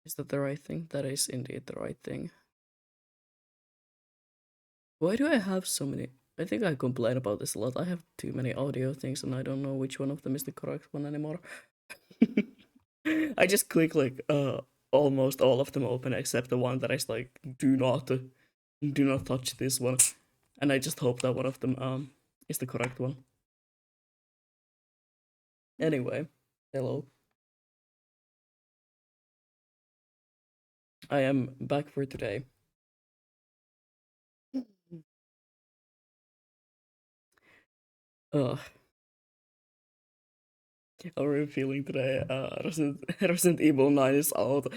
Is that the right thing? That is indeed the right thing. Why do I have so many? I think I complain about this a lot. I have too many audio things and I don't know which one of them is the correct one anymore. I just click like almost all of them open except the one that is like do not touch this one. And I just hope that one of them is the correct one. Anyway, hello. I am back for today. Uh, how are you feeling today? Resident Evil 9 is out.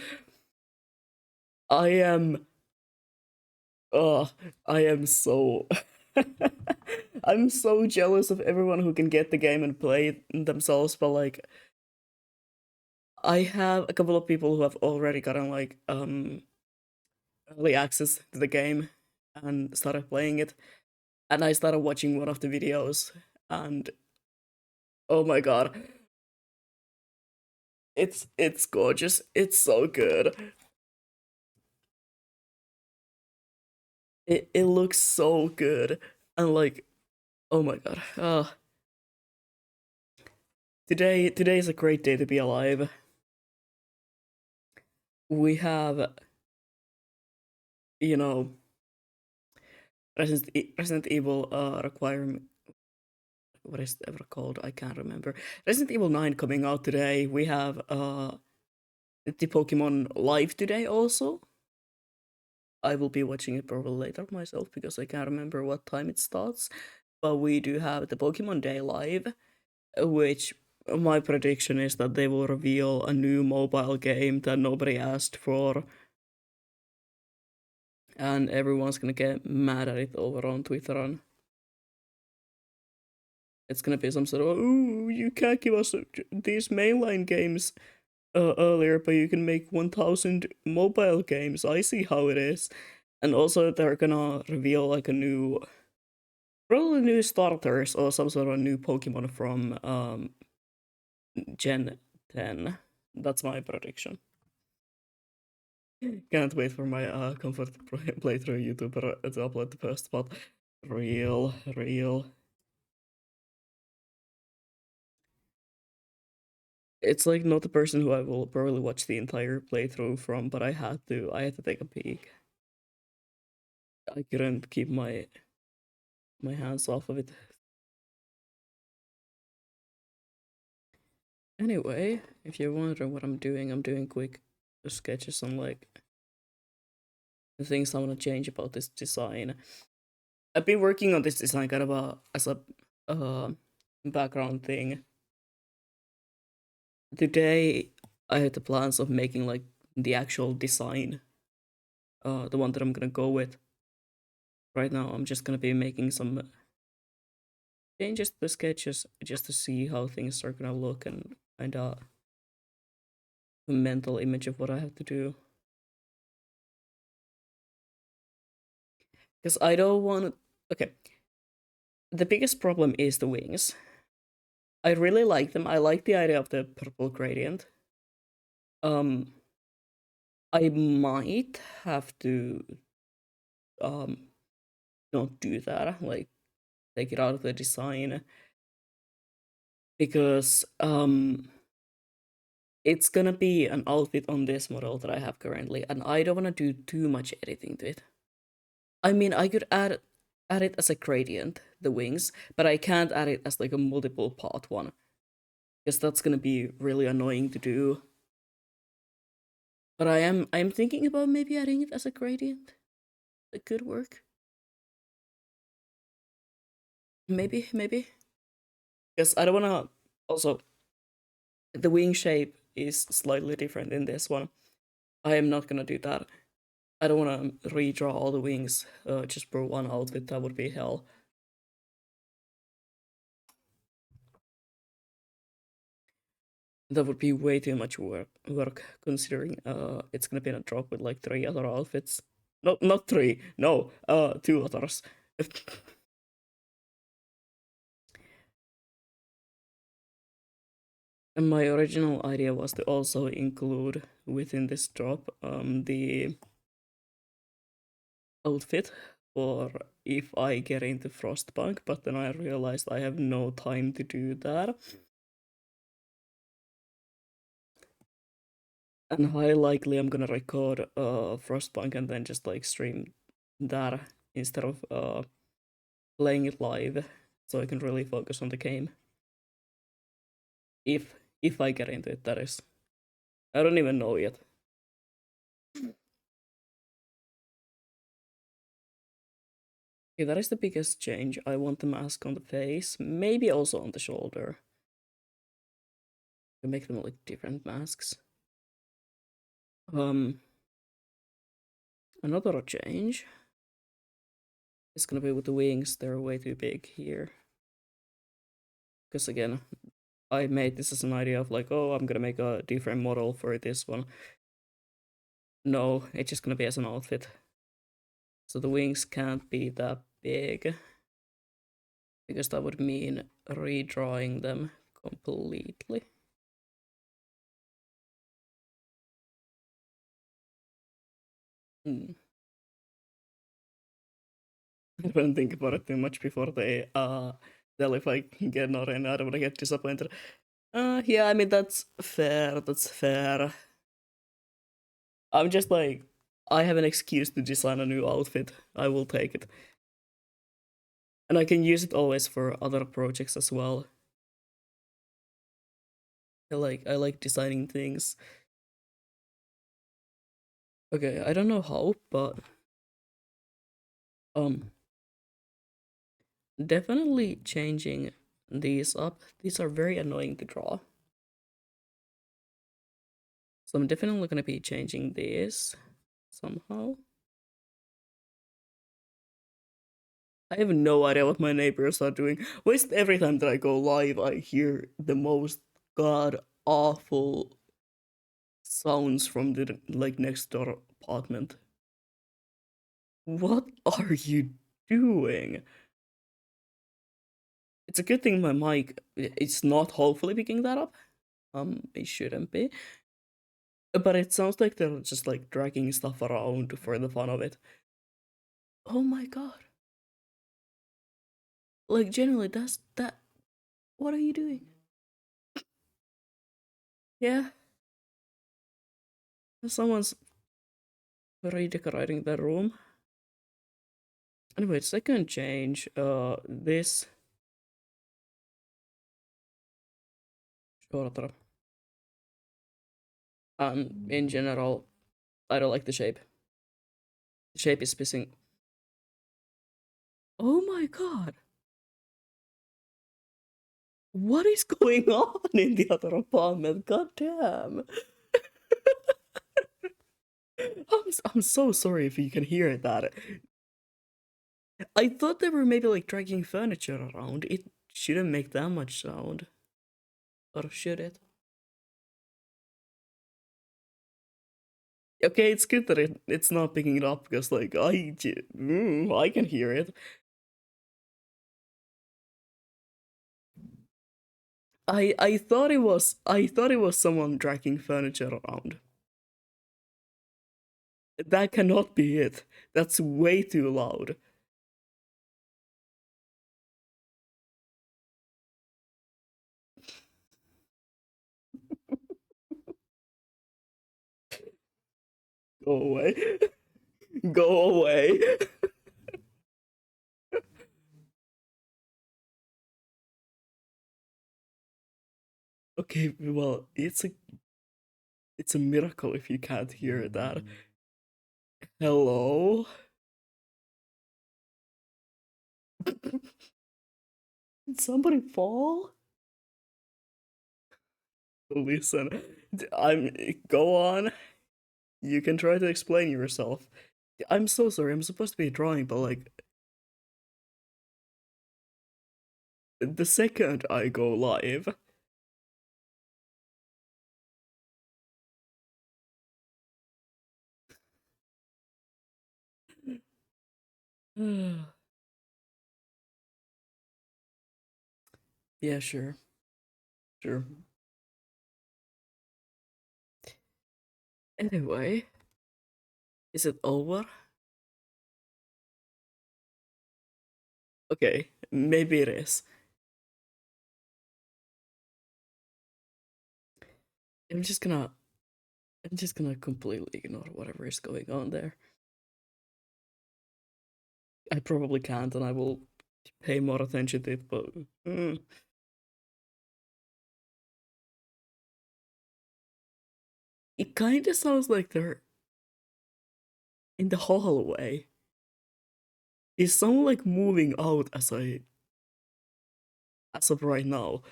I am uh I am so I'm so jealous of everyone who can get the game and play it themselves, but like I have a couple of people who have already gotten like early access to the game and started playing it, and I started watching one of the videos, and oh my god, it's gorgeous. It's so good. It looks so good, and like oh my god. Today is a great day to be alive. We have, you know, Resident Evil requirement. What is it ever called? I can't remember. Resident Evil 9 coming out today. We have the Pokemon Live today also. I will be watching it probably later myself because I can't remember what time it starts. But we do have the Pokemon Day Live, which my prediction is that they will reveal a new mobile game that nobody asked for, and everyone's gonna get mad at it over on Twitter. And it's gonna be some sort of, oh, you can't give us these mainline games earlier, but you can make 1,000 mobile games. I see how it is. And also, they're gonna reveal like a new, probably new starters or some sort of new Pokemon from Gen 10. That's my prediction. Can't wait for my comfort playthrough YouTuber to upload the first part. Real. It's like not the person who I will probably watch the entire playthrough from, but I had to take a peek. I couldn't keep my hands off of it. Anyway, if you're wondering what I'm doing quick sketches on like the things I want to change about this design. I've been working on this design kind of as a uh, background thing. Today, I had the plans of making like the actual design, the one that I'm gonna go with. Right now, I'm just gonna be making some changes to the sketches just to see how things are gonna look and kind of a mental image of what I have to do. Because I don't want. Okay, the biggest problem is the wings. I really like them. I like the idea of the purple gradient. Um, I might have to um not do that. Like take it out of the design because it's gonna be an outfit on this model that I have currently, and I don't want to do too much editing to it. I mean, I could add it as a gradient, the wings, but I can't add it as like a multiple part one because that's gonna be really annoying to do. But I'm thinking about maybe adding it as a gradient. It could work. Maybe. Because I don't wanna also the wing shape is slightly different in this one. I am not gonna do that. I don't wanna redraw all the wings just for one outfit, that would be hell. That would be way too much work considering it's gonna be in a drop with like 3 other outfits. No, not three. No, 2 others. And my original idea was to also include within this drop the outfit for if I get into Frostpunk, but then I realized I have no time to do that. And high likely I'm gonna record Frostpunk and then just like stream that instead of playing it live, so I can really focus on the game. If I get into it, that is. I don't even know yet. Okay, that is the biggest change. I want the mask on the face, maybe also on the shoulder. To make them like different masks. Um, Another change is gonna be with the wings. They're way too big here. Because again, I made this as an idea of like, oh, I'm gonna make a different model for this one. No, it's just gonna be as an outfit. So the wings can't be that big. Because that would mean redrawing them completely. Hmm. I don't think about it too much before they tell if I can get or not. I don't wanna get disappointed. Yeah, I mean that's fair. That's fair. I'm just like, I have an excuse to design a new outfit. I will take it, and I can use it always for other projects as well. I like designing things. Okay, I don't know how, but um, definitely changing these up. These are very annoying to draw, so I'm definitely gonna be changing these somehow. I have no idea what my neighbors are doing. Waste every time that I go live, I hear the most god awful sounds from the like next door apartment. What are you doing? It's a good thing my mic it's not hopefully picking that up. It shouldn't be. But it sounds like they're just like dragging stuff around for the fun of it. Oh my god. Like generally that's that what are you doing? Yeah. Someone's redecorating the room. Anyway, second change, this shorter. In general, I don't like the shape. The shape is pissing. Oh my god. What is going on in the other apartment? God damn. I'm so sorry if you can hear that. I thought they were maybe like dragging furniture around. It shouldn't make that much sound. Or should it? Okay, it's good that it's not picking it up because like I can hear it. I thought it was someone dragging furniture around. That cannot be it. That's way too loud. Go away. Go away. Okay, well, it's a miracle if you can't hear that. Hello? Did somebody fall? Listen, I'm go on. You can try to explain yourself. I'm so sorry. I'm supposed to be drawing, but like the second I go live, yeah, sure, sure. Anyway, is it over? Okay, maybe it is. I'm just gonna I'm just gonna completely ignore whatever is going on there. I probably can't, and I will pay more attention to it, but it kind of sounds like they're in the hallway. Is someone like moving out as of right now?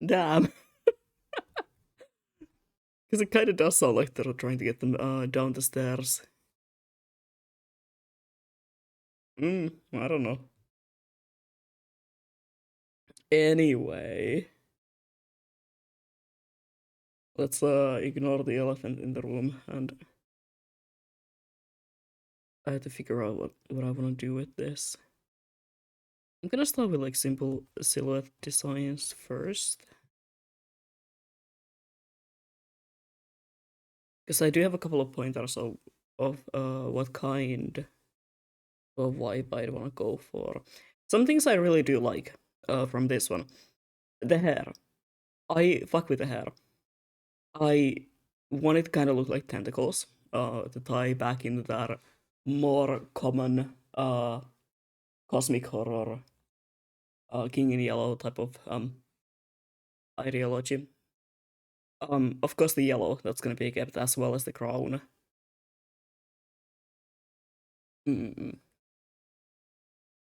Damn, because it kind of does sound like they're trying to get them down the stairs. I don't know. Anyway, let's ignore the elephant in the room, and I have to figure out what I want to do with this. I'm gonna start with like simple silhouette designs first, because I do have a couple of pointers of what kind of vibe I'd want to go for. Some things I really do like from this one. The hair. I fuck with the hair. I want it to kind of look like tentacles to tie back into that more common cosmic horror King in Yellow type of ideology. Of course, the yellow that's gonna be kept as well as the crown. Mm,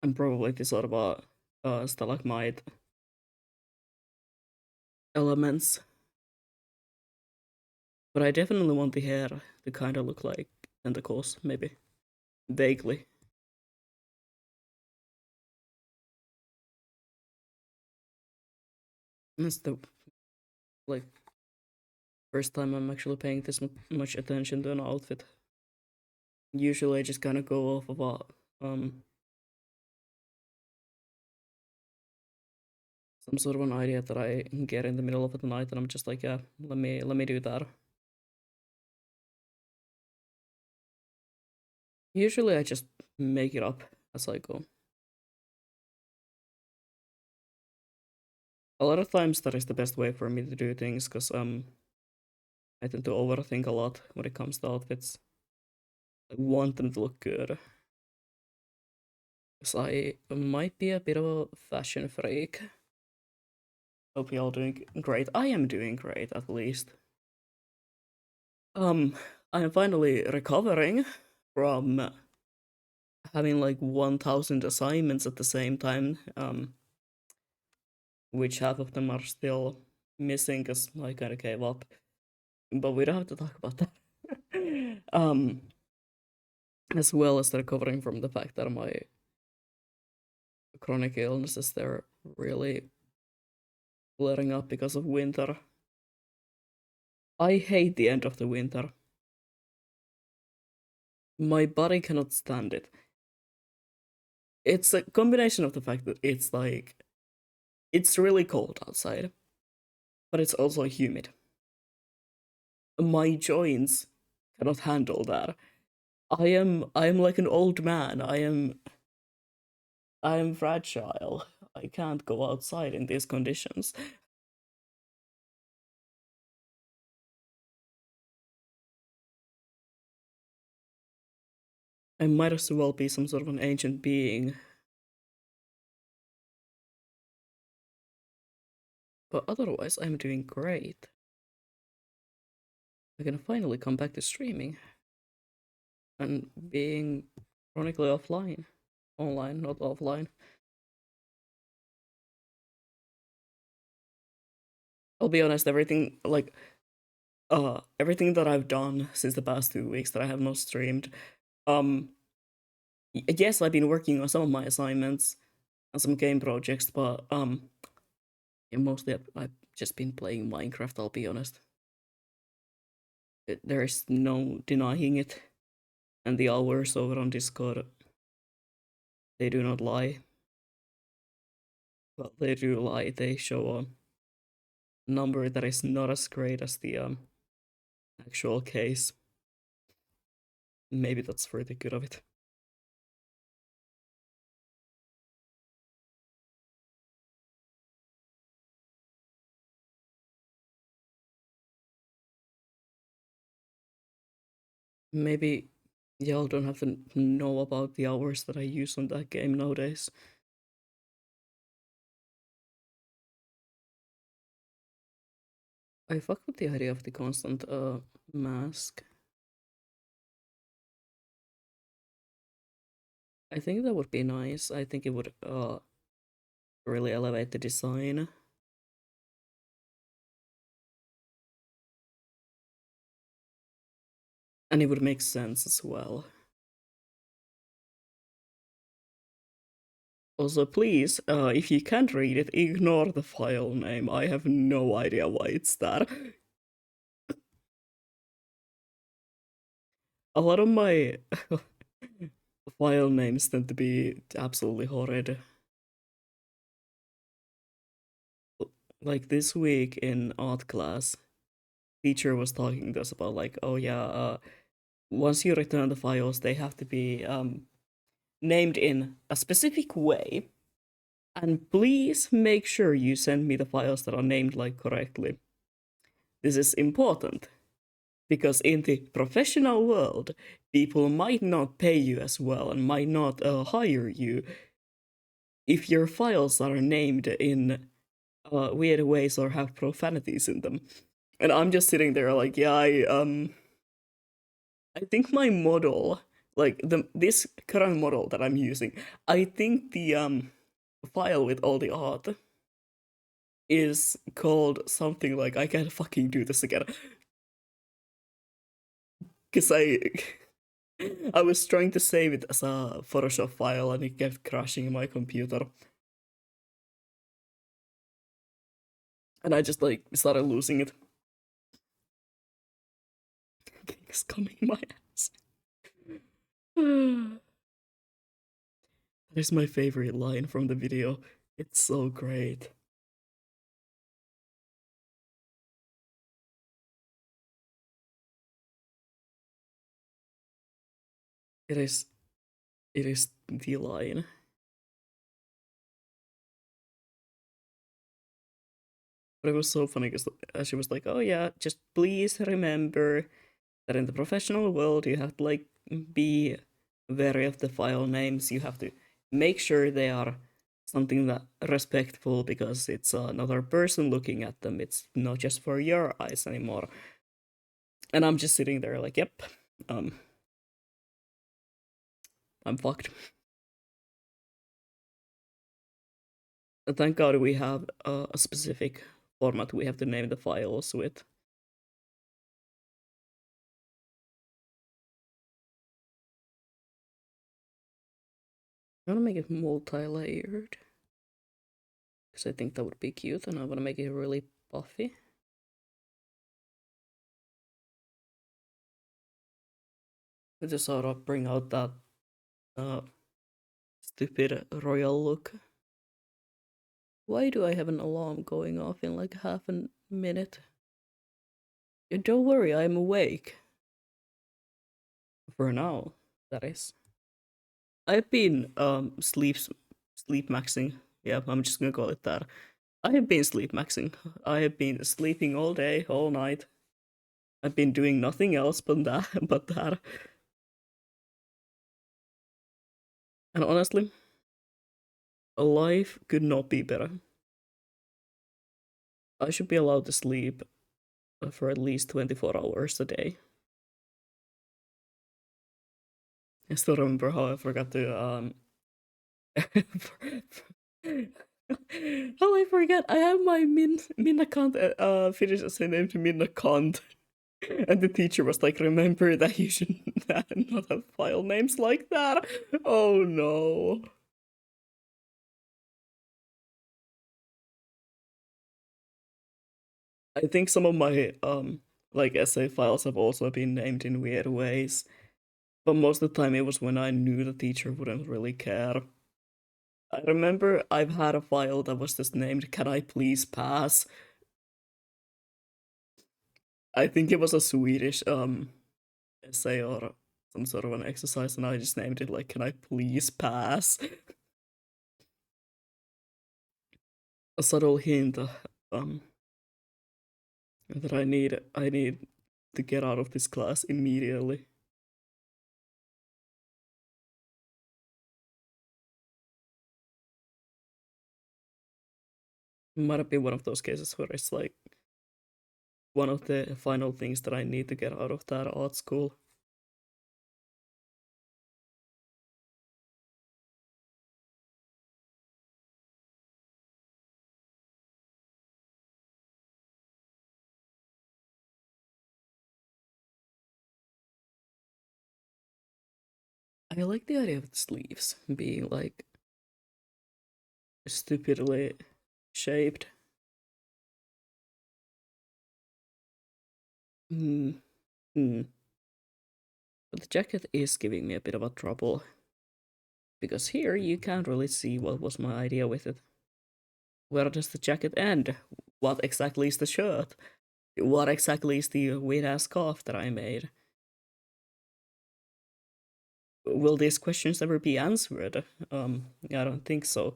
and probably the sort of stalagmite elements. But I definitely want the hair to kind of look like tentacles, maybe vaguely. That's the like first time I'm actually paying this much attention to an outfit. Usually, I just kind of go off of some sort of an idea that I get in the middle of the night, and I'm just like, yeah, let me do that. Usually, I just make it up as I go. A lot of times, that is the best way for me to do things, because I tend to overthink a lot when it comes to outfits. I want them to look good. Because I might be a bit of a fashion freak. Hope you're all doing great. I am doing great, at least. Um, I am finally recovering from having like 1,000 assignments at the same time, which half of them are still missing because I kind of gave up. But we don't have to talk about that. As well as recovering from the fact that my chronic illnesses, they're really flaring up because of winter. I hate the end of the winter. My body cannot stand it. It's a combination of the fact that it's like it's really cold outside, but it's also humid. My joints cannot handle that. I am like an old man. I am fragile. I can't go outside in these conditions. I might as well be some sort of an ancient being. But otherwise, I'm doing great. I can finally come back to streaming and being chronically offline. Online, not offline. I'll be honest, everything that I've done since the past 2 weeks that I have not streamed, um yes, I've been working on some of my assignments and some game projects, but yeah, mostly I've just been playing Minecraft, I'll be honest. There is no denying it. And the hours over on Discord, they do not lie. Well, they do lie. They show a number that is not as great as actual case. Maybe that's for the good of it. Maybe y'all don't have to know about the hours that I use on that game nowadays. I fuck with the idea of the constant mask. I think that would be nice. I think it would really elevate the design. And it would make sense as well. Also, please, if you can't read it, ignore the file name. I have no idea why it's that. A lot of my file names tend to be absolutely horrid. Like this week in art class, teacher was talking to us about like, oh yeah, once you return the files, they have to be named in a specific way. And please make sure you send me the files that are named like correctly. This is important because in the professional world, people might not pay you as well and might not hire you if your files are named in weird ways or have profanities in them. And I'm just sitting there like, yeah, I think my model, like this current model that I'm using, I think the file with all the art is called something like, I can't fucking do this again, because I was trying to save it as a Photoshop file and it kept crashing in my computer. And I just like started losing it. It's coming my ass. That is my favorite line from the video. It's so great. It is the line. But it was so funny because she was like, "Oh yeah, just please remember that in the professional world, you have to like be wary of the file names. You have to make sure they are something that respectful because it's another person looking at them. It's not just for your eyes anymore." And I'm just sitting there like, "Yep, um, I'm fucked." And thank God we have a specific format we have to name the files with. I want to make it multi-layered because I think that would be cute, and I want to make it really puffy. To sort of bring out that uh, stupid royal look. Why do I have an alarm going off in like half a minute? Don't worry, I'm awake. For now, that is. I've been sleep maxing. Yeah, I'm just gonna call it that. I have been sleep maxing. I have been sleeping all day, all night. I've been doing nothing else but that, but that. And honestly, a life could not be better. I should be allowed to sleep for at least 24 hours a day. I still remember how I forgot to how I forget I have my min account finished as a name to min account. And the teacher was like, remember that you should not have file names like that. Oh no. I think some of my like essay files have also been named in weird ways. But most of the time it was when I knew the teacher wouldn't really care. I remember I've had a file that was just named Can I Please Pass? I think it was a Swedish essay or some sort of an exercise, and I just named it like, "Can I please pass?" A subtle hint, um, that I need to get out of this class immediately. It might have been one of those cases where it's like one of the final things that I need to get out of that art school. I like the idea of the sleeves being like stupidly shaped. Hmm. Hmm. But the jacket is giving me a bit of a trouble because here you can't really see what was my idea with it. Where does the jacket end? What exactly is the shirt? What exactly is the weird ass scarf that I made? Will these questions ever be answered? I don't think so.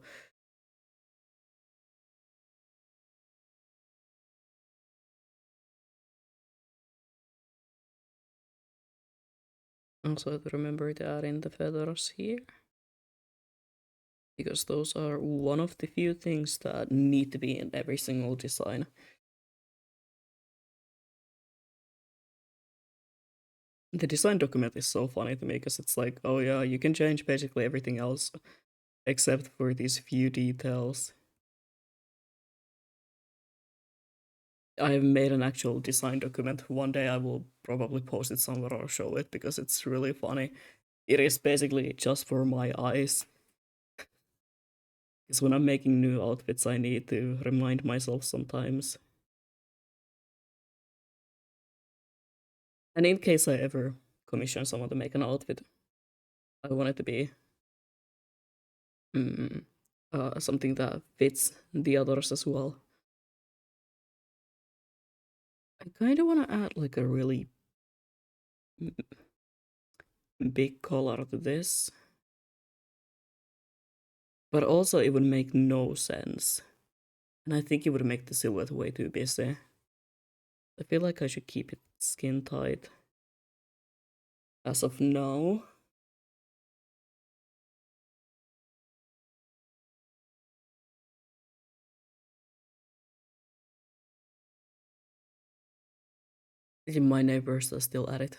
Also, have to remember to add in the feathers here, because those are one of the few things that need to be in every single design. The design document is so funny to me because it's like, oh yeah, you can change basically everything else except for these few details. I have made an actual design document. One day I will probably post it somewhere or show it because it's really funny. It is basically just for my eyes. Because when I'm making new outfits, I need to remind myself sometimes. And in case I ever commission someone to make an outfit, I want it to be mm, something that fits the others as well. I kind of want to add like a really big color to this, but also it would make no sense. And I think it would make the silhouette way too busy. I feel like I should keep it skin tight as of now. My neighbors are still at it.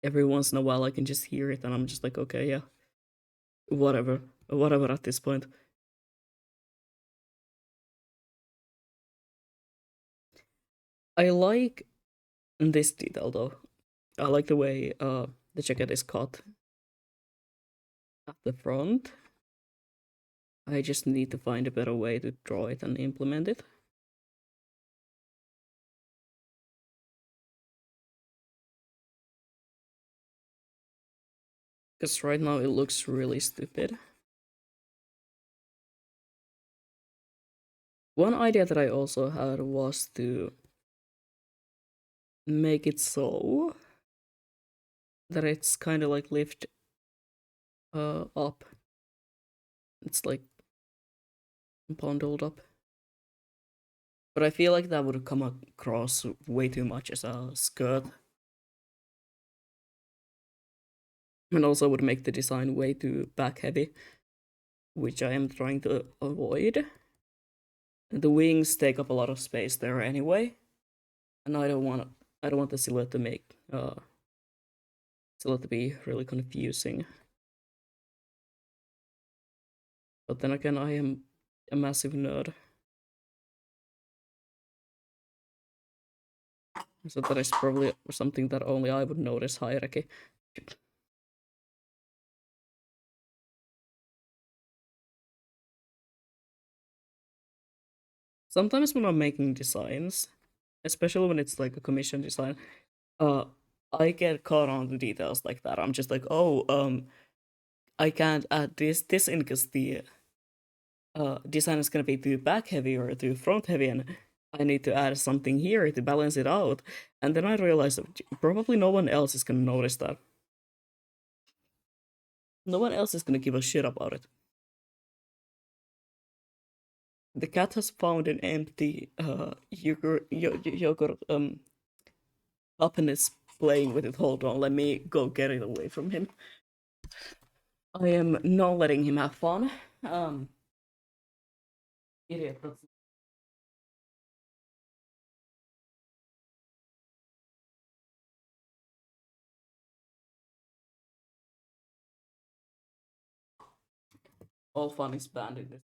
Every once in a while I can just hear it and I'm just like, okay, yeah, whatever, whatever at this point. I like this detail though. I like the way the jacket is cut at the front. I just need to find a better way to draw it and implement it. Because right now it looks really stupid. One idea that I also had was to make it so that it's kind of like lift up. It's like bundled up. But I feel like that would come across way too much as a skirt. And also would make the design way too back heavy, which I am trying to avoid. The wings take up a lot of space there anyway, and I don't want the silhouette to make silhouette to be really confusing. But then again, I am a massive nerd, so that is probably something that only I would notice hierarchy. Sometimes when I'm making designs, especially when it's like a commission design, uh, I get caught on the details like that. I'm just like, oh, I can't add this in because the design is gonna be too back heavy or too front heavy, and I need to add something here to balance it out. And then I realized that probably no one else is gonna notice that. No one else is gonna give a shit about it. The cat has found an empty yogurt cup and is playing with it. Hold on, let me go get it away from him. I am not letting him have fun. Idiot. That's all fun is banned in this.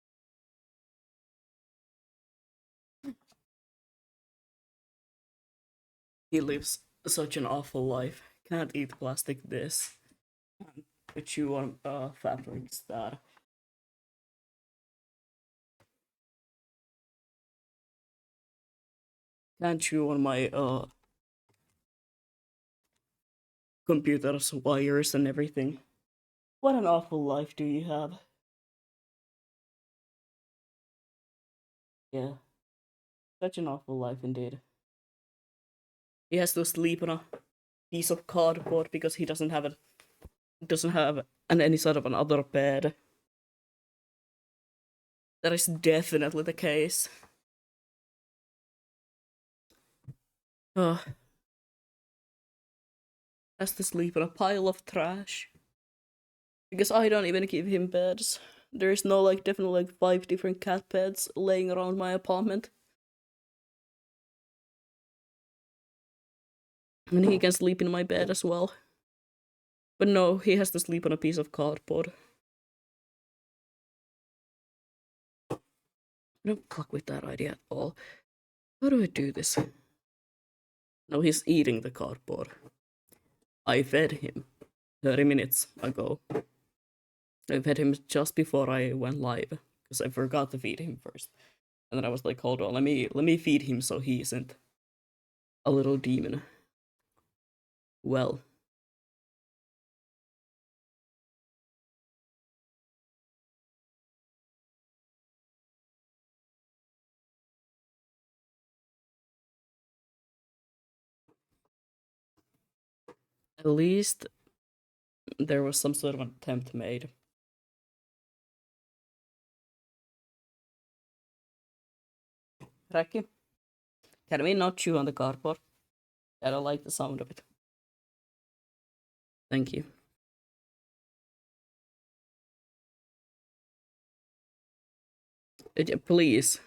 He lives such an awful life. Can't eat plastic this. Chew on fabrics that. Can't chew on my computer's wires and everything. What an awful life do you have? Yeah, such an awful life indeed. He has to sleep on a piece of cardboard because he doesn't have any sort of another bed. That is definitely the case. Oh, has to sleep on a pile of trash. Because I don't even give him beds. There's no like definitely like 5 different cat beds laying around my apartment. And he can sleep in my bed as well. But no, he has to sleep on a piece of cardboard. I don't fuck with that idea at all. How do I do this? No, he's eating the cardboard. I fed him 30 minutes ago. I fed him just before I went live because I forgot to feed him first. And then I was like, hold on, let me feed him so he isn't a little demon. Well, at least there was some sort of an attempt made. Raki, can we not chew on the cardboard? I don't like the sound of it. Thank you. Please.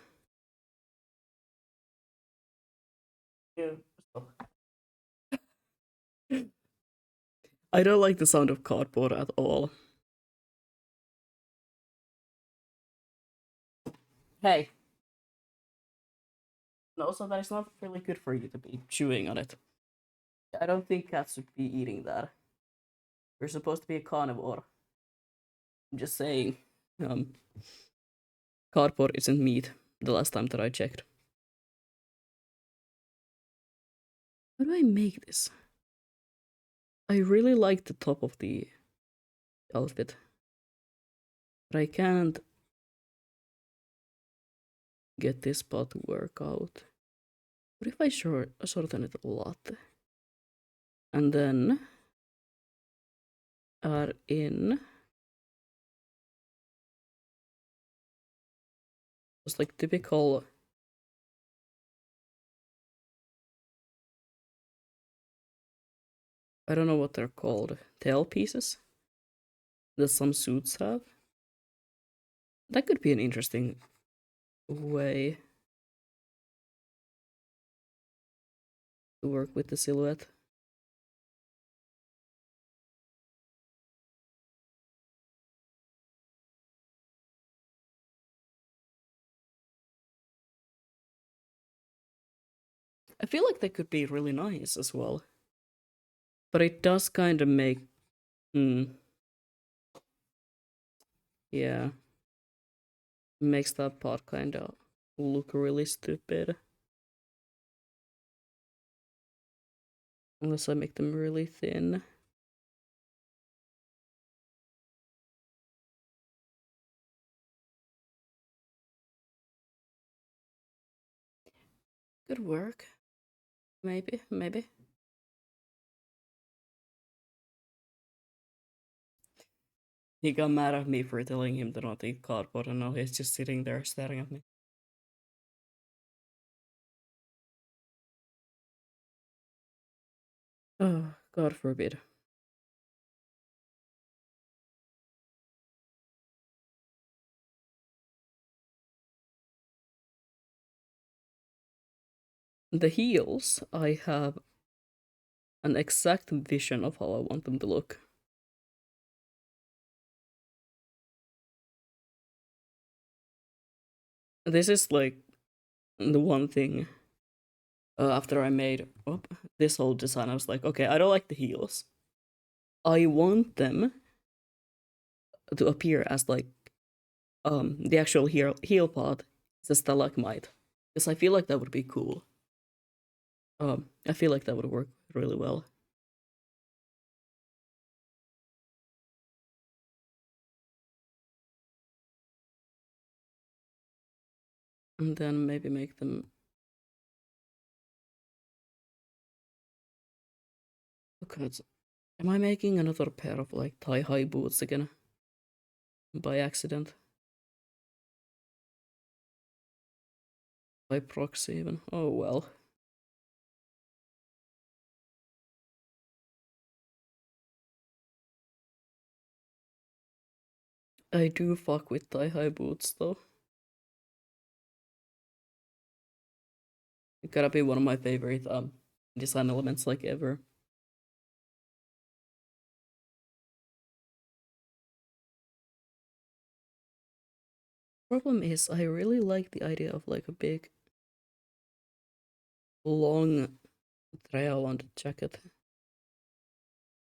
Yeah. I don't like the sound of cardboard at all. Hey. And also, that is not really good for you to be chewing on it. I don't think cats should be eating that. You're supposed to be a carnivore. I'm just saying. Um, Cardboard isn't meat. The last time that I checked. How do I make this? I really like the top of the outfit, but I can't get this part to work out. What if I shorten it a lot? And then add in just like typical I don't know what they're called, tail pieces that some suits have. That could be an interesting way to work with the silhouette. I feel like that could be really nice as well. But it does kind of make. Yeah. Makes that part kind of look really stupid. Unless I make them really thin. Good work. Maybe, maybe. He got mad at me for telling him to not eat cardboard, and now he's just sitting there staring at me. Oh, God forbid. The heels, I have an exact vision of how I want them to look. This is like the one thing after I made this whole design, I was like, okay, I don't like the heels. I want them to appear as like the actual heel part is a stalagmite, because I feel like that would be cool. I feel like that would work really well. And then maybe make them. Okay, am I making another pair of like thigh-high boots again by accident? By proxy, even. Oh well. I do fuck with thigh-high boots though. It gotta be one of my favorite design elements like ever. Problem is, I really like the idea of like a big, long trail on the jacket.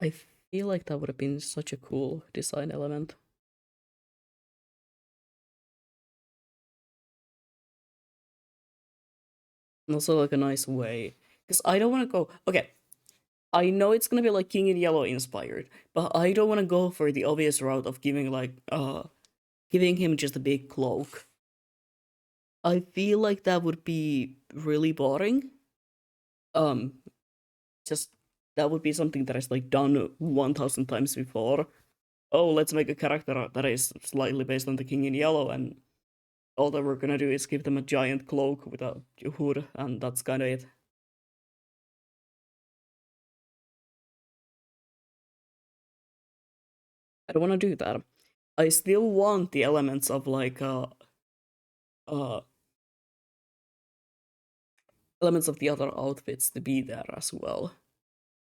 I feel like that would have been such a cool design element. And also like a nice way. Because I don't want to go. Okay, I know it's gonna be like King in Yellow inspired, but I don't want to go for the obvious route of giving like giving him just a big cloak. I feel like that would be really boring. Um, just that would be something that is like done 1,000 times before. Oh, let's make a character that is slightly based on the King in Yellow, and all that we're gonna do is give them a giant cloak with a hood, and that's kind of it. I don't want to do that. I still want the elements of like uh elements of the other outfits to be there as well,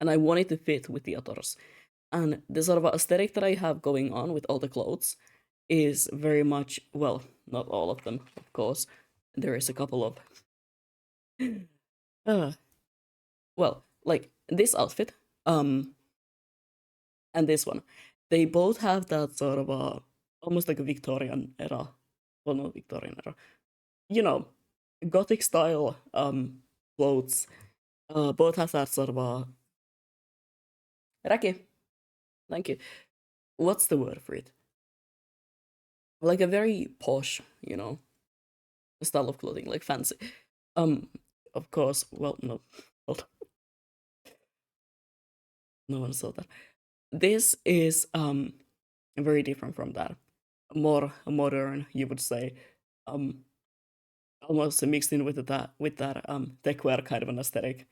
and I want it to fit with the others. And the sort of aesthetic that I have going on with all the clothes is very much, well, not all of them, of course. There is a couple of uh, well, like this outfit, and this one. They both have that sort of almost like a Victorian era, well, not Victorian era, you know, Gothic style clothes. Both have that sort of Raki, thank you. What's the word for it? Like a very posh, style of clothing, like fancy. Um, of course, well, no, hold on, no one saw that. This is very different from that. More modern, you would say. Um, almost mixed in with that techwear kind of an aesthetic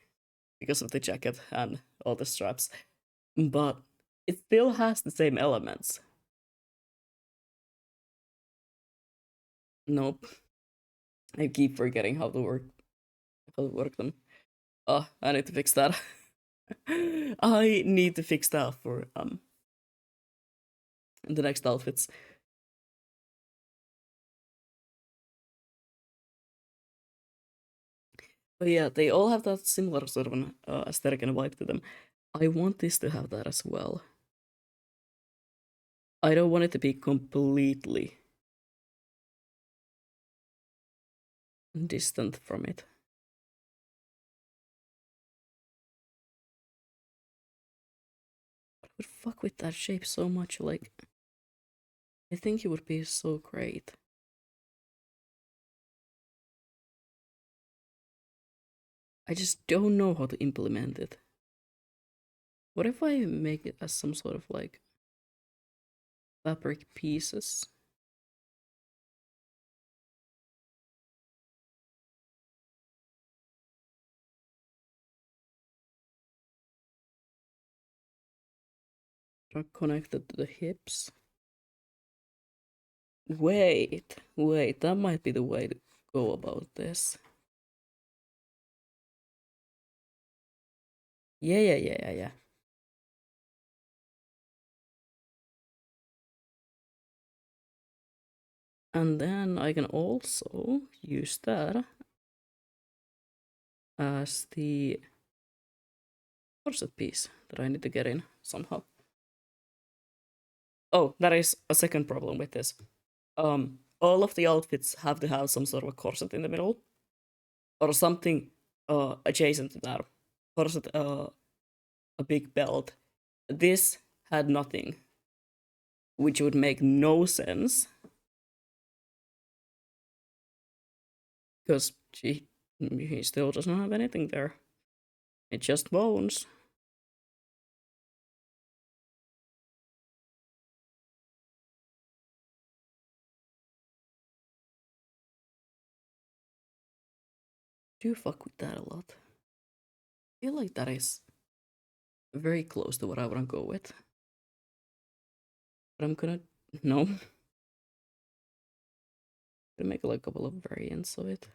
because of the jacket and all the straps, but it still has the same elements. Nope, I keep forgetting how to work them. Oh, I need to fix that. I need to fix that for the next outfits. But yeah, they all have that similar sort of an aesthetic and vibe to them. I want this to have that as well. I don't want it to be completely distant from it. I would fuck with that shape so much, like, I think it would be so great. I just don't know how to implement it. What if I make it as some sort of like fabric pieces? Are connected to the hips. Wait, that might be the way to go about this. Yeah. And then I can also use that as the corset piece that I need to get in somehow. Oh, that is a second problem with this. All of the outfits have to have some sort of a corset in the middle, or something adjacent to that. Corset, a big belt. This had nothing, which would make no sense because he still doesn't have anything there. It's just bones. Do fuck with that a lot. I feel like that is very close to what I want to go with. But I'm gonna no. Gonna make like a couple of variants of it.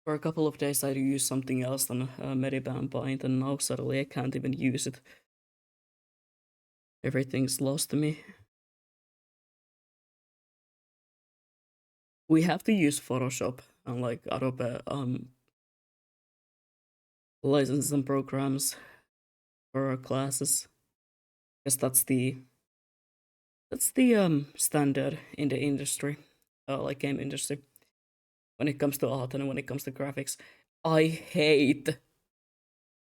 For a couple of days I used something else than Mediban Bind, and now suddenly I can't even use it. Everything's lost to me. We have to use Photoshop and like Adobe licenses and programs for our classes, because that's the standard in the industry, like game industry, when it comes to art and when it comes to graphics. I hate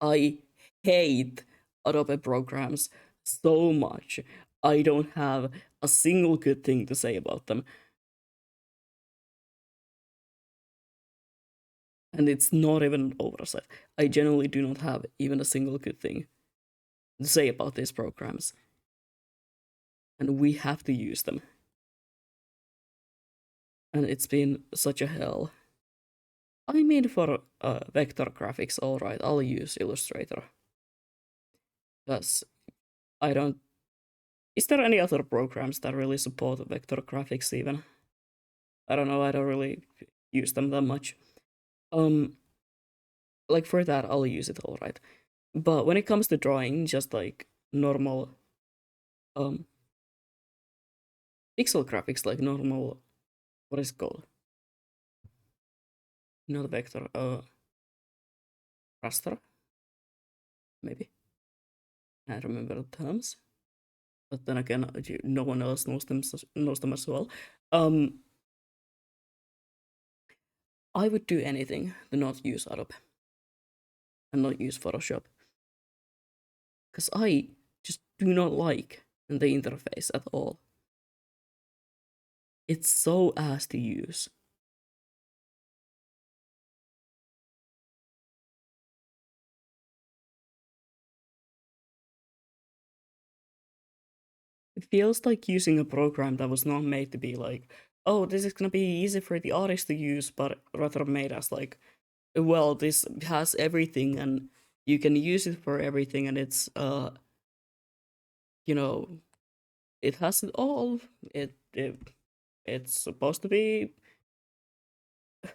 I hate Adobe programs so much. I don't have a single good thing to say about them. And it's not even an oversight. I genuinely do not have even a single good thing to say about these programs. And we have to use them. And it's been such a hell. I mean, for vector graphics, alright, I'll use Illustrator. Because I don't. Is there any other programs that really support vector graphics even? I don't know, I don't really use them that much. Like for that, I'll use it alright. But when it comes to drawing, just like normal um pixel graphics, like normal, what is it called? Not vector, raster, maybe. I don't remember the terms. But then again, no one else knows them as well. Um, I would do anything to not use Adobe and not use Photoshop, because I just do not like the interface at all. It's so ass to use. It feels like using a program that was not made to be like, oh, this is gonna be easy for the artist to use, but rather made as like, well, this has everything and you can use it for everything, and it's you know, it has it all. It's supposed to be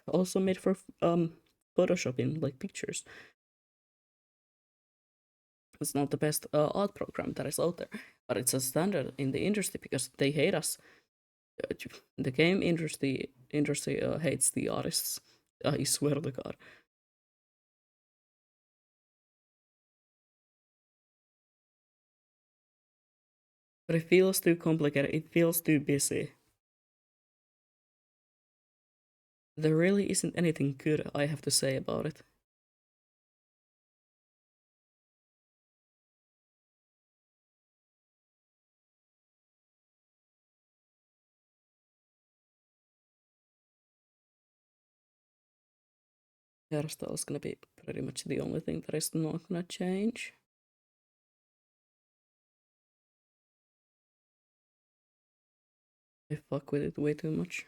also made for photoshopping like pictures. It's not the best art program that is out there, but it's a standard in the industry because they hate us. The game industry hates the artists. I swear to God. But it feels too complicated. It feels too busy. There really isn't anything good I have to say about it. Hairstyle is gonna be pretty much the only thing that is not gonna change. I fuck with it way too much.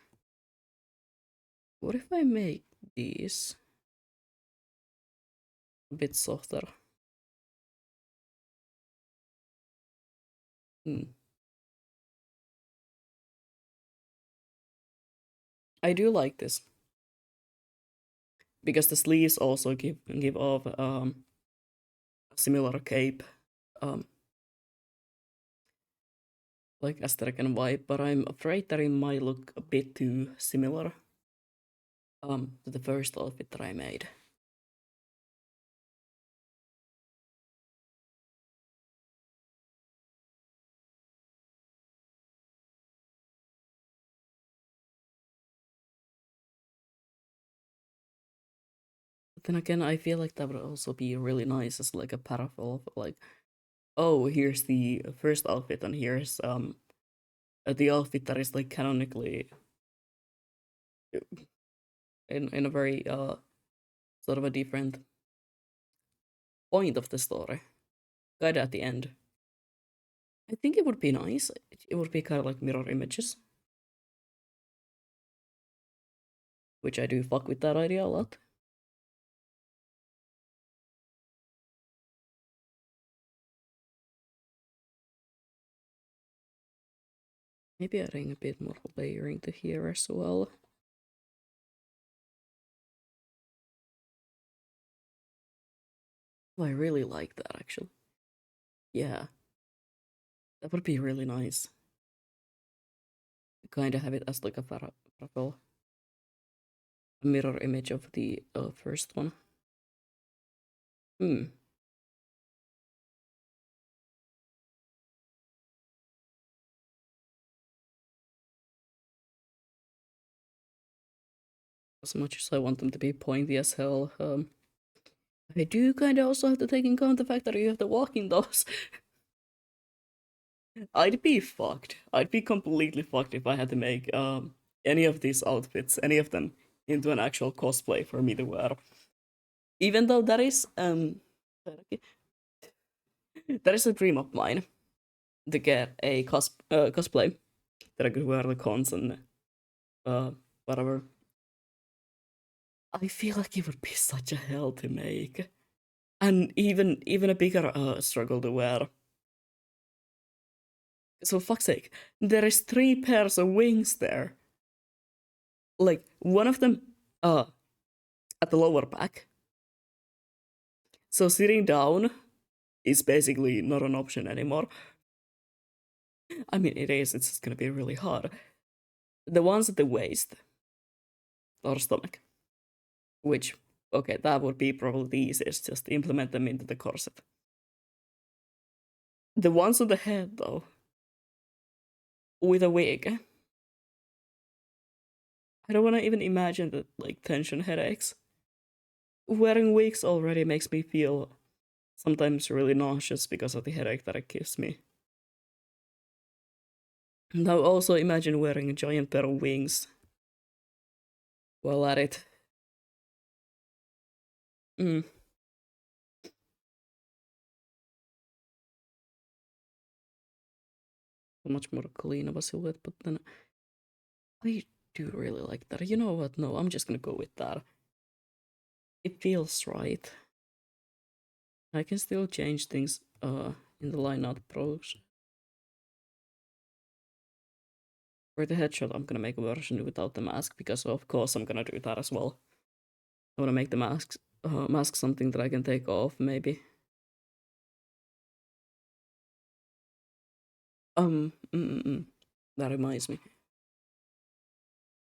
What if I make these a bit softer? Hmm. I do like this because the sleeves also give off a similar cape, um, like aesthetic and vibe. But I'm afraid that it might look a bit too similar to the first outfit that I made. But then again, I feel like that would also be really nice as like a parallel of like, oh, here's the first outfit and here's the outfit that is like canonically in a very sort of a different point of the story, kind of at the end. I think it would be nice. It would be kind of like mirror images, which I do fuck with that idea a lot. Maybe adding a bit more layering to here as well. Oh, I really like that actually. Yeah, that would be really nice. Kind of have it as like a parallel mirror image of the first one. Hmm. As much as I want them to be pointy as hell, I do kind of also have to take in account the fact that you have to walk in those. I'd be fucked. I'd be completely fucked if I had to make any of these outfits, any of them, into an actual cosplay for me to wear. Even though that is that is a dream of mine to get a cosplay that I could wear the cons and whatever. I feel like it would be such a hell to make, and even a bigger struggle to wear. So fuck's sake, there is three pairs of wings there. Like one of them at the lower back. So sitting down is basically not an option anymore. I mean, it is. It's just gonna be really hard. The ones at the waist or stomach, which okay, that would be probably the easiest. Just implement them into the corset. The ones on the head, though, with a wig, I don't want to even imagine the like tension headaches. Wearing wigs already makes me feel sometimes really nauseous because of the headache that it gives me. Now also imagine wearing a giant pair of wings while at it. Mm, much more clean of a silhouette, but then I do really like that. You know what? No, I'm just gonna go with that. It feels right. I can still change things in the line pros. For the headshot, I'm gonna make a version without the mask because of course I'm gonna do that as well. I wanna make the mask something that I can take off maybe. That reminds me.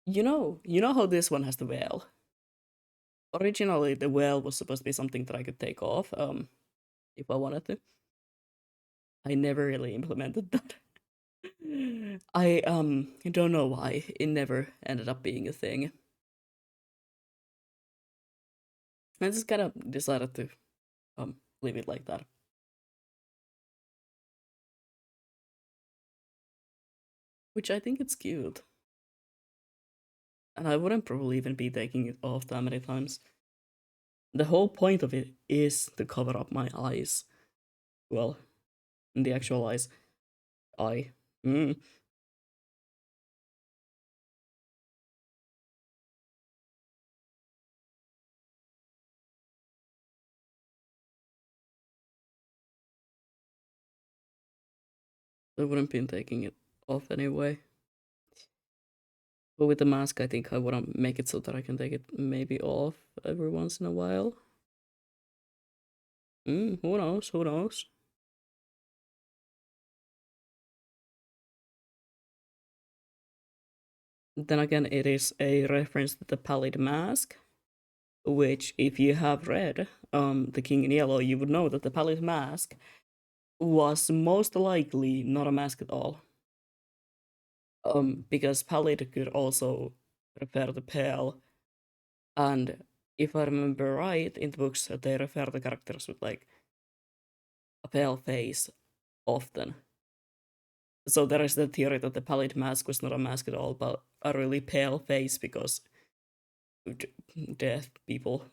You know how this one has the veil. Originally, the veil was supposed to be something that I could take off, if I wanted to. I never really implemented that. I don't know why it never ended up being a thing. I just kind of decided to leave it like that, which I think it's cute, and I wouldn't probably even be taking it off that many times. The whole point of it is to cover up my eyes. Well, the actual eyes. Eye. Mm. I wouldn't been taking it off anyway. But with the mask, I think I wanna make it so that I can take it maybe off every once in a while. Who knows? Who knows? Then again, it is a reference to the Pallid Mask, which, if you have read The King in Yellow, you would know that the Pallid Mask was most likely not a mask at all. Because pallid could also refer to pale, and if I remember right, in the books they refer to characters with like a pale face often. So there is the theory that the pallid mask was not a mask at all, but a really pale face because death people.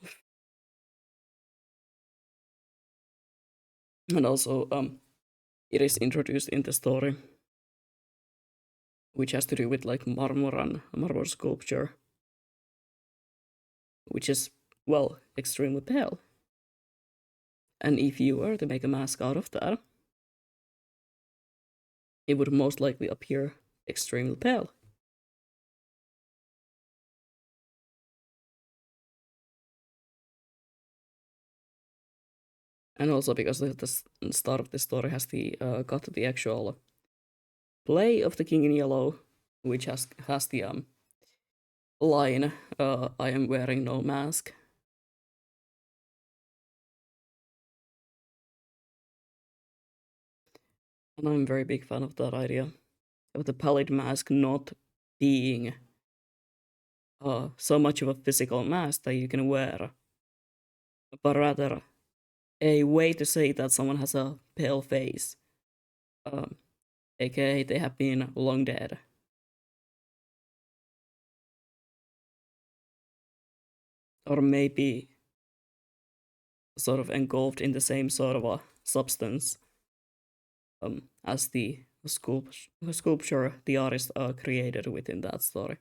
And also, it is introduced in the story, which has to do with like marmor sculpture, which is, well, extremely pale. And if you were to make a mask out of that, it would most likely appear extremely pale. And also because the start of the story has got the actual play of the King in Yellow, which has the line, "I am wearing no mask," and I'm a very big fan of that idea of the pallid mask not being so much of a physical mask that you can wear, but rather a way to say that someone has a pale face, um, aka they have been long dead. Or maybe sort of engulfed in the same sort of a substance as the sculpture the artist created within that story.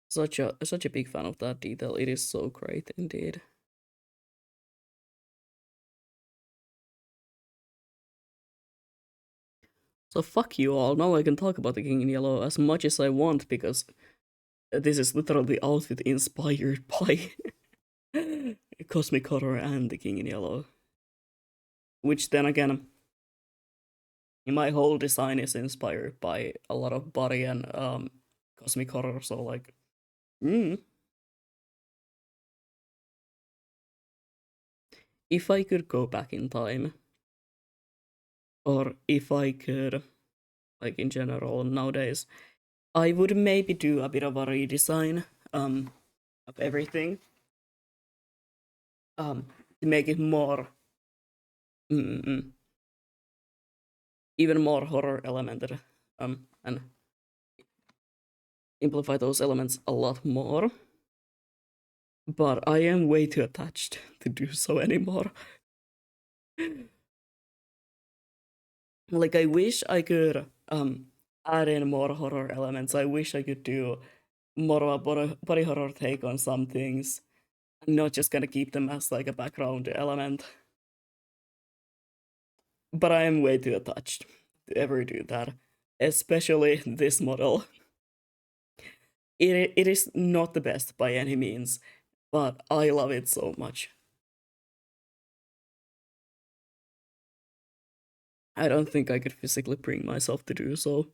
Such a big fan of that detail. It is so great indeed. So fuck you all. Now I can talk about the King in Yellow as much as I want because this is literally the outfit inspired by Cosmic Horror and the King in Yellow. Which then again, my whole design is inspired by a lot of body and Cosmic Horror. So like, mm, if I could go back in time, or if I could, like in general nowadays, I would maybe do a bit of a redesign of everything to make it more mm, mm, even more horror elemented and amplify those elements a lot more. But I am way too attached to do so anymore. Like I wish I could add in more horror elements. I wish I could do more of a body horror take on some things, not just gonna keep them as like a background element. But I am way too attached to ever do that, especially this model. It is not the best by any means, but I love it so much. I don't think I could physically bring myself to do so.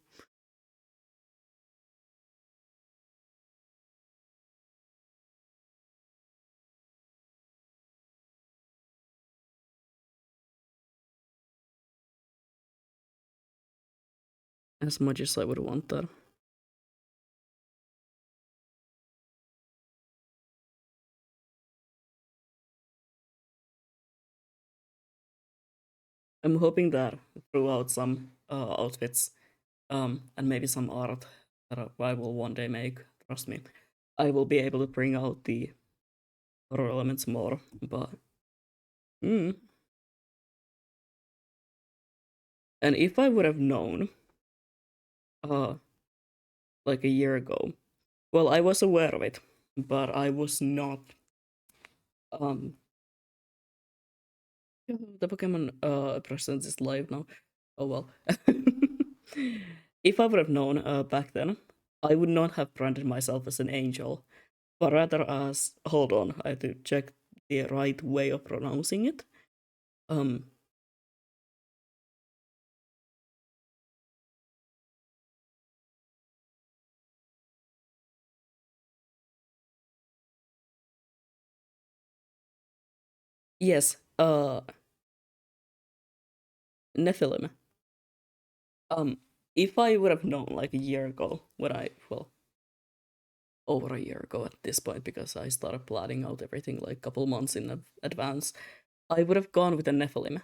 As much as I would want that. I'm hoping that throughout some outfits and maybe some art that I will one day make. Trust me, I will be able to bring out the horror elements more. But mm. And if I would have known, uh, like a year ago, well, I was aware of it, but I was not. Um, the Pokemon presence is live now. Oh well. If I would have known back then, I would not have branded myself as an angel, but rather as, hold on, I have to check the right way of pronouncing it. Um, yes, Nephilim. Um, if I would have known like a year ago, well, over a year ago at this point, because I started planning out everything like a couple months in advance, I would have gone with a Nephilim.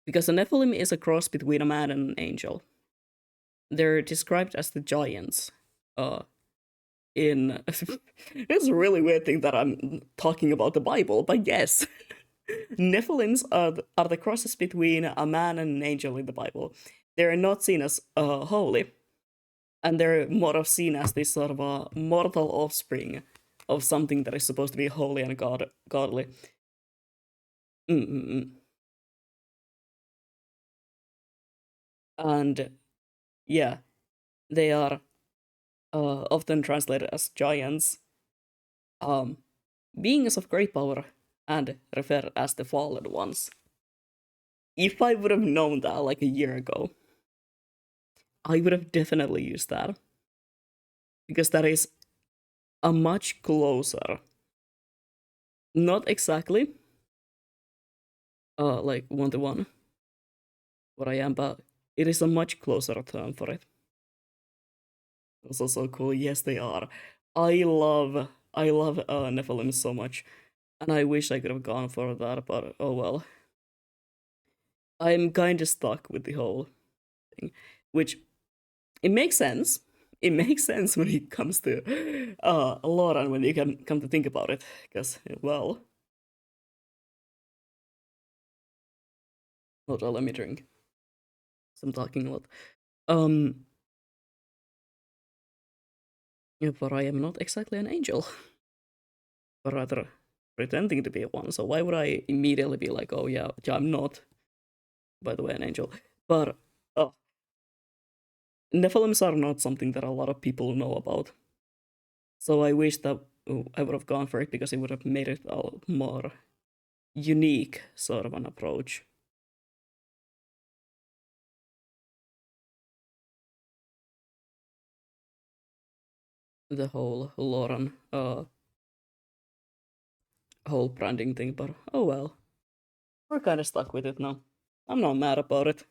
Because a Nephilim is a cross between a man and an angel. They're described as the giants. Uh, in it's a really weird thing that I'm talking about the Bible, but yes, Nephilims are the crosses between a man and an angel in the Bible. They're not seen as holy, and they're more of seen as this sort of a mortal offspring of something that is supposed to be holy and godly. Mm-mm-mm. And yeah, they are often translated as giants, um, beings of great power, and referred as the fallen ones. If I would have known that like a year ago, I would have definitely used that because that is a much closer, not exactly like one to one what I am, but it is a much closer term for it. It's also cool. Yes, they are. I love Nephilim so much, and I wish I could have gone for that, but oh well. I'm kind of stuck with the whole thing, which it makes sense. It makes sense when it comes to Laura and when you can come to think about it, because well, hold on, let me drink. So I'm talking a lot. Um, yeah, but I am not exactly an angel, but rather pretending to be one. So why would I immediately be like, oh yeah, yeah, I'm not, by the way, an angel? But uh, Nephilims are not something that a lot of people know about. So I wish that I would have gone for it because it would have made it a more unique sort of an approach. The whole Lauren whole branding thing, but oh well. We're kinda stuck with it now. I'm not mad about it.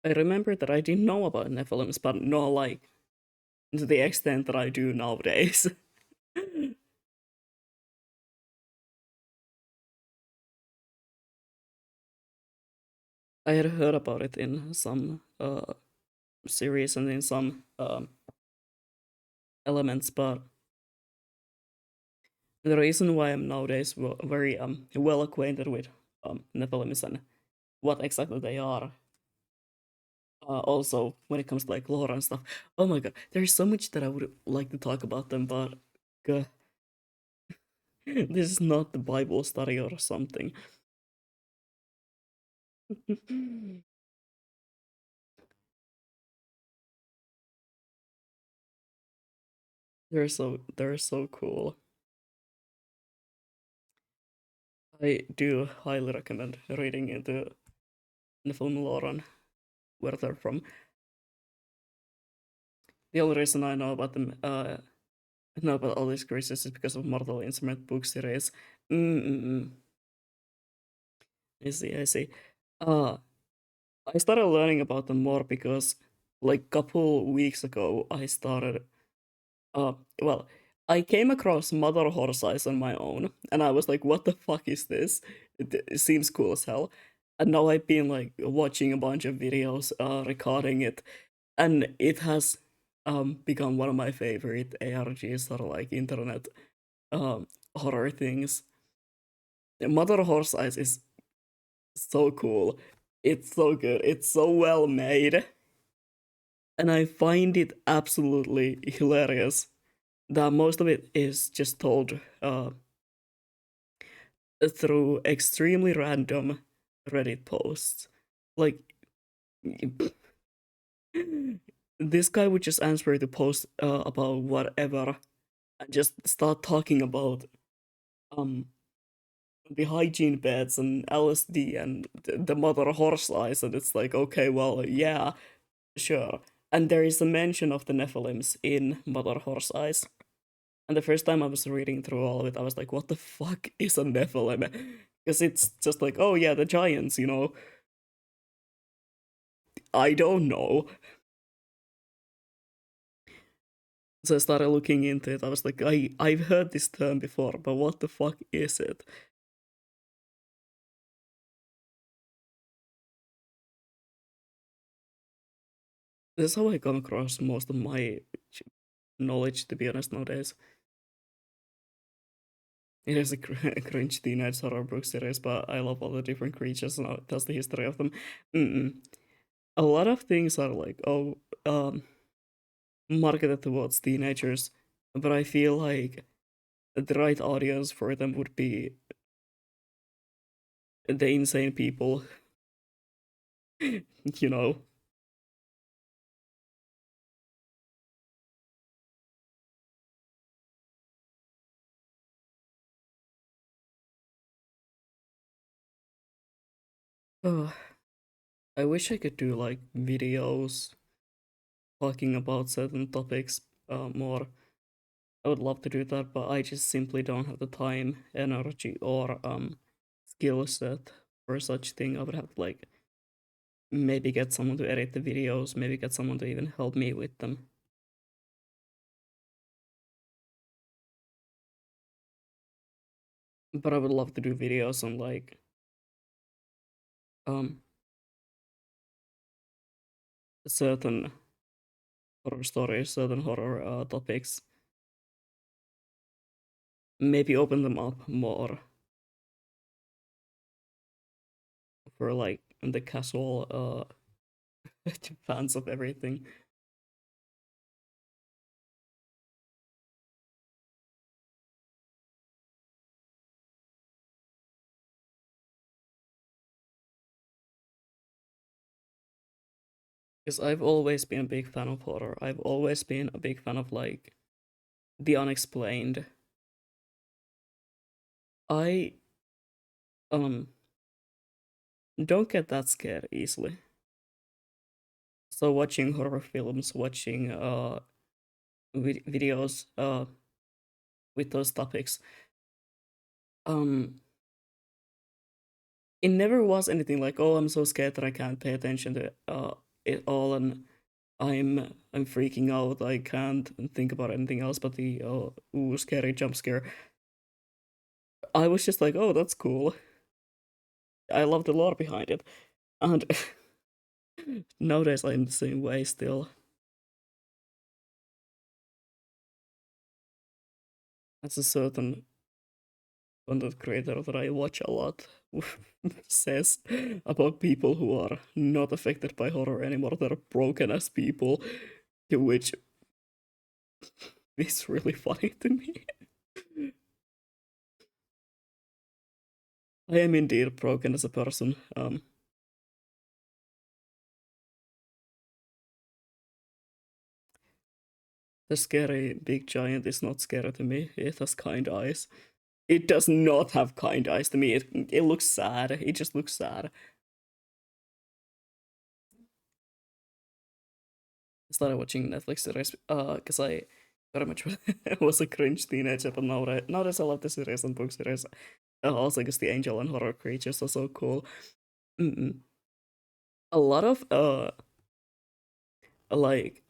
I remember that I didn't know about Nephilims, but not like to the extent that I do nowadays. I had heard about it in some series and in some elements, but the reason why I'm nowadays very well acquainted with Nephilims and what exactly they are, also when it comes to like lore and stuff. Oh my god, there's so much that I would like to talk about them, but this is not the Bible study or something. they're so cool. I do highly recommend reading into the film lore and where they're from. The only reason I know about them, know about all these creatures is because of Mortal Instrument book series. Mm-mm-mm. I see, I see. Uh, I started learning about them more because, like, couple weeks ago, I started. Uh, well, I came across Mother Horse Eyes on my own, and I was like, "What the fuck is this? It seems cool as hell." And now I've been like watching a bunch of videos, recording it, and it has become one of my favorite ARGs or like internet um horror things. Mother Horse Eyes is so cool. It's so good. It's so well made, and I find it absolutely hilarious that most of it is just told through extremely random Reddit posts. Like, this guy would just answer the post about whatever and just start talking about um the hygiene beds and LSD and the mother horse eyes, and it's like, okay, well, yeah, sure. And there is a mention of the Nephilims in Mother Horse Eyes. And the first time I was reading through all of it, I was like, what the fuck is a Nephilim? Because it's just like, oh yeah, the giants, you know. I don't know. So I started looking into it. I was like, I've heard this term before, but what the fuck is it? This is how I come across most of my knowledge, to be honest, nowadays. It is a cringe teenage horror book series, but I love all the different creatures and that's the history of them. Mm-mm. A lot of things are like, oh, marketed towards teenagers, but I feel like the right audience for them would be the insane people, you know. Ugh, I wish I could do like videos talking about certain topics more. I would love to do that, but I just simply don't have the time, energy, or skill set for such thing. I would have to like maybe get someone to edit the videos, maybe get someone to even help me with them. But I would love to do videos on like um certain horror stories, certain horror topics. Maybe open them up more for like the casual fans of everything. Because I've always been a big fan of horror. I've always been a big fan of like the unexplained. I um don't get that scared easily. So watching horror films, watching videos with those topics, um it never was anything like, oh, I'm so scared that I can't pay attention to it all, and I'm freaking out. I can't think about anything else but the ooh scary jump scare. I was just like, oh, that's cool. I love the lore behind it, and nowadays I'm the same way still. That's a certain content creator that I watch a lot says about people who are not affected by horror anymore. They're broken as people, which is really funny to me. I am indeed broken as a person. The scary big giant is not scary to me. It has kind eyes. It does not have kind eyes to me. It looks sad. It just looks sad. I started watching Netflix series because I very much was a cringe teenager, but nowadays I love the series and book series. Also because the angel and horror creatures are so cool. Mm-mm. A lot of like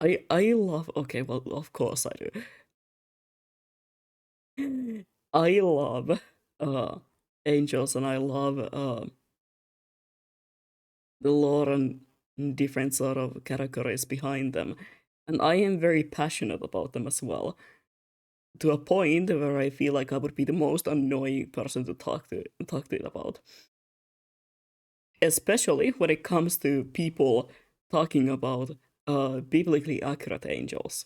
I love, okay, well, of course I do. I love uh angels, and I love the lore and different sort of categories behind them. And I am very passionate about them as well, to a point where I feel like I would be the most annoying person to talk to it about. Especially when it comes to people talking about biblically accurate angels.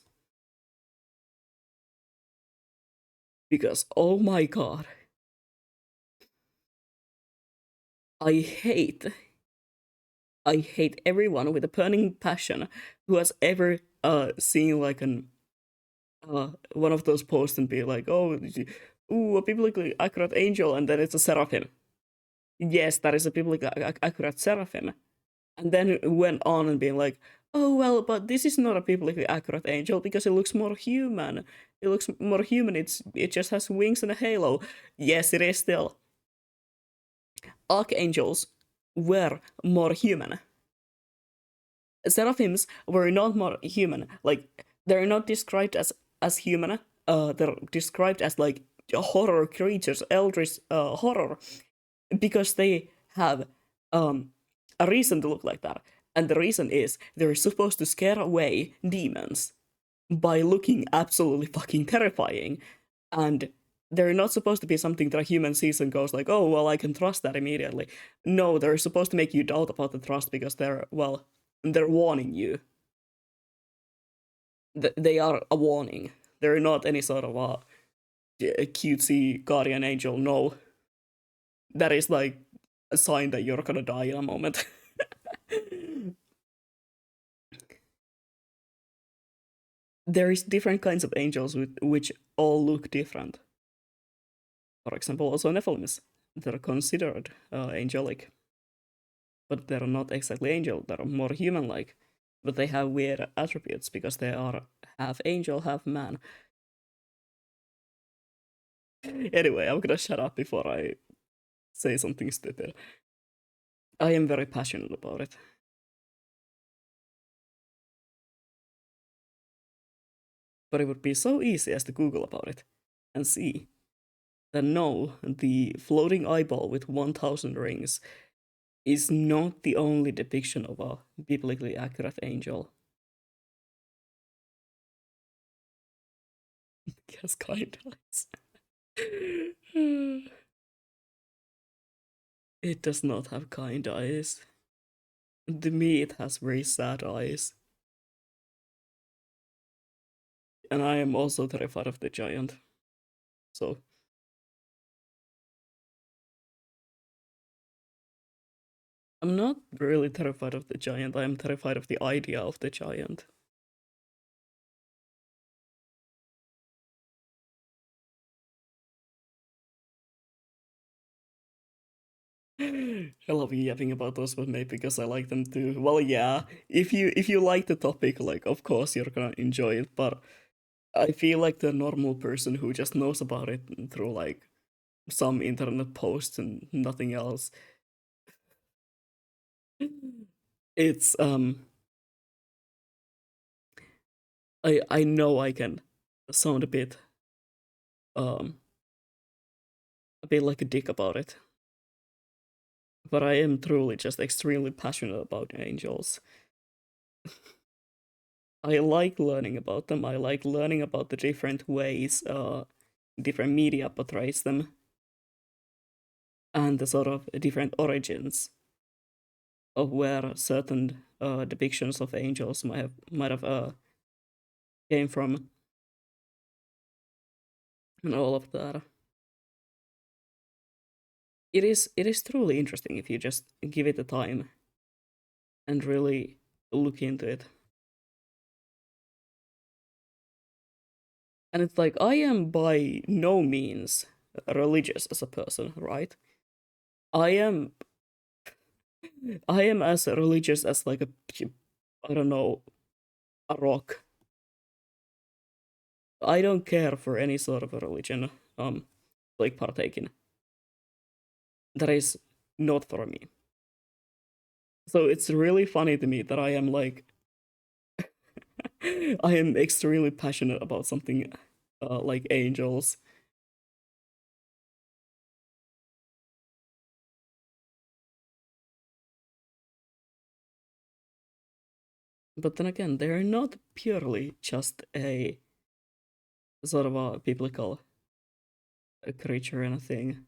Because oh my god, I hate I hate everyone with a burning passion who has ever seen like an one of those posts and be like, oh, ooh, a biblically accurate angel, and then it's a seraphim. Yes, that is a biblically accurate seraphim. And then it went on and being like, oh well, but this is not a biblically accurate angel because it looks more human. It looks more human. It just has wings and a halo. Yes, it is still. Archangels were more human. Seraphims were not more human. Like they're not described as human. They're described as like horror creatures, eldritch horror, because they have um a reason to look like that. And the reason is they're supposed to scare away demons by looking absolutely fucking terrifying. And they're not supposed to be something that a human sees and goes like, oh well, I can trust that immediately. No, they're supposed to make you doubt about the trust because they're warning you. They are a warning. They're not any sort of a cutesy guardian angel. No, that is like a sign that you're gonna die in a moment. There is different kinds of angels which all look different. For example, also Nephilims. They're considered angelic, but they're not exactly angel. They're more human-like, but they have weird attributes because they are half angel, half man. Anyway, I'm gonna shut up before I say something stupid. I am very passionate about it. But it would be so easy as to Google about it and see that no, the floating eyeball with 1,000 rings is not the only depiction of a biblically accurate angel. Yes, kind eyes. It does not have kind eyes. To me, it has very sad eyes. And I am also terrified of the giant. So, I'm not really terrified of the giant, I am terrified of the idea of the giant. I love yapping about those, but maybe because I like them too. Well, yeah, if you like the topic, like of course you're gonna enjoy it. But I feel like the normal person who just knows about it through like some internet posts and nothing else, it's I know I can sound um a bit like a dick about it, but I am truly just extremely passionate about angels. I like learning about them. I like learning about the different ways different media portrays them and the sort of different origins of where certain depictions of angels might have came from and all of that. It is truly interesting if you just give it the time and really look into it. And it's like I am by no means religious as a person, right? I am I am as religious as like a I don't know, a rock. I don't care for any sort of a religion like partaking. That is not for me. So it's really funny to me that I am like I am extremely passionate about something like angels. But then again, they're not purely just a sort of a biblical creature and a thing,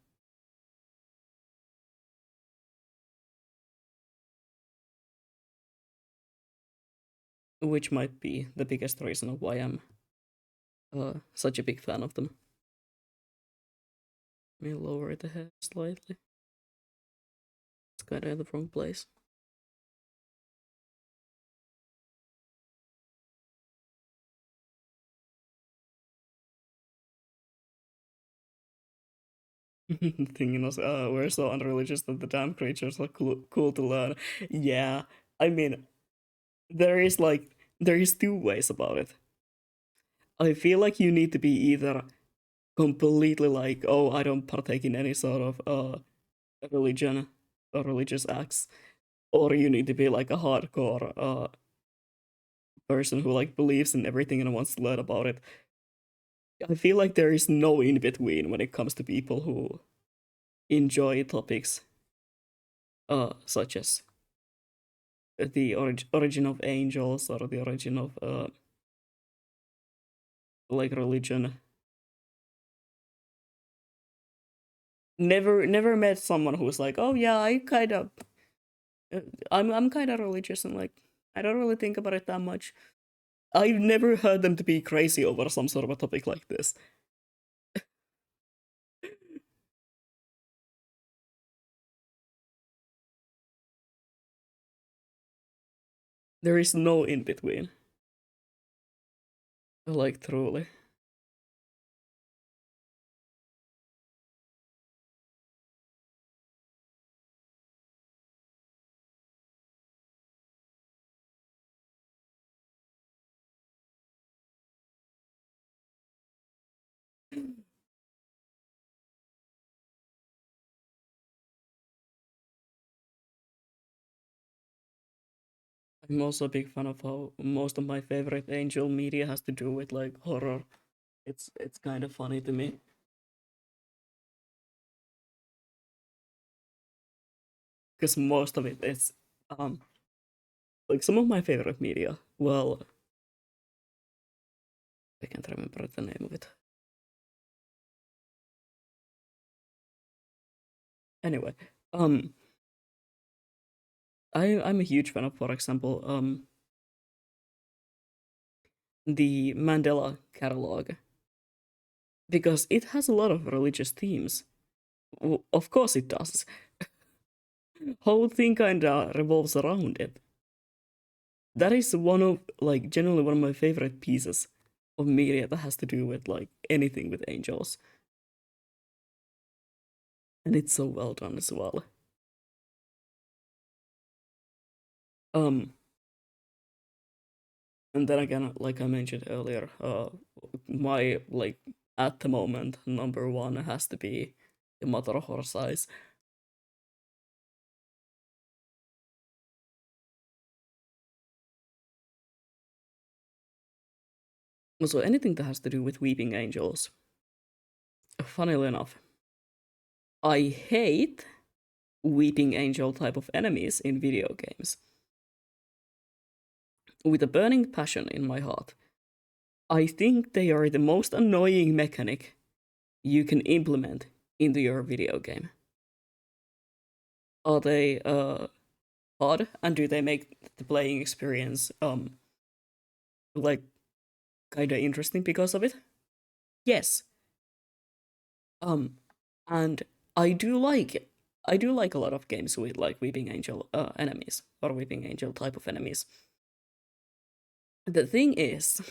which might be the biggest reason of why I'm such a big fan of them. Let me lower the head slightly. It's kind of in the wrong place. Thing is, we're so unreligious that the damn creatures are cool to learn. Yeah, I mean, there is there is two ways about it. I feel like you need to be either completely like, oh, I don't partake in any sort of religion or religious acts, or you need to be like a hardcore person who like believes in everything and wants to learn about it. I feel like there is no in between when it comes to people who enjoy topics such as the origin of angels or the origin of like religion. Never met someone who's like, oh yeah, I kind of I'm kind of religious and like I don't really think about it that much. I've never heard them to be crazy over some sort of a topic like this. There is no in between. Like truly. I'm also a big fan of how most of my favorite angel media has to do with like horror. It's kind of funny to me because most of it is um like some of my favorite media. Well, I can't remember the name of it. Anyway, um, I'm a huge fan of, for example, the Mandela catalog because it has a lot of religious themes. Of course, it does. Whole thing kinda revolves around it. That is one of like generally one of my favorite pieces of media that has to do with like anything with angels, and it's so well done as well. Um, and then again, like I mentioned earlier, my like at the moment number one has to be the Mother Horse Eyes. So anything that has to do with weeping angels. Funnily enough, I hate weeping angel type of enemies in video games with a burning passion in my heart. I think they are the most annoying mechanic you can implement into your video game. Are they odd and do they make the playing experience like kind of interesting because of it? Yes. Um and I do like it. I do like a lot of games with like weeping angel enemies or weeping angel type of enemies. The thing is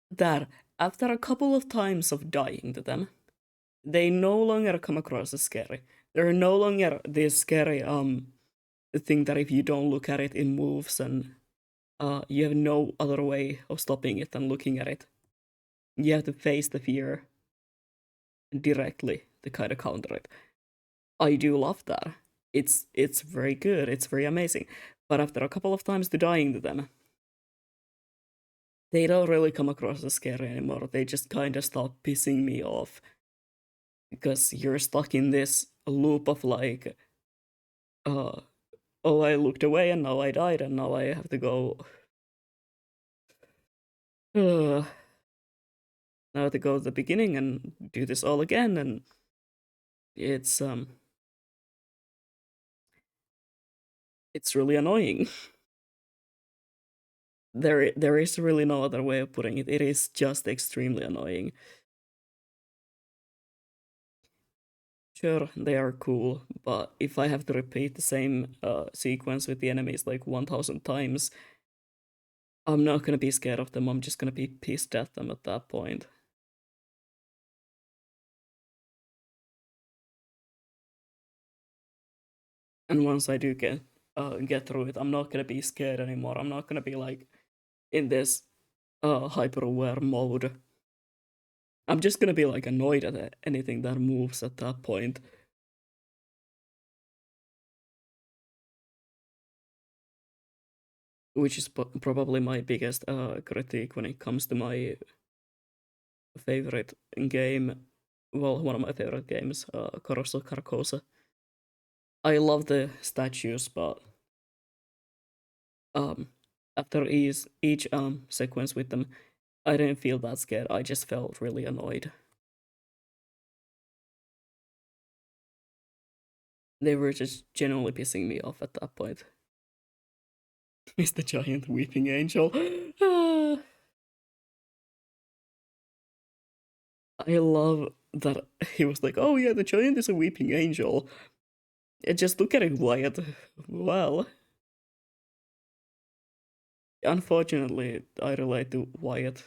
that after a couple of times of dying to them, they no longer come across as scary. They're no longer this scary thing that if you don't look at it, it moves and you have no other way of stopping it than looking at it. You have to face the fear directly to kind of counter it. I do love that. It's very good. It's very amazing. But after a couple of times to dying to them, they don't really come across as scary anymore. They just kind of stop pissing me off because you're stuck in this loop of like, uh, oh, I looked away and now I died and now I have to go. Uh, now I have to go to the beginning and do this all again, and it's um, it's really annoying. There is really no other way of putting it. It is just extremely annoying. Sure, they are cool, but if I have to repeat the same sequence with the enemies like 1,000 times, I'm not gonna be scared of them. I'm just gonna be pissed at them at that point. And once I do get through it, I'm not gonna be scared anymore. I'm not gonna be like in this hyper aware mode. I'm just gonna be like annoyed at anything that moves at that point, which is probably my biggest critique when it comes to my favorite game. Well, one of my favorite games, Corosso Carcosa. I love the statues, but um, after each sequence with them, I didn't feel that scared. I just felt really annoyed. They were just genuinely pissing me off at that point. Is the giant weeping angel? I love that he was like, "Oh yeah, the giant is a weeping angel." And just look at it, Wyatt. Well, unfortunately, I relate to Wyatt.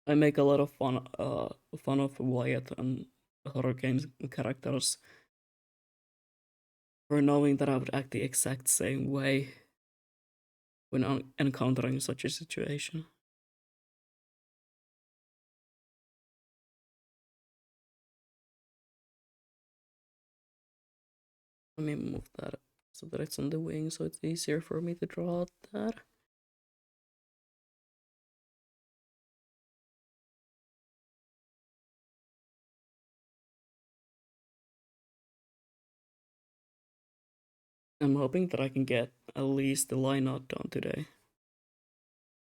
I make a lot of fun of Wyatt and horror games characters for knowing that I would act the exact same way when encountering such a situation. Let me move that so that it's on the wing, so it's easier for me to draw that. I'm hoping that I can get at least the line out done today.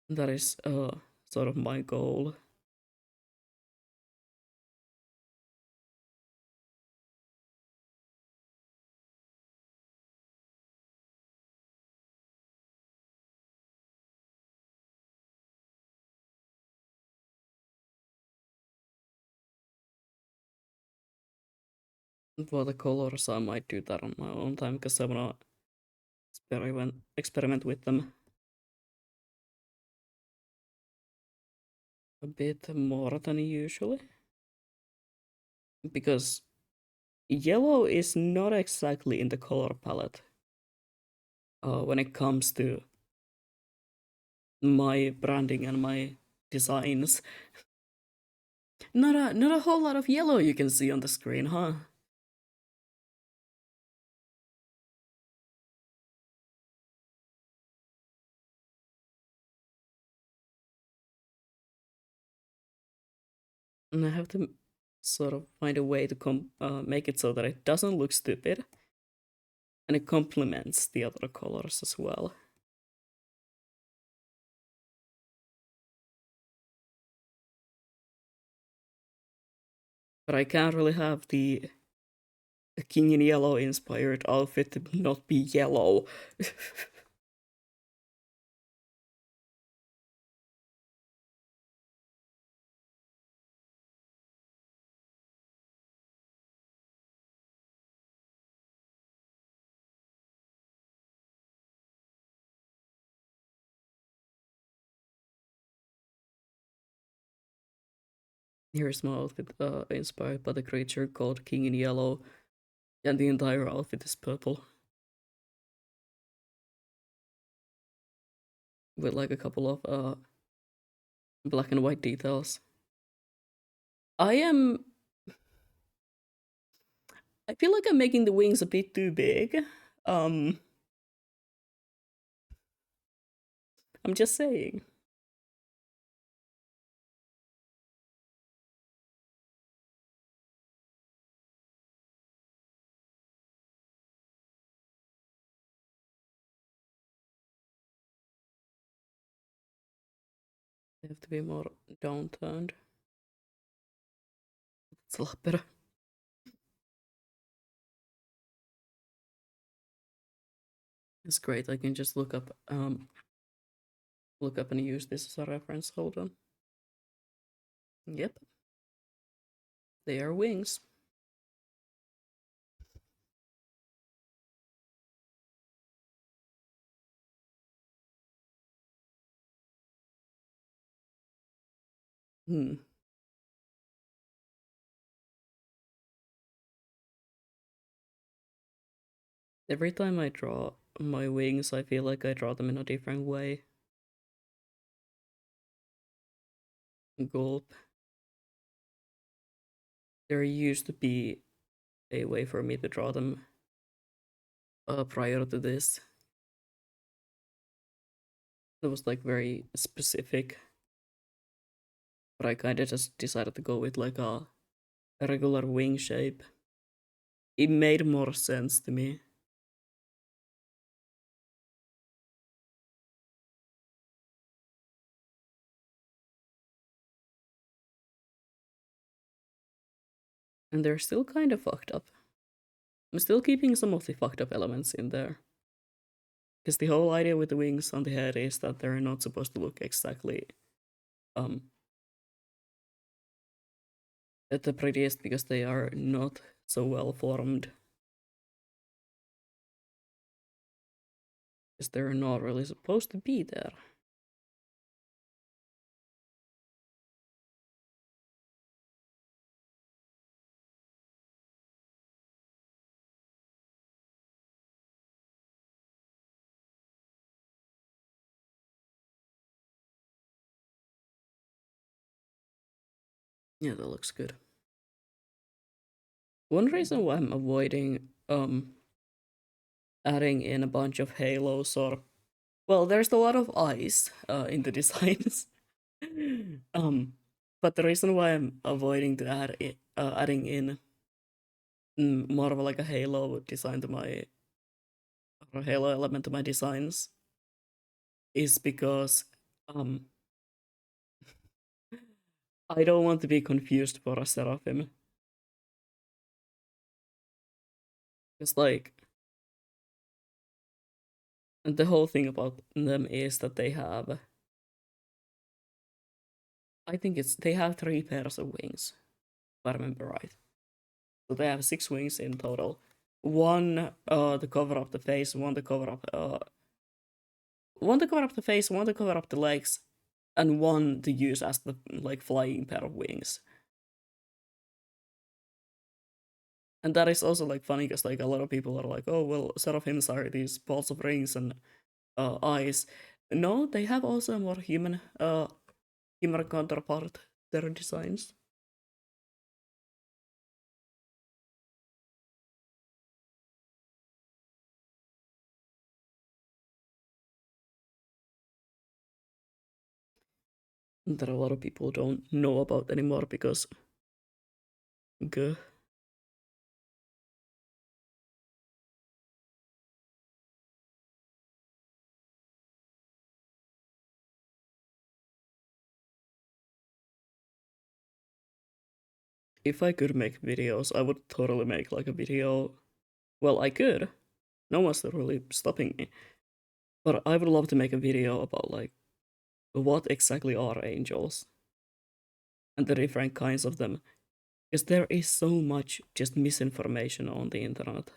That is sort of my goal. For the colors, I might do that on my own time because I wanna experiment with them a bit more than usually. Because yellow is not exactly in the color palette when it comes to my branding and my designs. Not a whole lot of yellow you can see on the screen, huh? And I have to sort of find a way to make it so that it doesn't look stupid and it complements the other colors as well. But I can't really have the King in Yellow inspired outfit to not be yellow. Here's my outfit inspired by the creature called King in Yellow, and the entire outfit is purple. with like a couple of black and white details. I am. I feel like I'm making the wings a bit too big. Um, I'm just saying. They have to be more downturned. It's a lot better. It's great. I can just look up and use this as a reference. Hold on. Yep, they are wings. Hmm. Every time I draw my wings, I feel like I draw them in a different way. Gulp. There used to be a way for me to draw them prior to this. It was like very specific, but I kind of just decided to go with like a regular wing shape. It made more sense to me. And they're still kind of fucked up. I'm still keeping some of the fucked up elements in there. Because the whole idea with the wings on the head is that they're not supposed to look exactly um at the prettiest because they are not so well formed. Because they're not really supposed to be there. Yeah, that looks good. One reason why I'm avoiding adding in a bunch of halos or well, there's a lot of eyes in the designs. um, but the reason why I'm avoiding to adding in more of like a halo design to my or a halo element to my designs is because um I don't want to be confused for a seraphim. It's like the whole thing about them is that they have I think it's they have 3 pairs of wings, if I remember right. So they have 6 wings in total. One to cover up the face, one to cover up the face, one to cover up the legs, and one to use as the like flying pair of wings. And that is also like funny because like a lot of people are like, oh well, seraphims are these balls of rings and eyes. No, they have also a more human counterpart. Their designs. That a lot of people don't know about anymore because, gah. If I could make videos, I would totally make like a video. Well, I could. No one's really stopping me. But I would love to make a video about like what exactly are angels and the different kinds of them. Because there is so much just misinformation on the internet.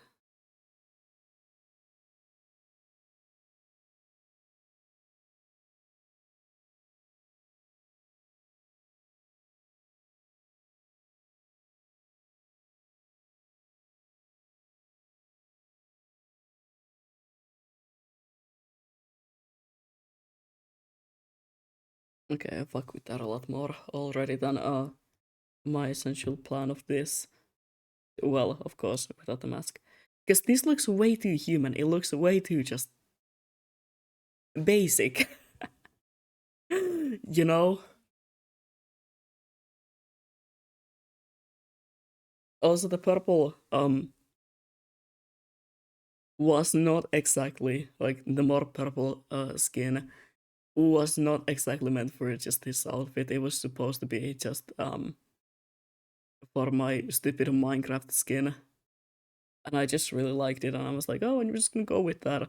Okay, I fuck with that a lot more already than my essential plan of this. Well, of course, without the mask. Because this looks way too human. It looks way too just basic. You know? Also, the purple was not exactly like the more purple skin was not exactly meant for just this outfit. It was supposed to be just for my stupid Minecraft skin, and I just really liked it, and I was like, oh, I'm just gonna go with that.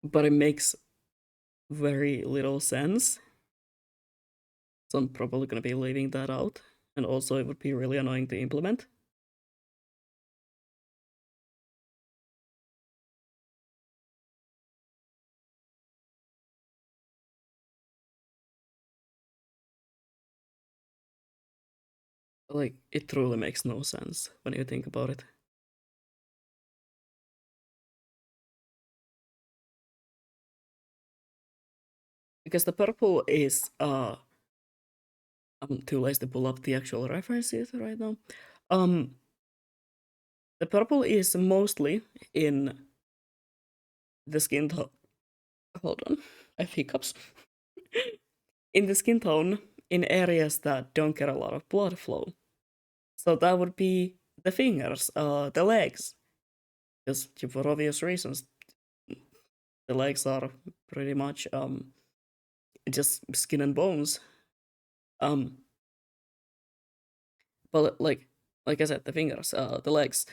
But it makes very little sense, so I'm probably gonna be leaving that out. And also, it would be really annoying to implement. Like, it truly makes no sense when you think about it. Because the purple is I'm too lazy to pull up the actual references right now. Um, the purple is mostly in the skin tone. Hold on, I have hiccups. In the skin tone, in areas that don't get a lot of blood flow. So that would be the fingers, the legs, because for obvious reasons, the legs are pretty much just skin and bones. Um, but like I said, the fingers, the legs,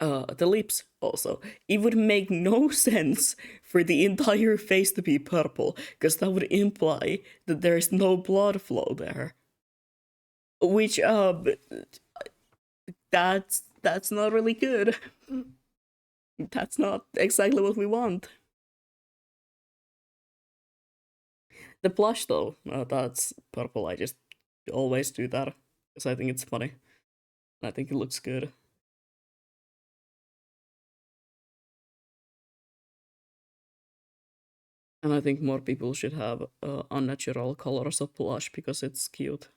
the lips also. It would make no sense for the entire face to be purple, because that would imply that there is no blood flow there. Which that's not really good. That's not exactly what we want. The blush though, that's purple. I just always do that because I think it's funny. I think it looks good. And I think more people should have unnatural colors of blush because it's cute.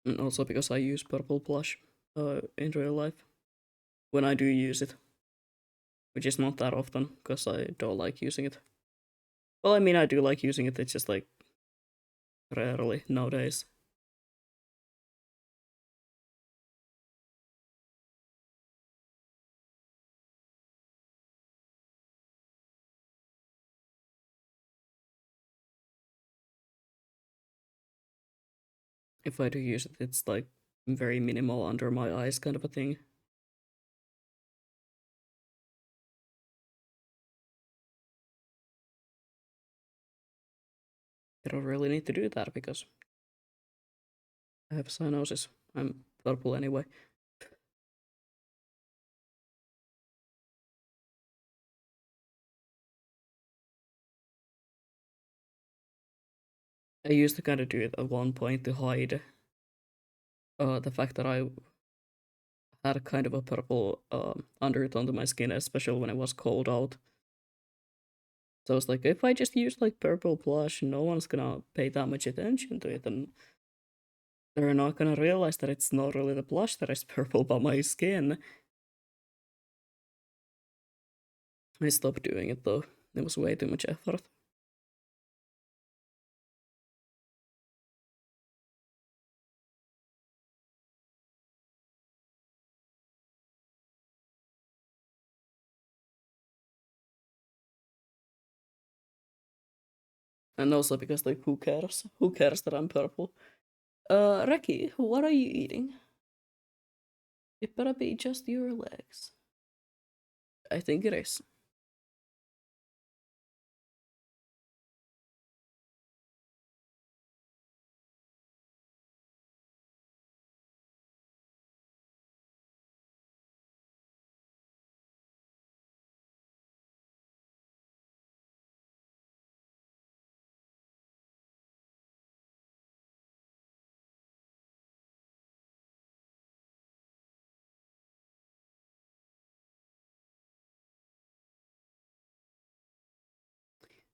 And also because I use purple blush in real life when I do use it, which is not that often because I don't like using it. Well, I mean, I do like using it, it's just like rarely nowadays. If I do use it, it's like very minimal under my eyes kind of a thing. I don't really need to do that because I have cyanosis. I'm purple anyway. I used to kind of do it at one point to hide the fact that I had kind of a purple undertone to my skin, especially when it was cold out. So I was like, if I just use like purple blush, no one's gonna pay that much attention to it, and they're not gonna realize that it's not really the blush that is purple, but my skin. I stopped doing it though. It was way too much effort. And also because like who cares? Who cares that I'm purple? Reki, what are you eating? It better be just your legs. I think it is.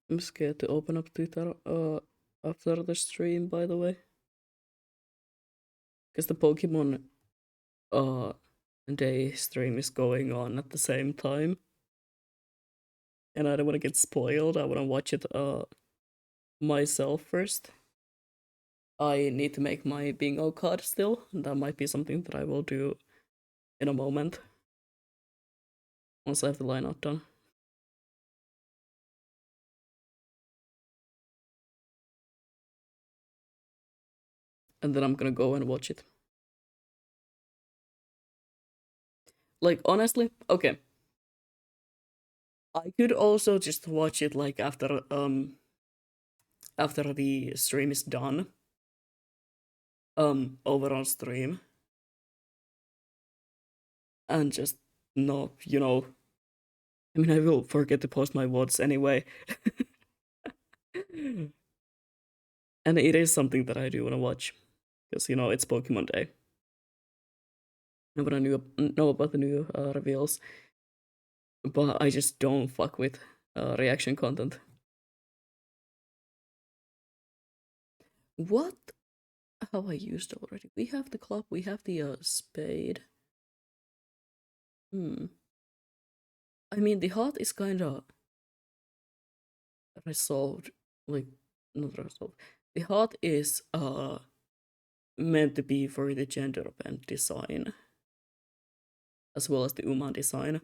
I'm scared to open up Twitter after the stream, by the way. Because the Pokemon uh day stream is going on at the same time. And I don't want to get spoiled. I want to watch it myself first. I need to make my bingo card still. That might be something that I will do in a moment. Once I have the lineup done. And then I'm gonna go and watch it. Like, honestly, okay. I could also just watch it like after the stream is done. Over on stream. And just no, I mean I will forget to post my VODs anyway. And it is something that I do want to watch. Because it's Pokemon Day. I want to know about the new reveals. But I just don't fuck with reaction content. What have I used already? We have the club, we have the spade. I mean, the heart is kind of resolved. Like, not resolved. The heart is meant to be for the gender bend design, as well as the Uman design.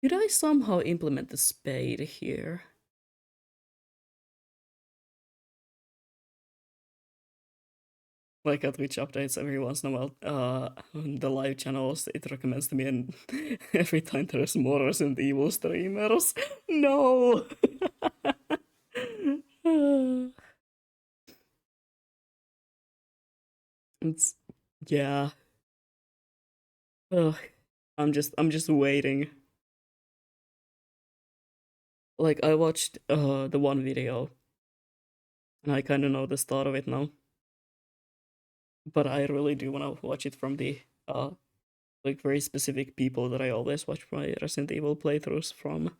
Could I somehow implement the spade here? Like at Twitch updates every once in a while, the live channels, it recommends to me, and every time there's more Resident Evil streamers. No! It's, yeah. Ugh. I'm just waiting. Like, I watched the one video, and I kind of know the start of it now. But I really do want to watch it from the like very specific people that I always watch my Resident Evil playthroughs from.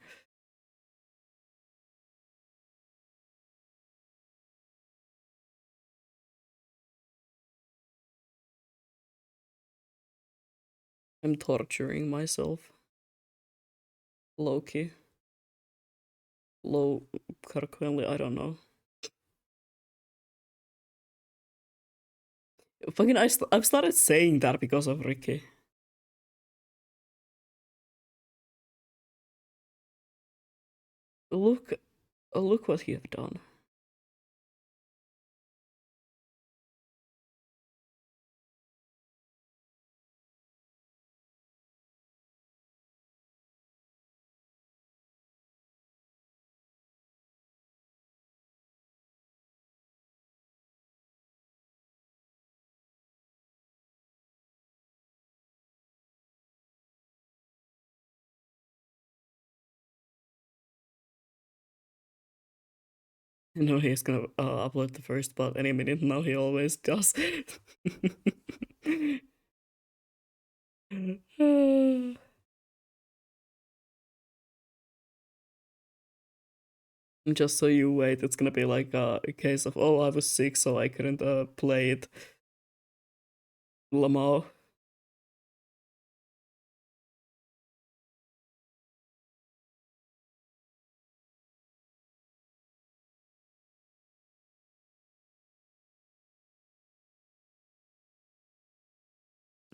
I'm torturing myself. Low-key. Low currently, I don't know. Fucking I've started saying that because of Ricky. Look look what he have done. You know he's gonna upload the first part any minute now, he always does. Just so you wait, it's gonna be like a case of, oh, I was sick so I couldn't play it. Lamau.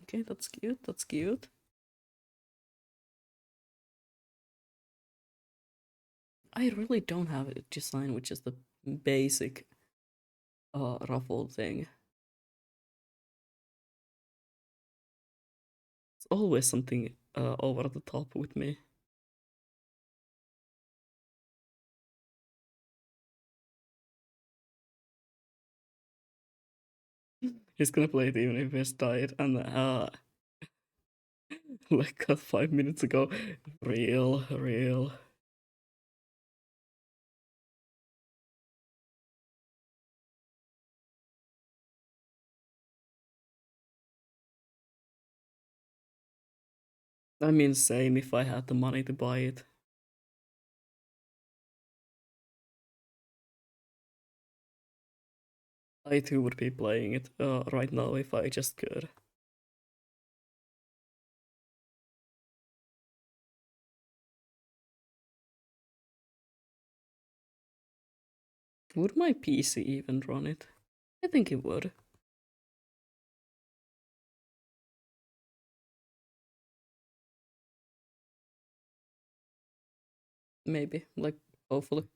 Okay, that's cute, that's cute. I really don't have a design which is the basic ruffle thing. It's always something over the top with me. He's gonna play it even if he's died, and like 5 minutes ago. Real, real. I mean, same if I had the money to buy it. I too would be playing it right now if I just could. Would my PC even run it? I think it would. Maybe, like, hopefully.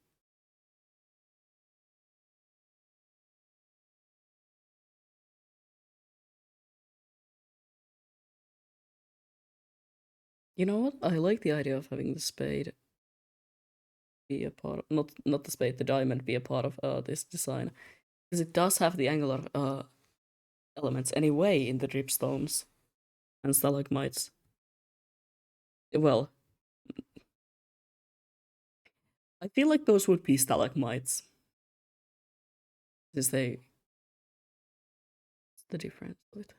You know what? I like the idea of having the spade be a part of, not the spade, the diamond be a part of this design. Because it does have the angular elements anyway in the dripstones and stalagmites. Well, I feel like those would be stalagmites. Since they. What's the difference with it?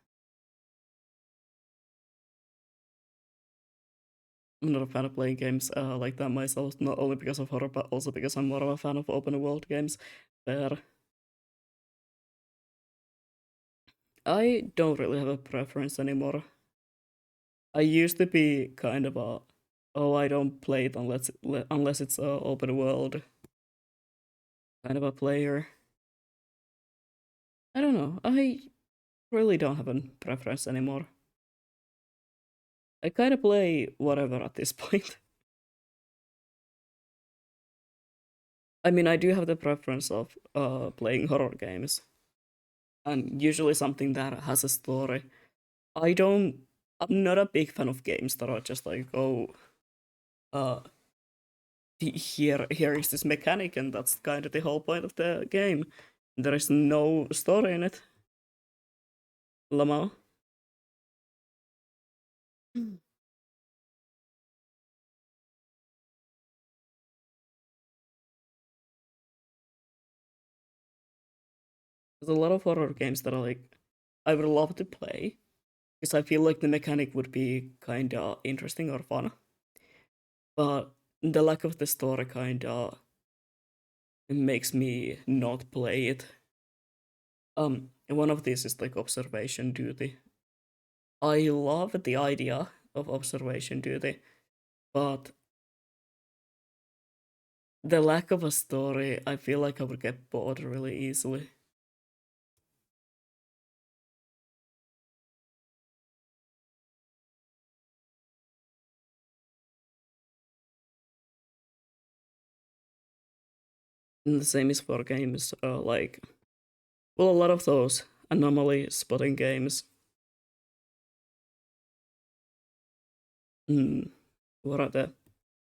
I'm not a fan of playing games like that myself, not only because of horror, but also because I'm more of a fan of open world games. Where I don't really have a preference anymore. I used to be kind of a, oh, I don't play it unless it's open world kind of a player. I don't know. I really don't have a preference anymore. I kind of play whatever at this point. I mean, I do have the preference of playing horror games, and usually something that has a story. I don't. I'm not a big fan of games that are just like, oh, uh, here is this mechanic, and that's kind of the whole point of the game. There is no story in it. Lama. There's a lot of horror games that are like, I would love to play because I feel like the mechanic would be kind of interesting or fun, but the lack of the story kind of makes me not play it. One of these is like observation duty. I love the idea of observation duty, but the lack of a story, I feel like I would get bored really easily. And the same is for games like, well, a lot of those anomaly spotting games. Mm, what are the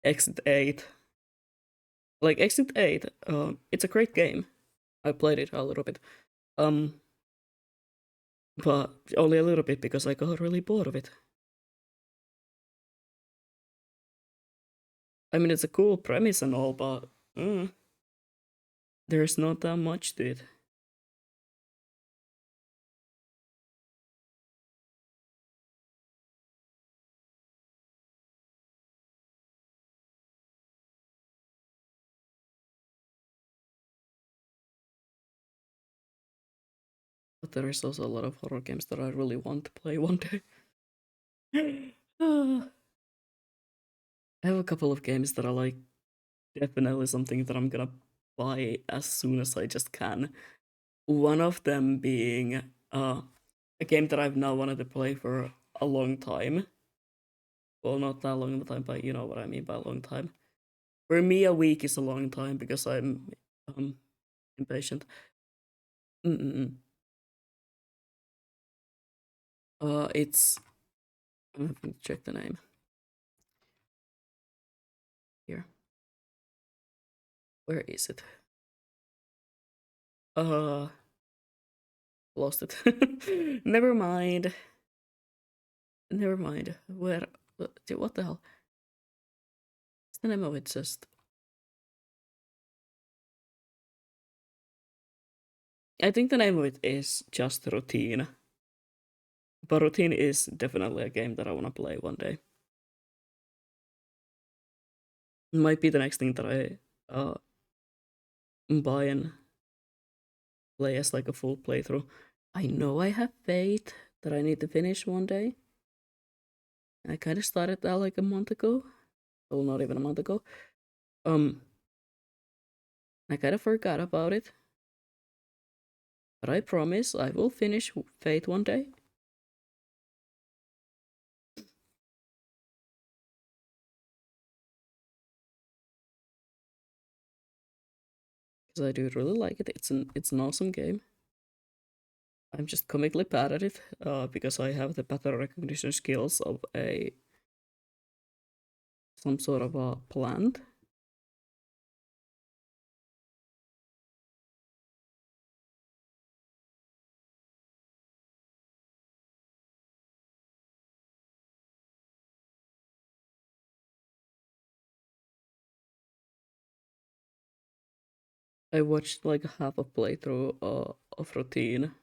Exit 8? Like Exit 8, it's a great game. I played it a little bit. Um, but only a little bit because I got really bored of it. I mean, it's a cool premise and all, but there's not that much to it. But there is also a lot of horror games that I really want to play one day. I have a couple of games that are like definitely something that I'm gonna buy as soon as I just can. One of them being a game that I've now wanted to play for a long time. Well, not that long of a time, but you know what I mean by a long time. For me, a week is a long time because I'm um, impatient. Mm-mm. It's. I'm having to check the name here. Where is it? Uh, Lost it. Never mind. Never mind. Where? What the hell? What's the name of it? Just. I think the name of it is just Routine. But Routine is definitely a game that I want to play one day. Might be the next thing that I buy and play as like a full playthrough. I know I have faith that I need to finish one day. I kind of started that like a month ago. Well, not even a month ago. Um, I kind of forgot about it, but I promise I will finish Fate one day. Because I do really like it. It's an awesome game. I'm just comically bad at it because I have the pattern recognition skills of a some sort of a plant. I watched like half a playthrough of Routine,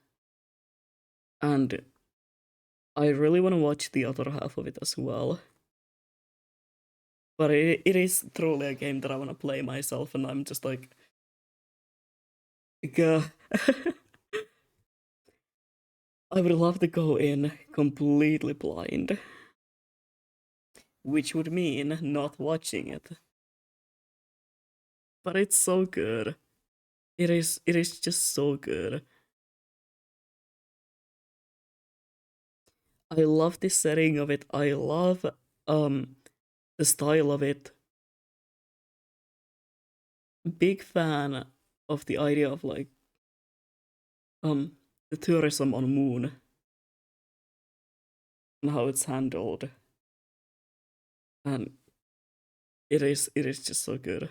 and I really want to watch the other half of it as well. But it is truly a game that I want to play myself, and I'm just like, I would love to go in completely blind, which would mean not watching it. But it's so good. It is just so good. I love the setting of it. I love um the style of it. Big fan of the idea of like the tourism on moon and how it's handled. And it is just so good.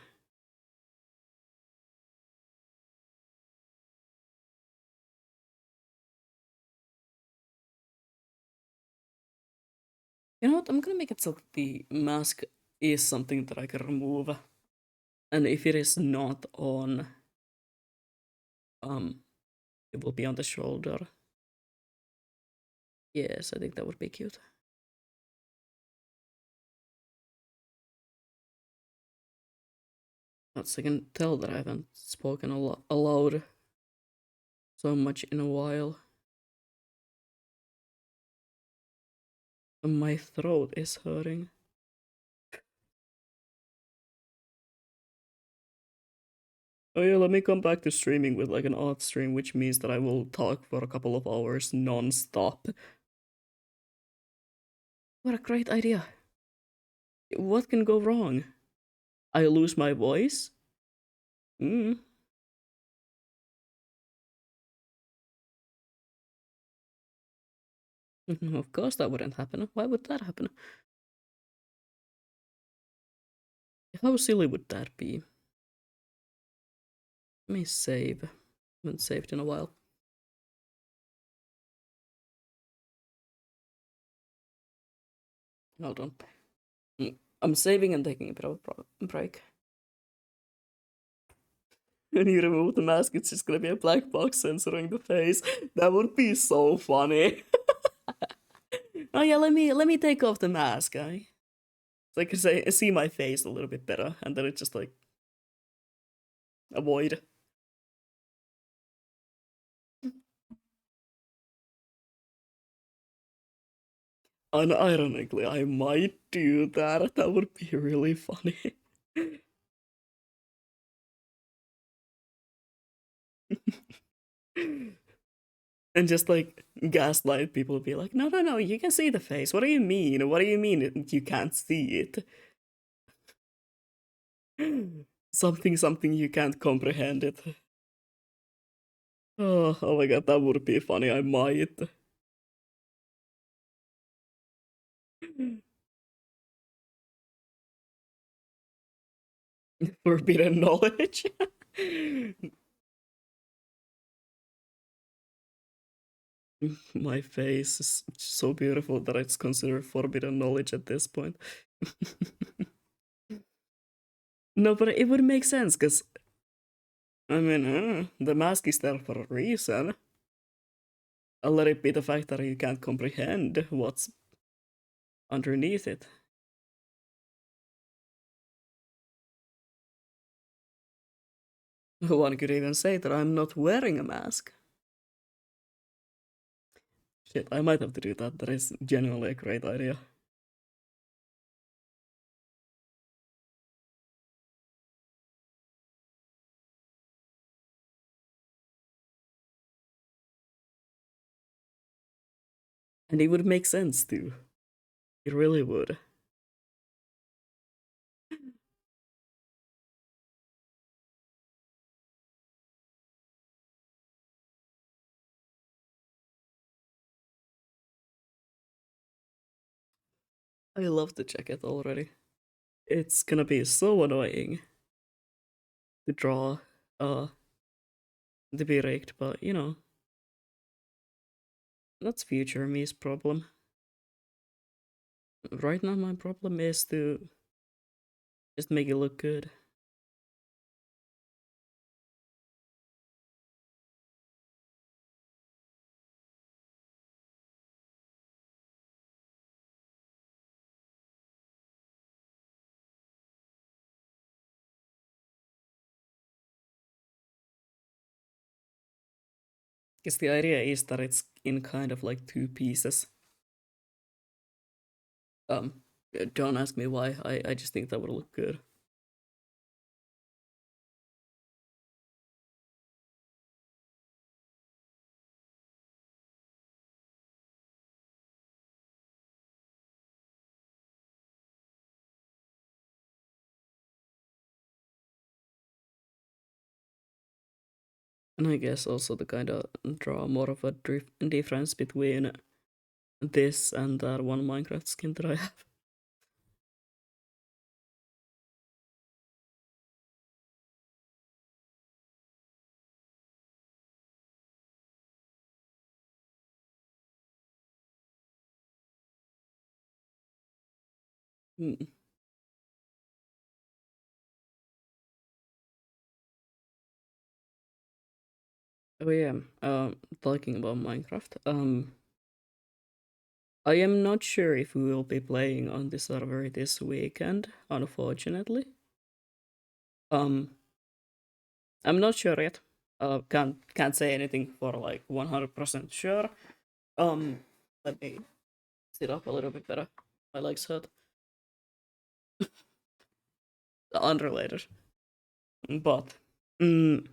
You know what? I'm gonna make it so that the mask is something that I can remove. And if it is not on um it will be on the shoulder. Yes, I think that would be cute. As I can tell that I haven't spoken aloud so much in a while. And my throat is hurting. Oh yeah, let me come back to streaming with like an odd stream, which means that I will talk for a couple of hours non-stop. What a great idea. What can go wrong? I lose my voice? Hmm. Of course that wouldn't happen. Why would that happen? How silly would that be? Let me save. I haven't saved in a while. Hold on. I'm saving and taking a bit of a break. When you remove the mask, it's just gonna be a black box censoring the face. That would be so funny. Oh yeah, let me take off the mask, guy. So I can see my face a little bit better, and then it's just like avoid. Unironically, I might do that. That would be really funny. And just like gaslight people, be like, no, no, no, you can see the face. What do you mean? What do you mean you can't see it? Something you can't comprehend it. Oh my god, that would be funny. I might. Forbidden knowledge. My face is so beautiful that it's considered forbidden knowledge at this point. No, but it would make sense because I mean, the mask is there for a reason. I'll let it be the fact that you can't comprehend what's underneath it. One could even say that I'm not wearing a mask. Shit, I might have to do that. That is genuinely a great idea. And it would make sense too. It really would. I love the jacket already. It's gonna be so annoying to draw, uh, to be raked, but you know, that's future me's problem. Right now, my problem is to just make it look good. Because the idea is that it's in kind of like two pieces. Um, don't ask me why. I just think that would look good. And I guess also to kind of draw more of a difference between this and that one Minecraft skin that I have. Hmm. Oh yeah, talking about Minecraft. I am not sure if we will be playing on the server this weekend, unfortunately. Um, I'm not sure yet. Can't say anything for like 100% sure. Um, Let me sit up a little bit better. My legs hurt. Unrelated, but mm,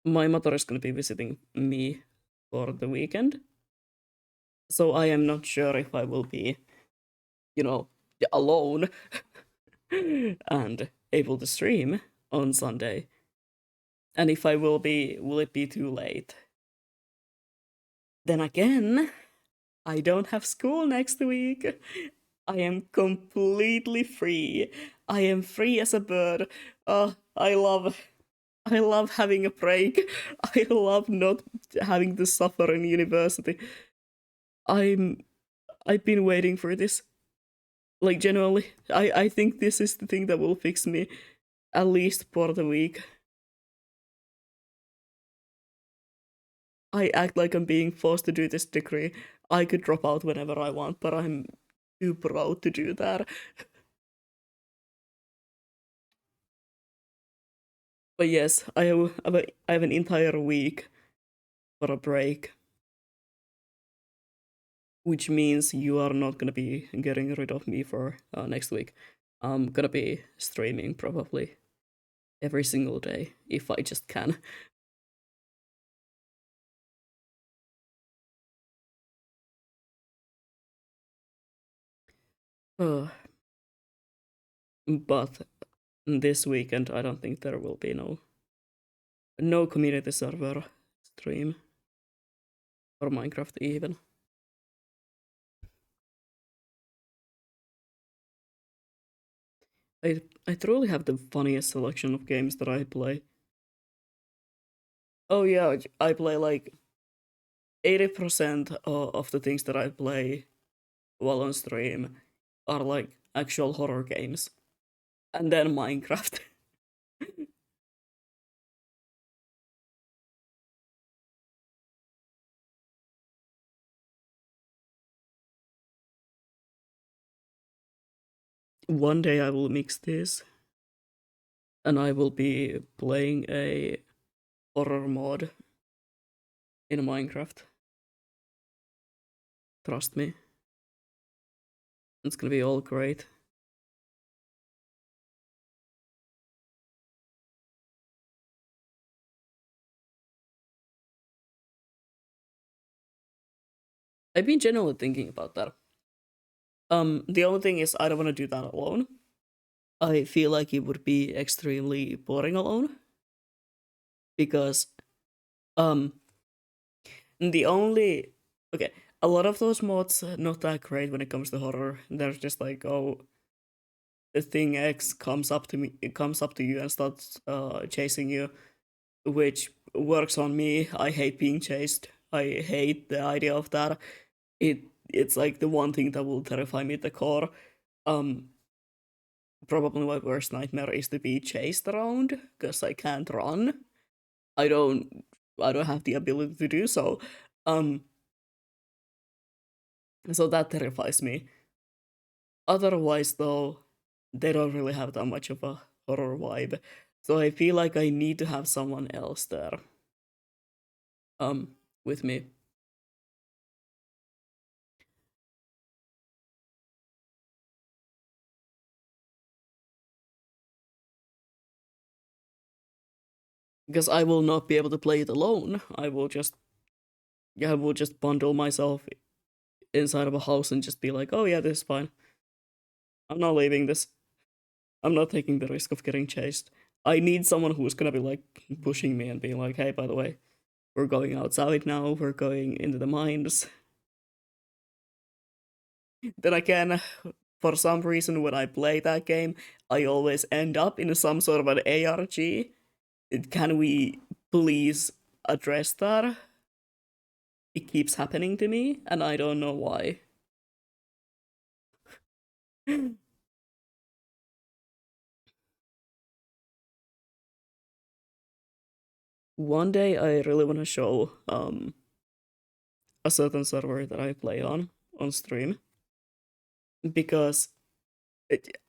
my mother is gonna be visiting me for the weekend, so I am not sure if I will be, you know, alone and able to stream on Sunday. And if I will be, will it be too late? Then again, I don't have school next week. I am completely free. I am free as a bird. I love having a break. I love not having to suffer in university. I'm I've been waiting for this. Like genuinely, I think this is the thing that will fix me at least for the week. I act like I'm being forced to do this degree. I could drop out whenever I want, but I'm too proud to do that. But yes, I have an entire week for a break, which means you are not gonna be getting rid of me for next week. I'm gonna be streaming probably every single day if I just can. Uh, but this weekend, I don't think there will be no community server stream for Minecraft even. I truly have the funniest selection of games that I play. Oh yeah, I play like 80% of the things that I play while on stream are like actual horror games. And then Minecraft. One day I will mix this. and I will be playing a horror mod in Minecraft. Trust me. It's gonna be all great. I've been genuinely thinking about that. The only thing is I don't want to do that alone. I feel like it would be extremely boring alone because um the only okay, a lot of those mods not that great when it comes to horror. They're just like, oh, the thing X comes up to me, it comes up to you and starts chasing you, which works on me. I hate being chased. I hate the idea of that. It's like the one thing that will terrify me at the core. Um, Probably my worst nightmare is to be chased around because I can't run. I don't I don't have the ability to do so. Um, so that terrifies me. Otherwise, though, they don't really have that much of a horror vibe. So I feel like I need to have someone else there, with me. Because I will not be able to play it alone. I will just bundle myself inside of a house and just be like, oh yeah, this is fine. I'm not leaving this. I'm not taking the risk of getting chased. I need someone who's gonna be like pushing me and being like, hey, by the way, we're going outside now, we're going into the mines. Then again, for some reason, when I play that game, I always end up in some sort of an ARG. Can we please address that? It keeps happening to me, and I don't know why. One day, I really want to show a certain server that I play on stream because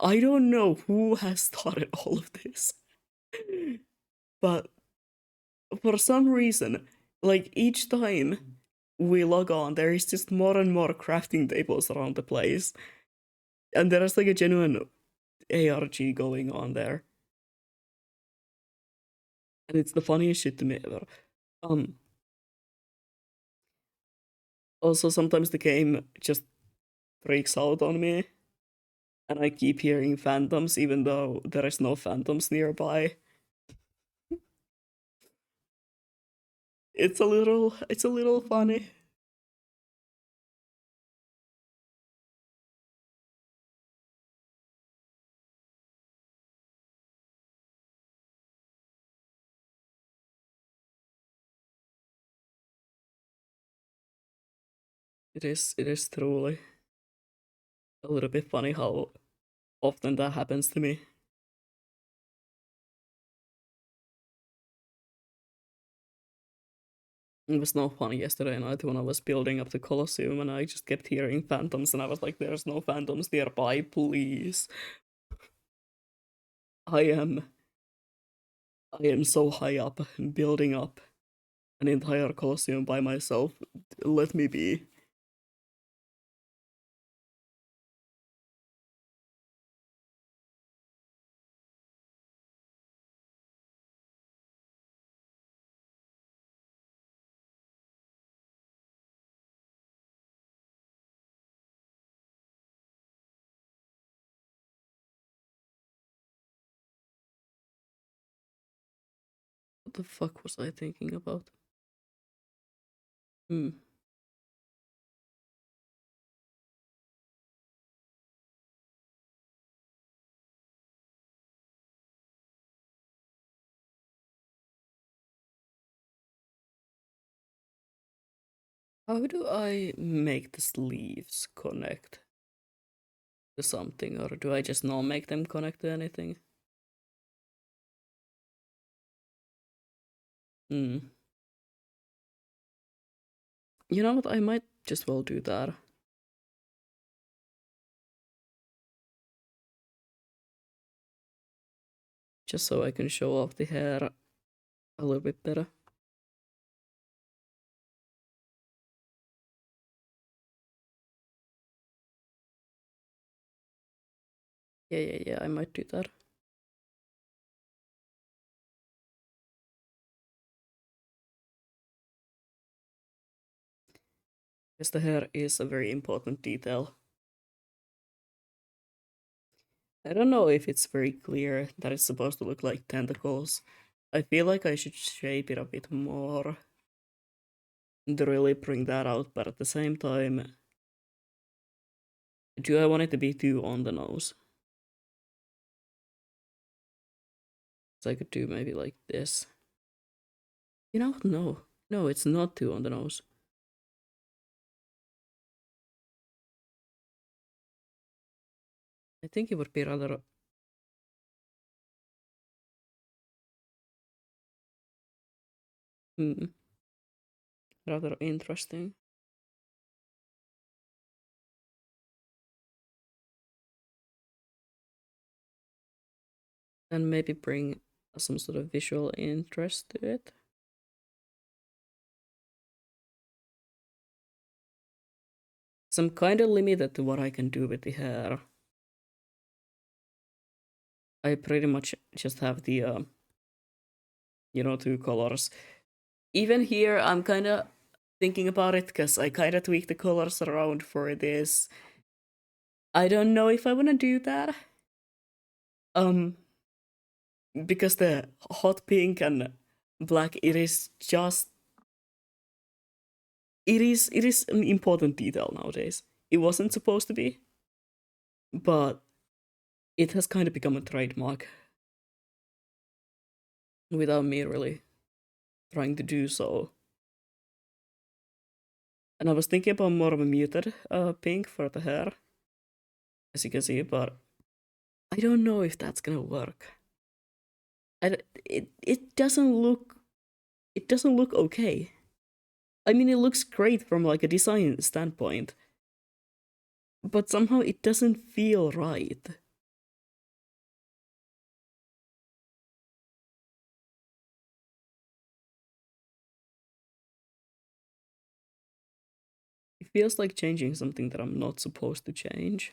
I don't know who has started all of this, but for some reason, like each time we log on, there is just more and more crafting tables around the place, and there's like a genuine ARG going on there, and it's the funniest shit to me ever. Um, Also sometimes the game just freaks out on me, and I keep hearing phantoms even though there is no phantoms nearby. It's a little funny. It is truly a little bit funny how often that happens to me. It was no fun yesterday night when I was building up the Colosseum and I just kept hearing phantoms and I was like, there's no phantoms nearby, please. I am I am so high up, building up an entire Colosseum by myself. Let me be. What the fuck was I thinking about? Hmm. How do I make the sleeves connect to something, or do I just not make them connect to anything? Hmm. You know what? I might just well do that. just so I can show off the hair a little bit better. Yeah, I might do that. Because the hair is a very important detail. I don't know if it's very clear that it's supposed to look like tentacles. I feel like I should shape it a bit more to really bring that out, but at the same time, do I want it to be too on the nose? So I could do maybe like this. You know, no, it's not too on the nose. I think it would be hmm, rather interesting. And maybe bring some sort of visual interest to it. So I'm kind of limited to what I can do with the hair. I pretty much just have the, two colors. Even here, I'm kind of thinking about it because I kind of tweak the colors around for this. I don't know if I want to do that. Um, because the hot pink and black, it is an important detail nowadays. It wasn't supposed to be, but it has kind of become a trademark without me really trying to do so. And I was thinking about more of a muted pink for the hair, as you can see, but I don't know if that's gonna work. It doesn't look okay. I mean, it looks great from like a design standpoint, but somehow it doesn't feel right. It feels like changing something that I'm not supposed to change.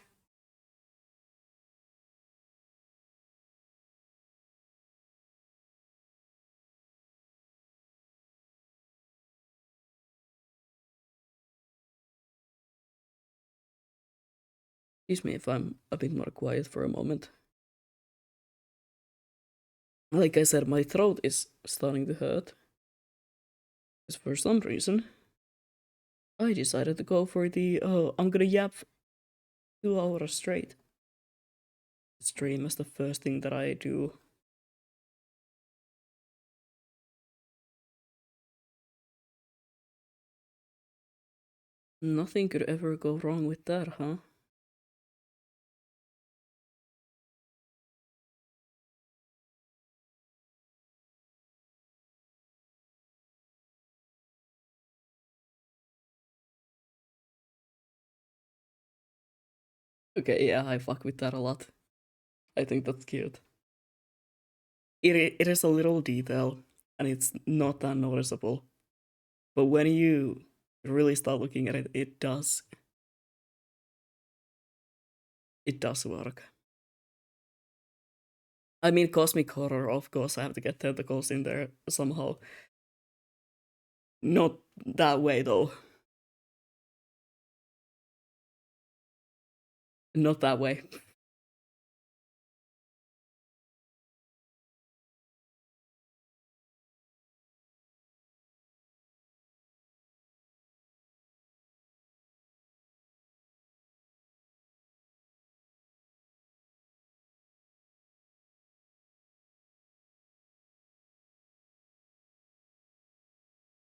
Excuse me if I'm a bit more quiet for a moment. Like I said, my throat is starting to hurt. Because for some reason, I decided to go for the, I'm gonna yap 2 hours straight stream as the first thing that I do. Nothing could ever go wrong with that, huh? Okay, yeah, I fuck with that a lot. I think that's cute. It is a little detail, and it's not that noticeable. But when you really start looking at it, it does work. I mean, cosmic horror, of course, I have to get tentacles in there somehow. Not that way though. Not that way.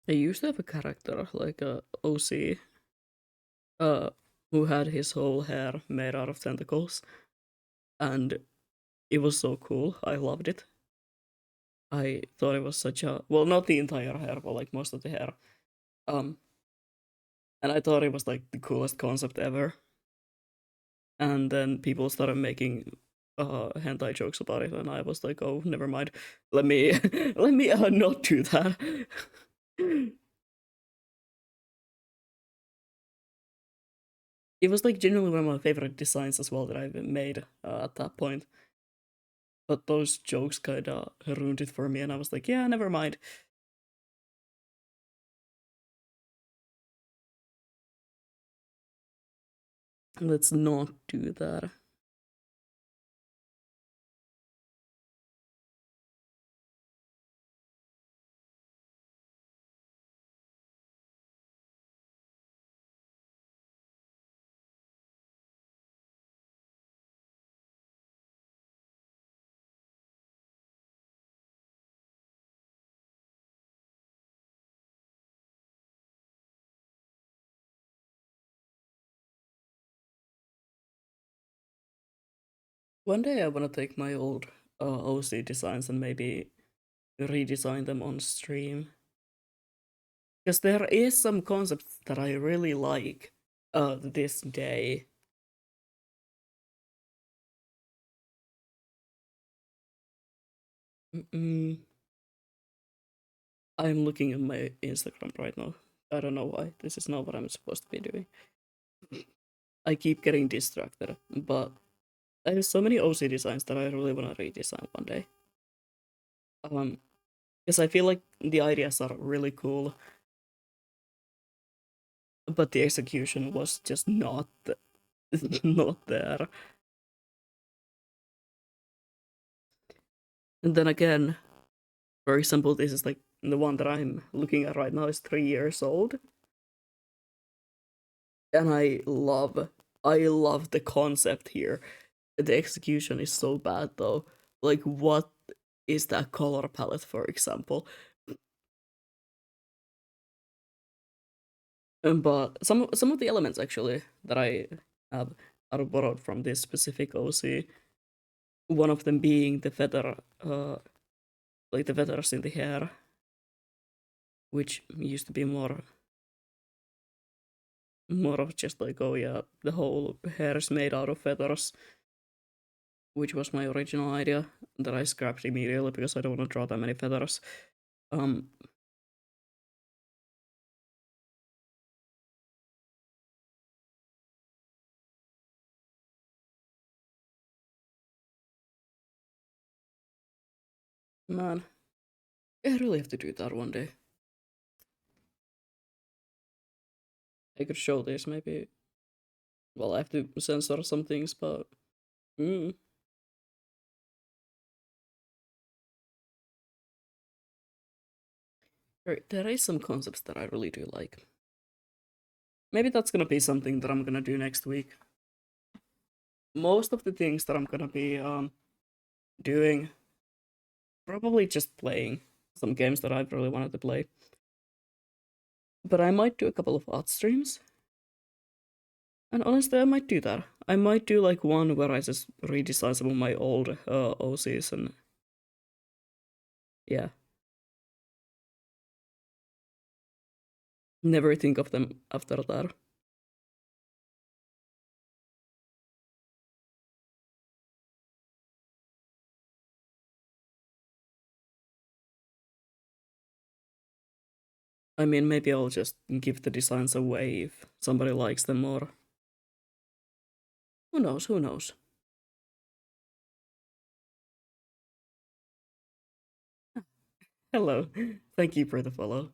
I used to have a character like a OC, uh, who had his whole hair made out of tentacles, and it was so cool. I loved it. I thought it was such a well, not the entire hair, but like most of the hair. Um, and I thought it was like the coolest concept ever. And then people started making hentai jokes about it, and I was like, oh, never mind. Let me let me not do that. It was like genuinely one of my favorite designs as well that I've made at that point. But those jokes kind of ruined it for me, and I was like, yeah, never mind. Let's not do that. One day I want to take my old OC designs and maybe redesign them on stream. Because there is some concepts that I really like this day. Mm-mm. I'm looking at my Instagram right now. I don't know why. This is not what I'm supposed to be doing. I keep getting distracted, but I have so many OC designs that I really want to redesign one day. Because I feel like the ideas are really cool, but the execution was just not not there. And then again, for example, this is like the one that I'm looking at right now is 3 years old, and I love the concept here. The execution is so bad though. Like, what is that color palette, for example? But some of the elements actually that I have are borrowed from this specific OC. One of them being the feather, like the feathers in the hair, which used to be more of just like, oh yeah, the whole hair is made out of feathers, which was my original idea that I scrapped immediately because I don't want to draw that many feathers. Um, Man, I really have to do that one day. I could show this maybe. Well, I have to censor some things, but mm, there is some concepts that I really do like. Maybe that's gonna be something that I'm gonna do next week. Most of the things that I'm gonna be doing, probably just playing some games that I've really wanted to play. But I might do a couple of art streams. And honestly, I might do that. I might do like one where I just redesign some of my old OCs and yeah, never think of them after that. I mean, maybe I'll just give the designs away if somebody likes them more. Who knows? Who knows? Hello. Thank you for the follow.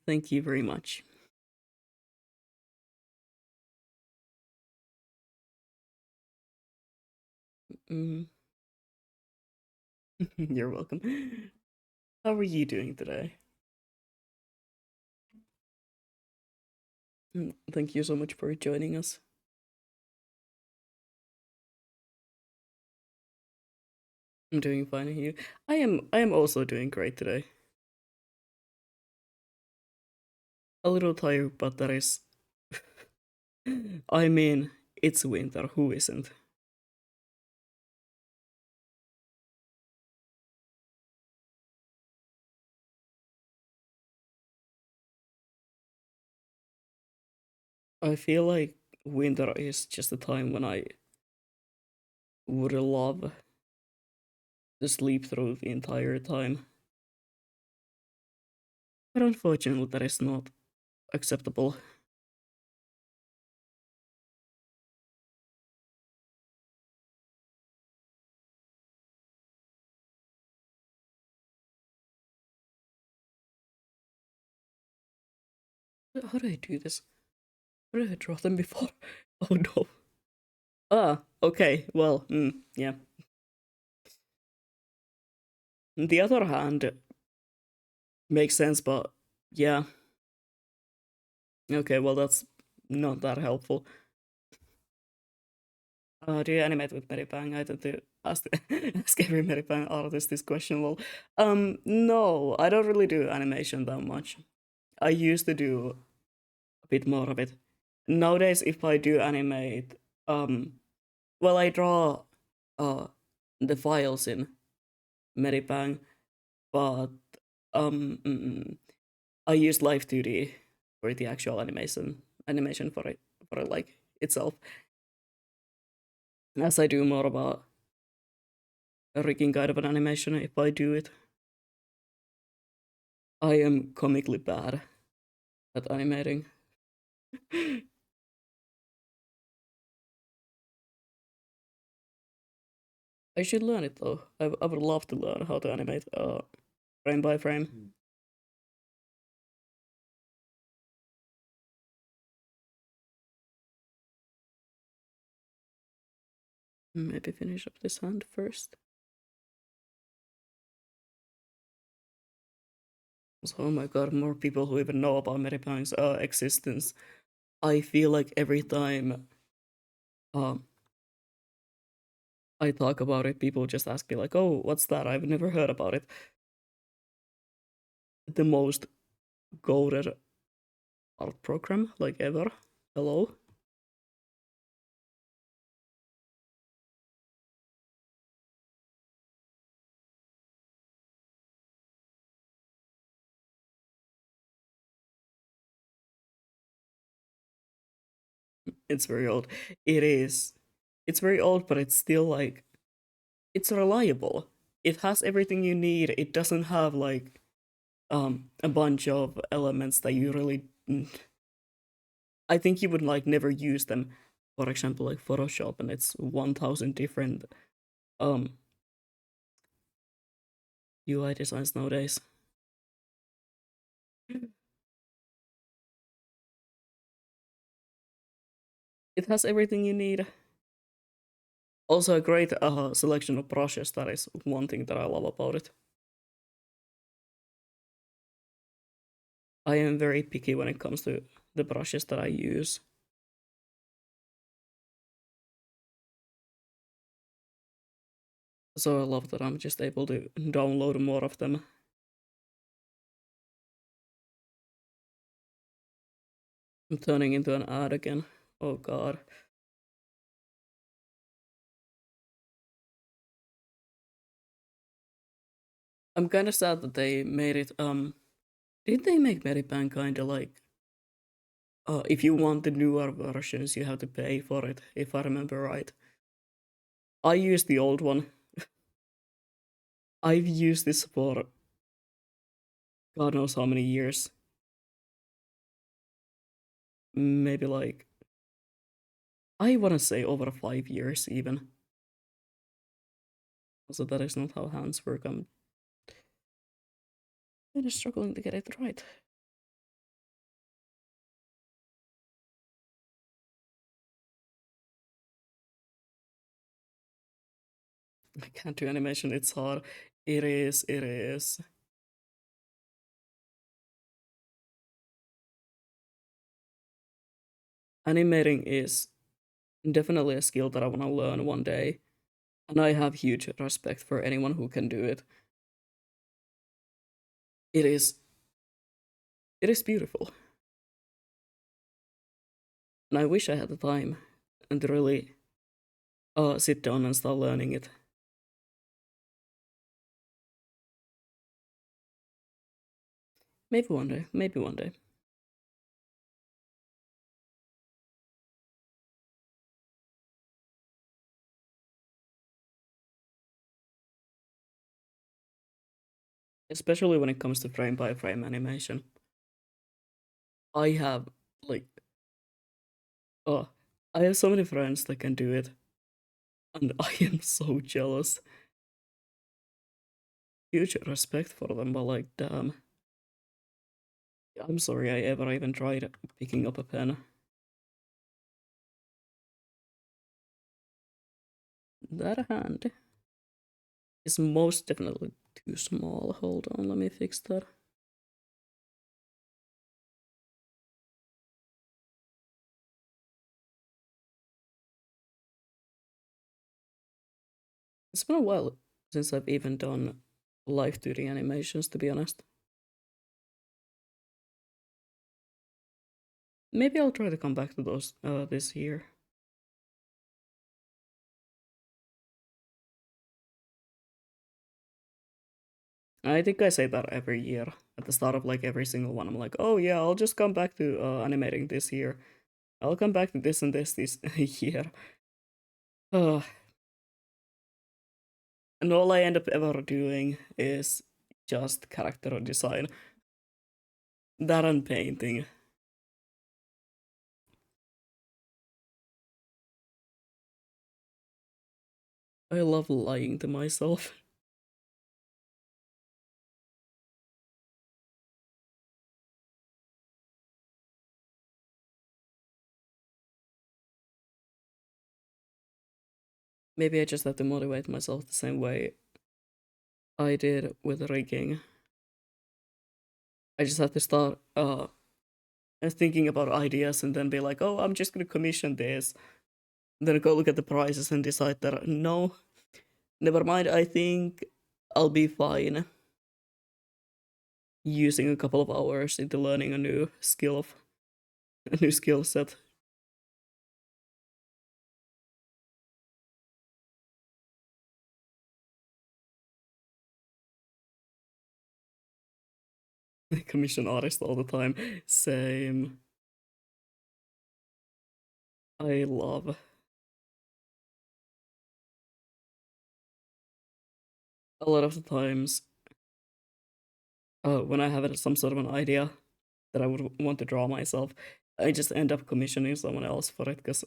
Thank you very much. Mm. You're welcome. How are you doing today? Thank you so much for joining us. I'm doing fine, and you? I am also doing great today. A little tired, but that is I mean, it's winter, who isn't? I feel like winter is just a time when I would love to sleep through the entire time. But unfortunately, that is not acceptable. How do I do this? How did I draw them before? Oh no. Ah, okay, well, yeah. On the other hand, makes sense, but yeah. Okay, well, that's not that helpful. Do you animate with Meribang? I tend to ask, ask every Meribang artist this question. Well, no, I don't really do animation that much. I used to do a bit more of it. Nowadays, if I do animate, um, well, I draw uh the files in Meribang, but um, I use Live 2D for the actual animation for it like itself. As I do more about a rigging kind of an animation, if I do it, I am comically bad at animating. I should learn it though. I would love to learn how to animate frame by frame. Maybe finish up this hand first. So, oh my god, more people who even know about Meripang's existence. I feel like every time um, I talk about it, people just ask me like, "Oh, what's that? I've never heard about it." The most goated art program like ever. Hello. It's very old. It is. It's very old, but it's still like it's reliable. It has everything you need. It doesn't have like a bunch of elements that you really I think you would like never use them. For example, like Photoshop and its 1000 different um UI designs nowadays. It has everything you need. Also a great selection of brushes. That is one thing that I love about it. I am very picky when it comes to the brushes that I use. So I love that I'm just able to download more of them. I'm turning into an ad again. Oh god. I'm kind of sad that they made it. Did they make Meripan kind of like? If you want the newer versions, you have to pay for it. If I remember right. I used the old one. I've used this for God knows how many years. Maybe like I want to say over 5 years even. So that is not how hands work. I'm kind of struggling to get it right. I can't do animation. It's hard. It is. It is. Animating is definitely a skill that I want to learn one day, and I have huge respect for anyone who can do it. It is. It is beautiful, and I wish I had the time and to really sit down and start learning it. Maybe one day. Maybe one day. especially when it comes to frame by frame animation. I have like oh, I have so many friends that can do it, and I am so jealous. Huge respect for them, but like, damn, I'm sorry I ever even tried picking up a pen. That hand is most definitely too small. Hold on, let me fix that. It's been a while since I've even done live 2D animations, to be honest. Maybe I'll try to come back to those this year. I think I say that every year at the start of like every single one. I'm like, oh yeah, I'll just come back to animating this year. I'll come back to this and this year. Uh, and all I end up ever doing is just character design. That and painting. I love lying to myself. Maybe I just have to motivate myself the same way I did with rigging. I just have to start thinking about ideas and then be like, oh, I'm just gonna commission this. Then go look at the prices and decide that no, never mind. I think I'll be fine using a couple of hours into learning a new skill of a new skill set. I commission artists all the time. Same. I love a lot of the times when I have some sort of an idea that I would want to draw myself, I just end up commissioning someone else for it because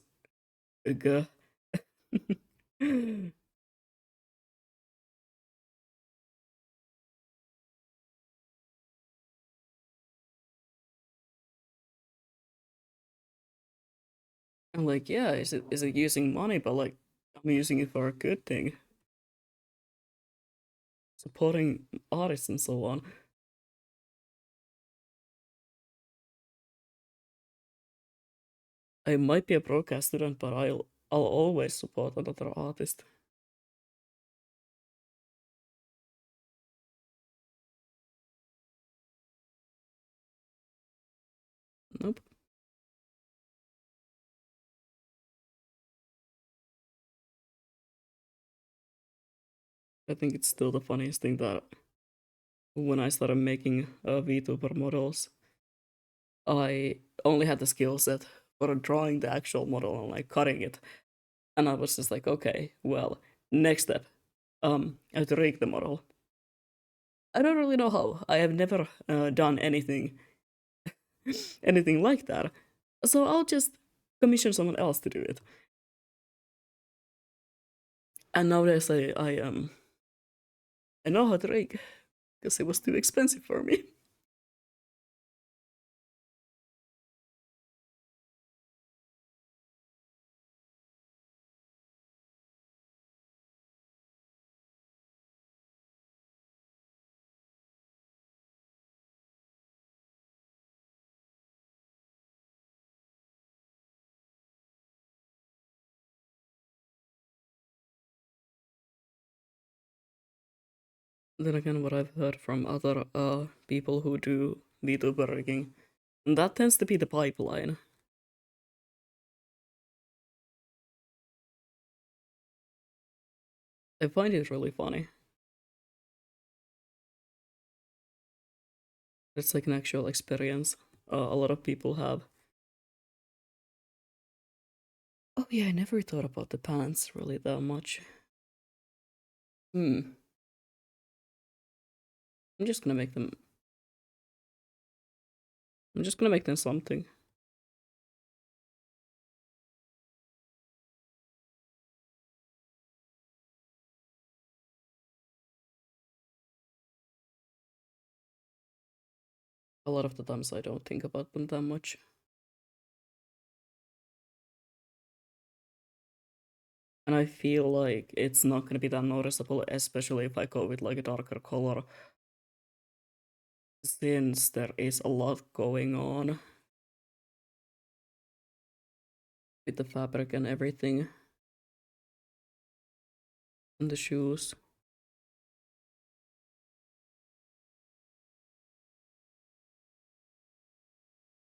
I'm like, yeah, is it using money? But like, I'm using it for a good thing, supporting artists and so on. I might be a broadcast student, but I'll always support another artist. Nope. I think it's still the funniest thing that when I started making VTuber models, I only had the skill set for drawing the actual model and like cutting it. And I was just like, okay, well, next step, I have to rig the model. I don't really know how. I have never done anything like that. So I'll just commission someone else to do it. And nowadays I know how to rig because it was too expensive for me. Then again, what I've heard from other people who do VTuber rigging, that tends to be the pipeline. I find it really funny. It's like an actual experience a lot of people have. Oh yeah, I never thought about the pants really that much. Hmm. I'm just gonna make them. I'm just gonna make them something. A lot of the times I don't think about them that much. And I feel like it's not gonna be that noticeable, especially if I go with like a darker color, since there is a lot going on with the fabric and everything, and the shoes.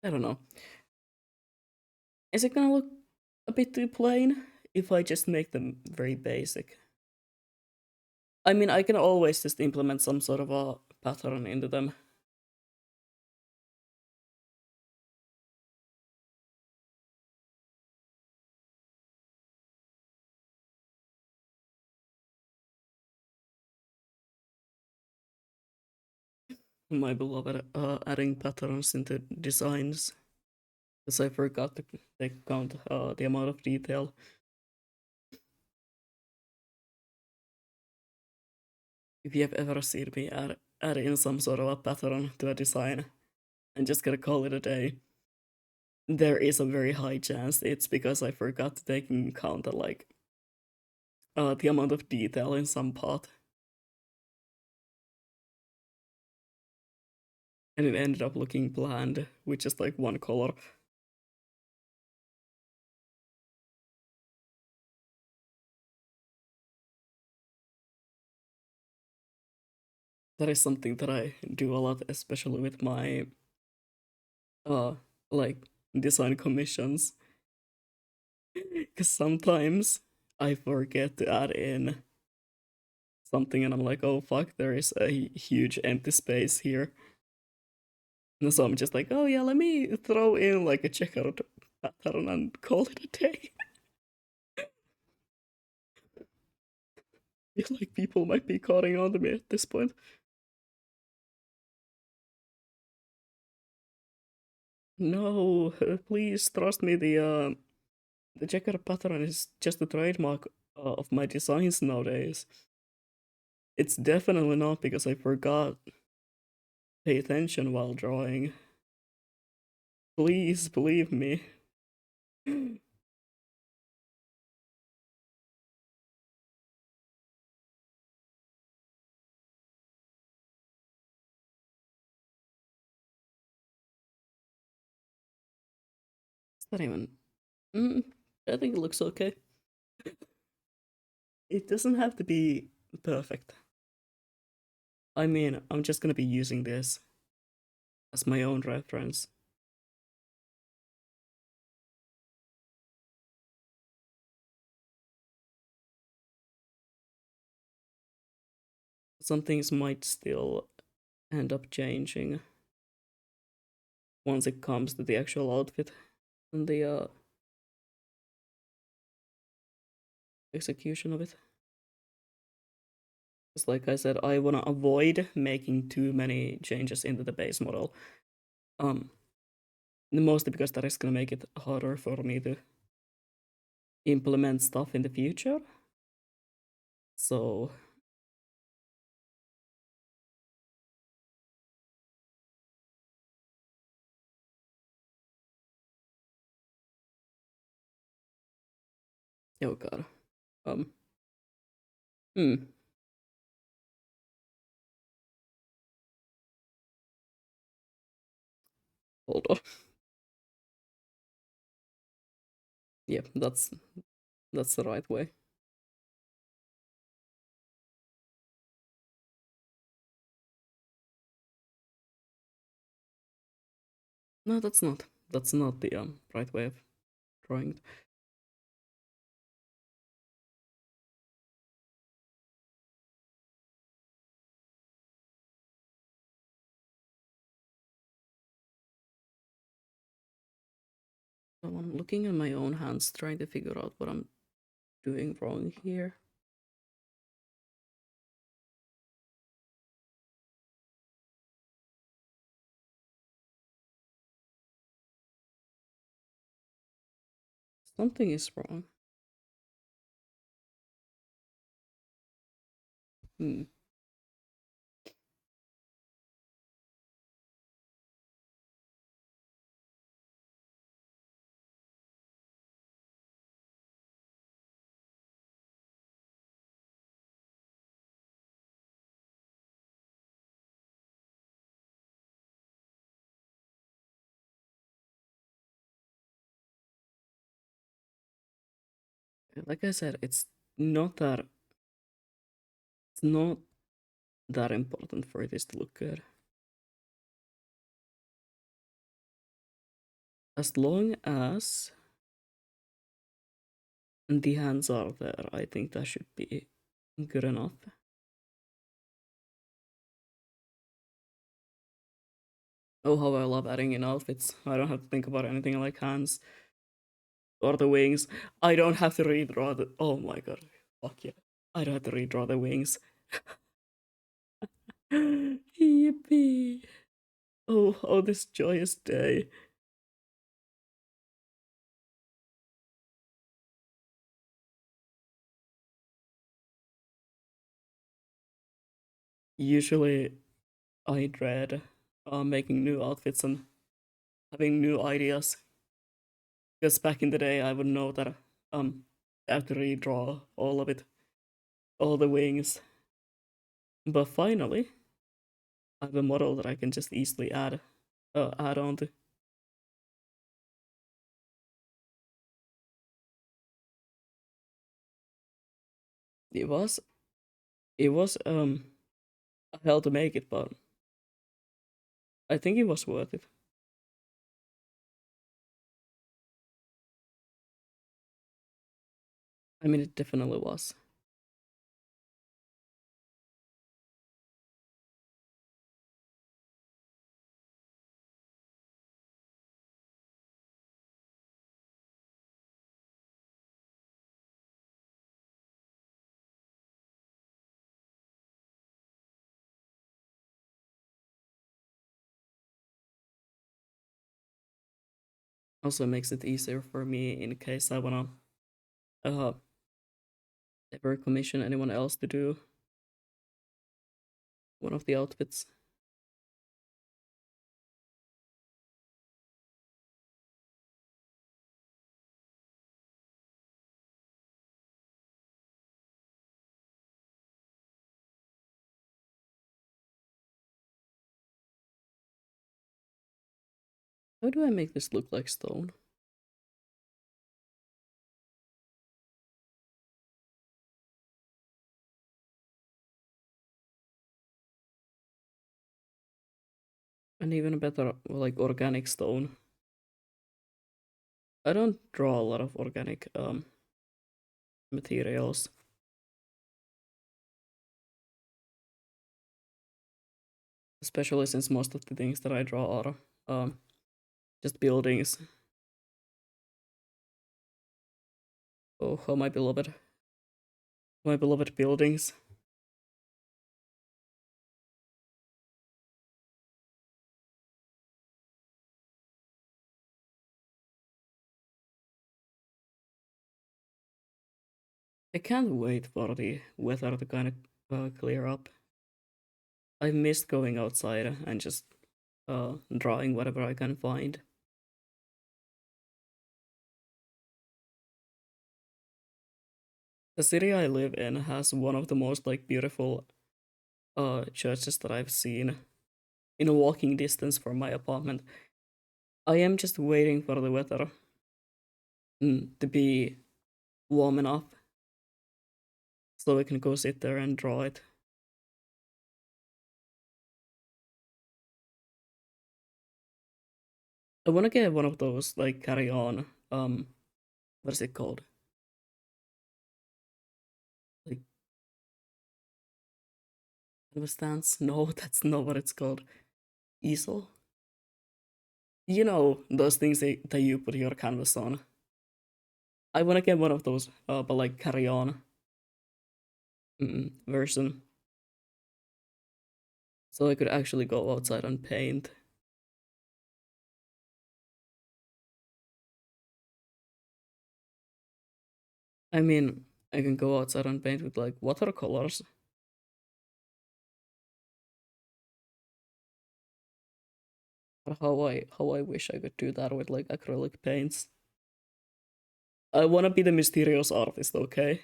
I don't know. Is it gonna look a bit too plain if I just make them very basic? I mean, I can always just implement some sort of a pattern into them. My beloved adding patterns into designs, because I forgot to take count the amount of detail. If you have ever seen me add in some sort of a pattern to a design and just gonna call it a day, there is a very high chance it's because I forgot to take in count like the amount of detail in some part, and it ended up looking bland with just like one color. That is something that I do a lot, especially with my uh like design commissions, because sometimes I forget to add in something and I'm like, oh fuck, there is a huge empty space here. And so I'm just like, oh yeah, let me throw in like a checkout pattern and call it a day. I feel like people might be caught on to me at this point. No, please trust me. The checkout pattern is just a trademark of my designs nowadays. It's definitely not because I forgot to pay attention while drawing. Please believe me. Is that even? Mm, I think it looks okay. It doesn't have to be perfect. I mean, I'm just gonna be using this as my own reference. Some things might still end up changing once it comes to the actual outfit and the execution of it. Just like I said, I want to avoid making too many changes into the base model. Um, Mostly because that is going to make it harder for me to implement stuff in the future. So, oh god. Um, hmm, hold on. Yeah, that's the right way. No, that's not. That's not the right way of drawing it. So I'm looking at my own hands, trying to figure out what I'm doing wrong here. Something is wrong. Hmm. Like I said, not that it's not that important for this to look good. As long as the hands are there, I think that should be good enough. Oh, how I love adding in outfits. I don't have to think about anything like hands or the wings. I don't have to redraw the. Oh my god. Fuck yeah. I don't have to redraw the wings. Yippee. Oh, this joyous day. Usually, I dread making new outfits and having new ideas. Because back in the day, I would know that I have to redraw all of it, all the wings. But finally, I have a model that I can just easily add on to. It was it was a hell to make it, but I think it was worth it. I mean, it definitely was. Also makes it easier for me in case I wanna uh ever commission anyone else to do one of the outfits. How do I make this look like stone? And even better, like organic stone. I don't draw a lot of organic materials, especially since most of the things that I draw are just buildings. Oh, my beloved buildings. I can't wait for the weather to kind of clear up. I missed going outside and just drawing whatever I can find. The city I live in has one of the most like beautiful churches that I've seen in a walking distance from my apartment. I am just waiting for the weather to be warm enough so I can go sit there and draw it. I want to get one of those like carry on what is it called? Like canvas stands? No, that's not what it's called. Easel? You know those things that you put your canvas on. I want to get one of those, but like carry on version, so I could actually go outside and paint. I mean, I can go outside and paint with like watercolors. But how I wish I could do that with like acrylic paints. I wanna be the mysterious artist, okay?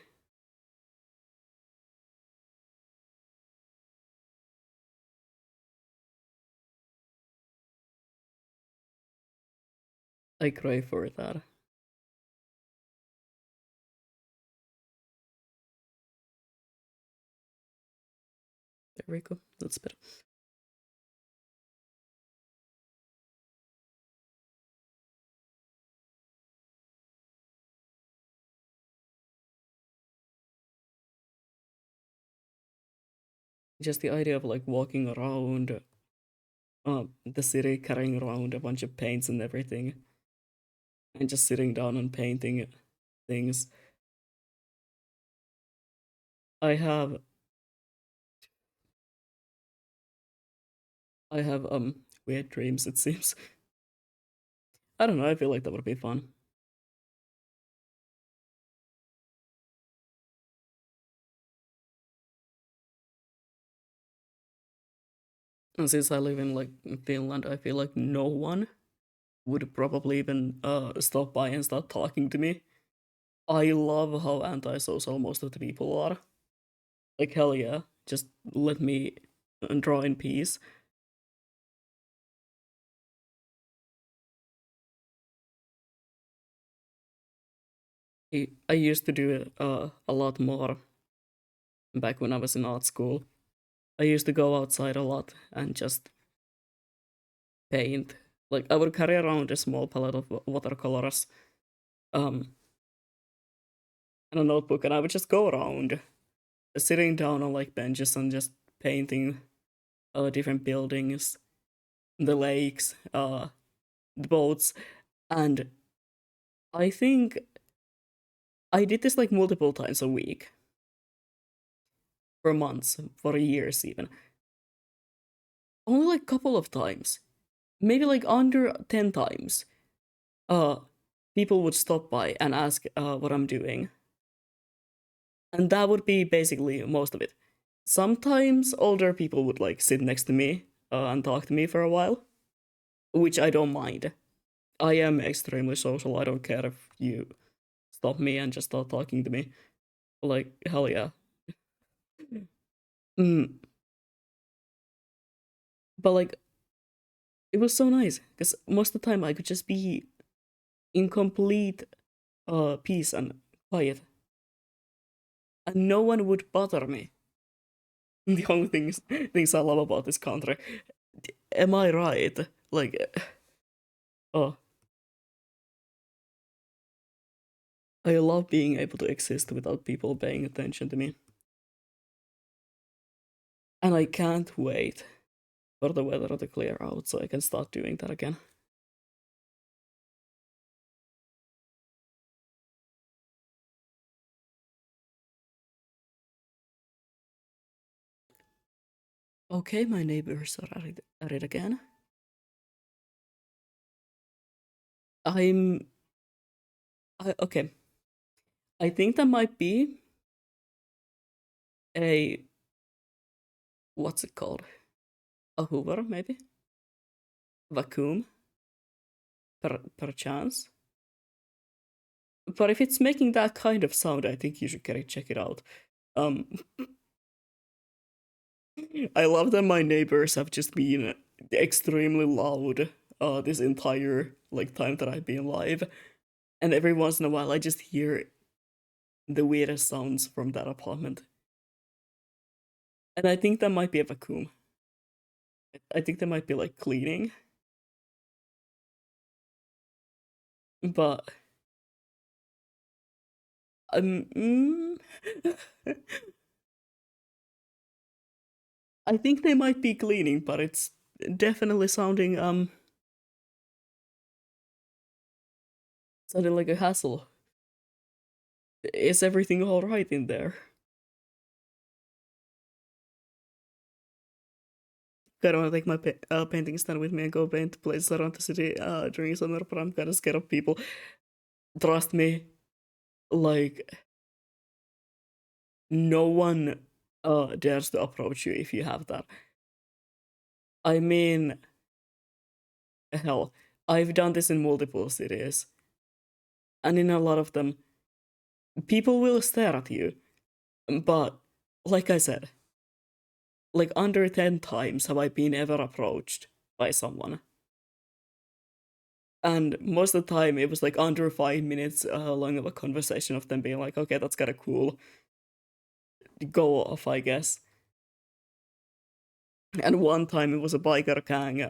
I crave for that. There we go. That's better. Just the idea of like walking around the city carrying around a bunch of paints and everything and just sitting down and painting things. I have I have weird dreams it seems. I don't know, I feel like that would be fun. And since I live in like Finland, I feel like no one would probably even stop by and start talking to me. I love how antisocial most of the people are. Like hell yeah, just let me draw in peace. I used to do it a lot more back when I was in art school. I used to go outside a lot and just paint. Like I would carry around a small palette of watercolors, um, and a notebook, and I would just go around, sitting down on like benches and just painting different buildings, the lakes, the boats, and I think I did this like multiple times a week, for months, for years even. Only like a couple of times, maybe like under 10 times. Uh, People would stop by and ask what I'm doing, and that would be basically most of it. Sometimes older people would like sit next to me and talk to me for a while, which I don't mind. I am extremely social. I don't care if you stop me and just start talking to me. Like hell yeah. Mm, but like it was so nice because most of the time I could just be in complete peace and quiet, and no one would bother me. The only things I love about this country. Am I right? Like, oh, I love being able to exist without people paying attention to me. And I can't wait for the weather to clear out so I can start doing that again. Okay, my neighbors are at it again. I'm. Okay. I think that might be a. What's it called? A Hoover, maybe? Vacuum, per chance. But if it's making that kind of sound, I think you should get it, check it out. Um, I love that my neighbors have just been extremely loud this entire like time that I've been live, and every once in a while I just hear the weirdest sounds from that apartment, and I think that might be a vacuum. I think they might be like cleaning, but um, mm, I think they might be cleaning, but it's definitely sounding like a hassle. Is everything all right in there? Kind of want to take my painting stand with me and go paint places around the city during summer, but I'm kind of scared of people. Trust me, like no one dares to approach you if you have that. I mean, hell, I've done this in multiple cities, and in a lot of them, people will stare at you. But like I said, like under 10 times have I been ever approached by someone. And most of the time, it was like under 5 minutes long of a conversation of them being like, okay, that's kind of cool. Go off, I guess. And one time it was a biker gang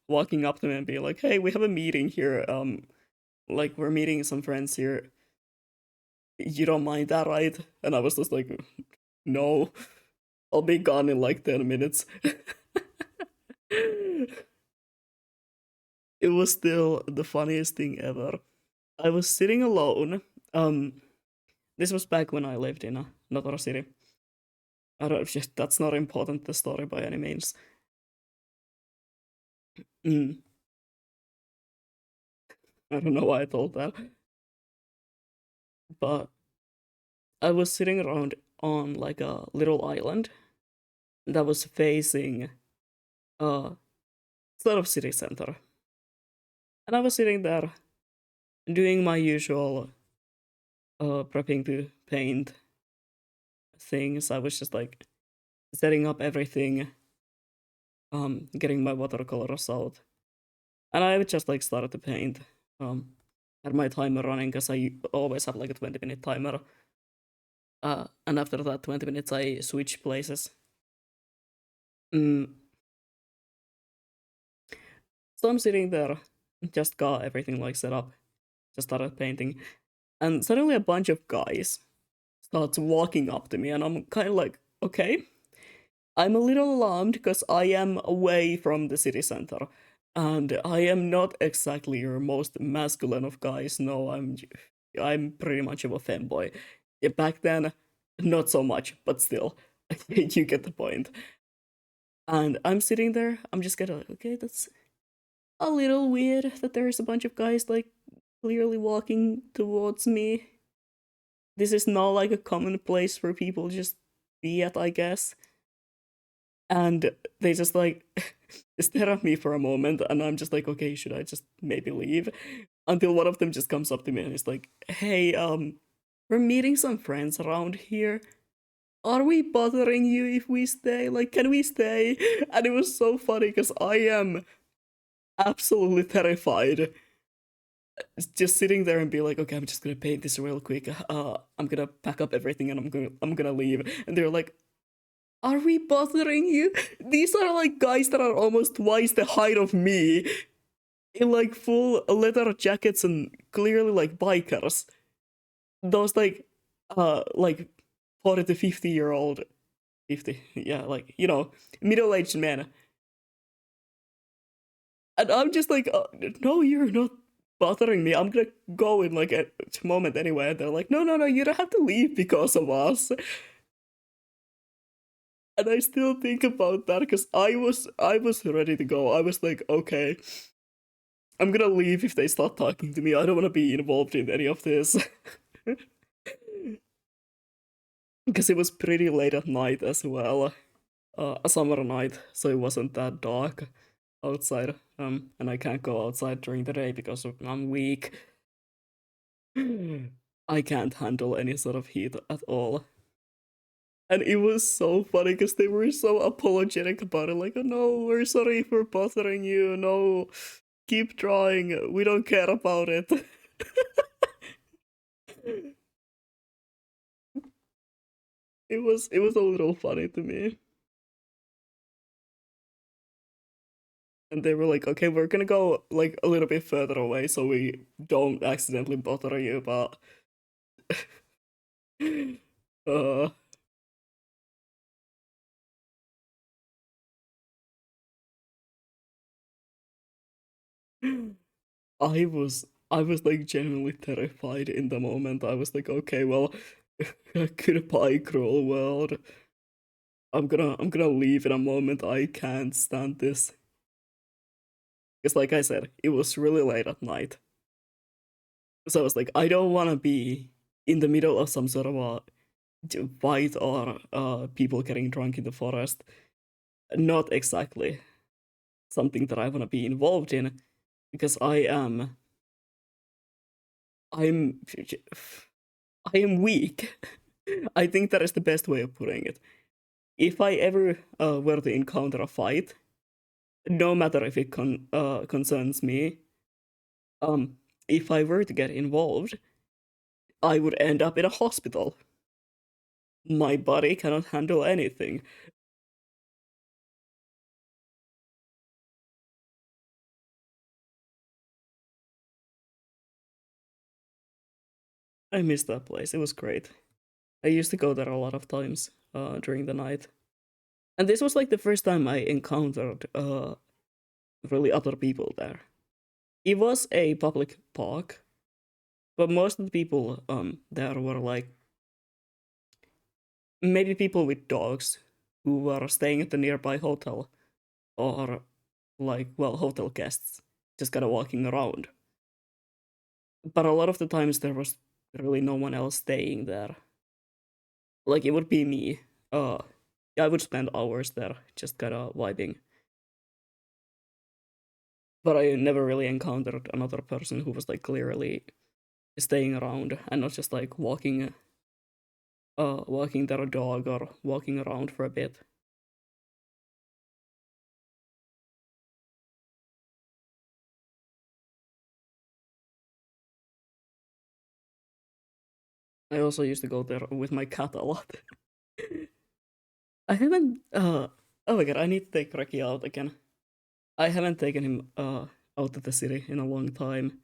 walking up to me and being like, hey, we have a meeting here. Like we're meeting some friends here. You don't mind that, right? And I was just like, no, I'll be gone in like 10 minutes. It was still the funniest thing ever. I was sitting alone. This was back when I lived in another city. I don't just that's not important the story by any means. Mm, I don't know why I told that, but I was sitting around on like a little island that was facing uh sort of city center, and I was sitting there doing my usual prepping to paint things. I was just like setting up everything, getting my watercolors out, and I just like started to paint. Had my timer running because I always have like a 20-minute timer. And after that 20 minutes, I switch places. Mm. So I'm sitting there, just got everything like set up, just started painting, and suddenly a bunch of guys starts walking up to me, and I'm kind of like, okay. I'm a little alarmed because I am away from the city center, and I am not exactly your most masculine of guys. No, I'm pretty much of a femboy. Yeah, back then, not so much, but still, you get the point. And I'm sitting there, I'm just kind of like, okay, that's a little weird that there's a bunch of guys like clearly walking towards me. This is not like a common place for people just be at, I guess. And they just like stare at me for a moment, and I'm just like, okay, should I just maybe leave? Until one of them just comes up to me and is like, hey, we're meeting some friends around here. Are we bothering you if we stay? Like, can we stay? And it was so funny because I am absolutely terrified. Just sitting there and be like, okay, I'm just gonna paint this real quick. I'm gonna pack up everything and I'm gonna leave. And they're like, are we bothering you? These are like guys that are almost twice the height of me in like full leather jackets and clearly like bikers. Those like 40 to 50-year-old 50, yeah, like, middle-aged men. And I'm just like, no, you're not bothering me. I'm gonna go in like a moment anyway. And they're like, no, no, no, you don't have to leave because of us. And I still think about that because I was ready to go. I was like, okay, I'm gonna leave if they start talking to me. I don't want to be involved in any of this. Because it was pretty late at night as well, a summer night, so it wasn't that dark outside. And I can't go outside during the day because I'm weak. I can't handle any sort of heat at all. And it was so funny because they were so apologetic about it. Like, oh no, we're sorry for bothering you. No, keep drawing. We don't care about it. It was a little funny to me. And they were like, okay, we're gonna go like a little bit further away so we don't accidentally bother you, but uh I was like genuinely terrified in the moment. I was like, okay, well, goodbye, cruel world. I'm gonna leave in a moment. I can't stand this. Because like I said, it was really late at night. So I was like, I don't wanna be in the middle of some sort of a fight or people getting drunk in the forest. Not exactly something that I want to be involved in because I'm I am weak. I think that is the best way of putting it. If I ever were to encounter a fight, no matter if it concerns me, if I were to get involved, I would end up in a hospital. My body cannot handle anything. I miss that place. It was great. I used to go there a lot of times during the night. And this was like the first time I encountered really other people there. It was a public park, but most of the people there were like maybe people with dogs who were staying at the nearby hotel or like well hotel guests just kind of walking around. But a lot of the times there was really no one else staying there. Like it would be me. Uh, I would spend hours there just kind of vibing. But I never really encountered another person who was like clearly staying around and not just like walking their dog or walking around for a bit. I also used to go there with my cat a lot. I haven't oh my god, I need to take Reki out again. I haven't taken him out of the city in a long time.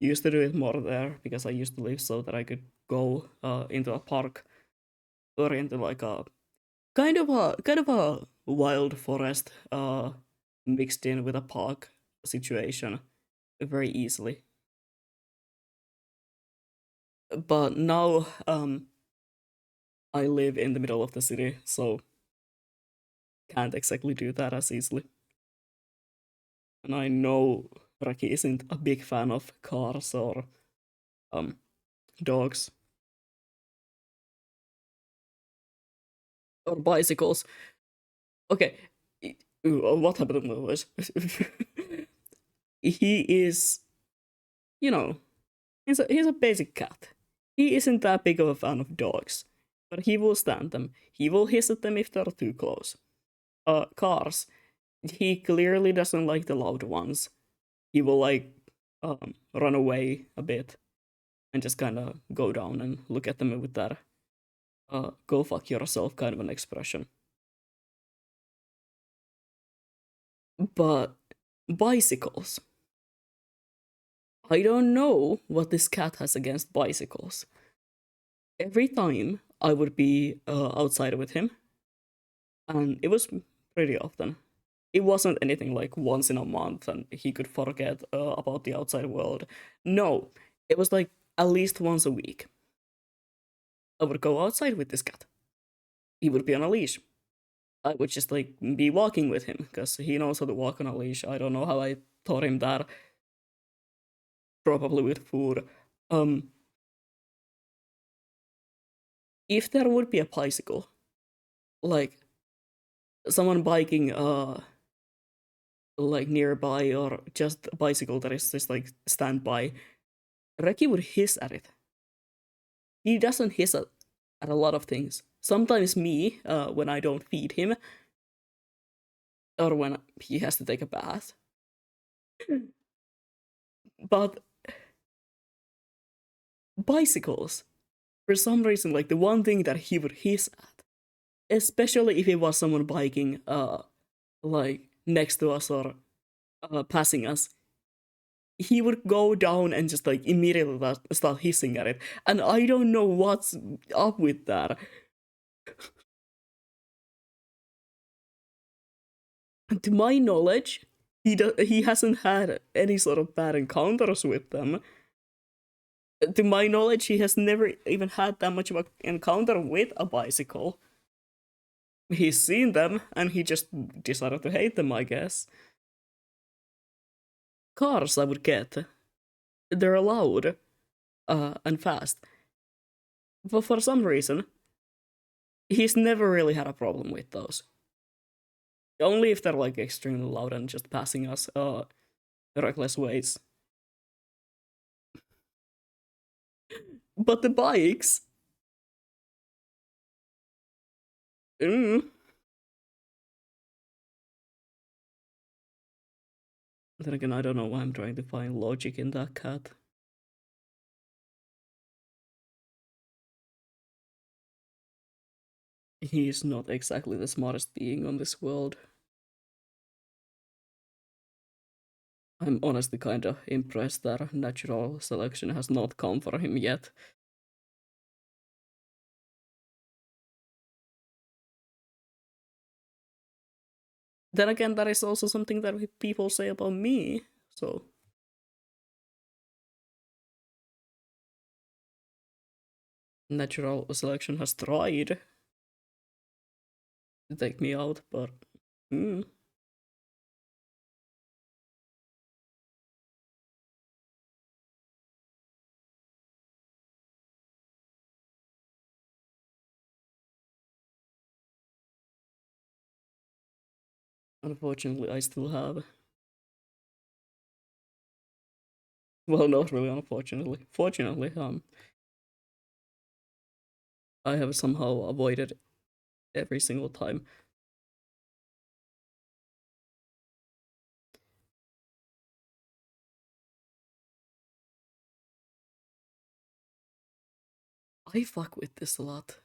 Used to do it more there because I used to live so that I could go into a park or into like a kind of a wild forest mixed in with a park situation very easily. But now I live in the middle of the city, so can't exactly do that as easily. And I know Raki isn't a big fan of cars or um dogs or bicycles. Okay, what happened was he is, you know, he's a basic cat. He isn't that big of a fan of dogs, but he will stand them. He will hiss at them if they're too close. Cars. He clearly doesn't like the loud ones. He will like run away a bit and just kind of go down and look at them with that "go fuck yourself" kind of an expression. But bicycles. I don't know what this cat has against bicycles. Every time I would be outside with him, and it was pretty often. It wasn't anything like once in a month and he could forget about the outside world. No, it was like at least once a week. I would go outside with this cat. He would be on a leash. I would just like be walking with him because he knows how to walk on a leash. I don't know how I taught him that. Probably with food. Um, if there would be a bicycle, like someone biking like nearby or just a bicycle that is just like standby, Reki would hiss at it. He doesn't hiss at a lot of things. Sometimes me, when I don't feed him, or when he has to take a bath. But bicycles, for some reason, like the one thing that he would hiss at, especially if it was someone biking, like next to us or passing us, he would go down and just like immediately start hissing at it. And I don't know what's up with that. To my knowledge, he hasn't had any sort of bad encounters with them. To my knowledge, he has never even had that much of an encounter with a bicycle. He's seen them and he just decided to hate them, I guess. Cars, I would get. They're loud and fast. But for some reason, he's never really had a problem with those. Only if they're like extremely loud and just passing us reckless ways. But the bikes. Mm. Then again, I don't know why I'm trying to find logic in that cat. He is not exactly the smartest being on this world. I'm honestly kinda impressed that natural selection has not come for him yet. Then again, that is also something that people say about me, so. Natural selection has tried to take me out, but. Mm. Unfortunately, I still have. Well, not really, unfortunately. Fortunately, I have somehow avoided every single time. I fuck with this a lot.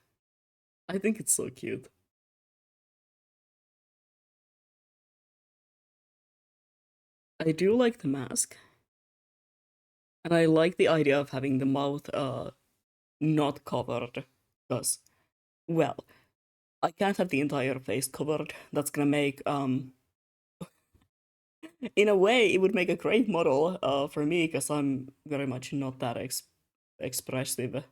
I think it's so cute. I do like the mask, and I like the idea of having the mouth not covered, because, well, I can't have the entire face covered. That's gonna make in a way, it would make a great model for me because I'm very much not that expressive.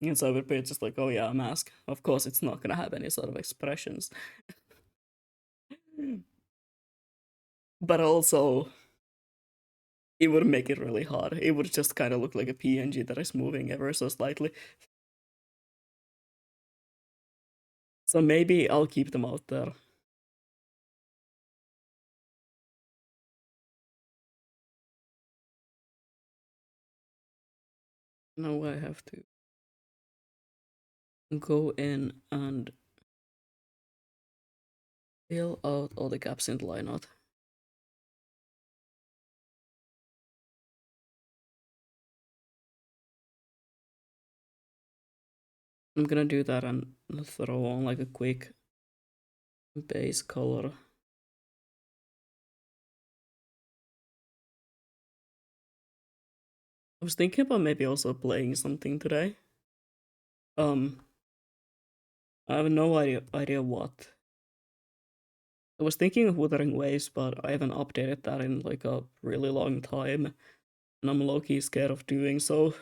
And so I would be just like, oh yeah, a mask. Of course, it's not gonna have any sort of expressions. But also, it would make it really hard. It would just kind of look like a PNG that is moving ever so slightly. So maybe I'll keep them out there. Now I have to go in and fill out all the gaps in the line. I'm gonna do that and throw on like a quick base color. I was thinking about maybe also playing something today. Um, I have no idea what. I was thinking of Wuthering Waves, but I haven't updated that in like a really long time, and I'm low-key scared of doing so.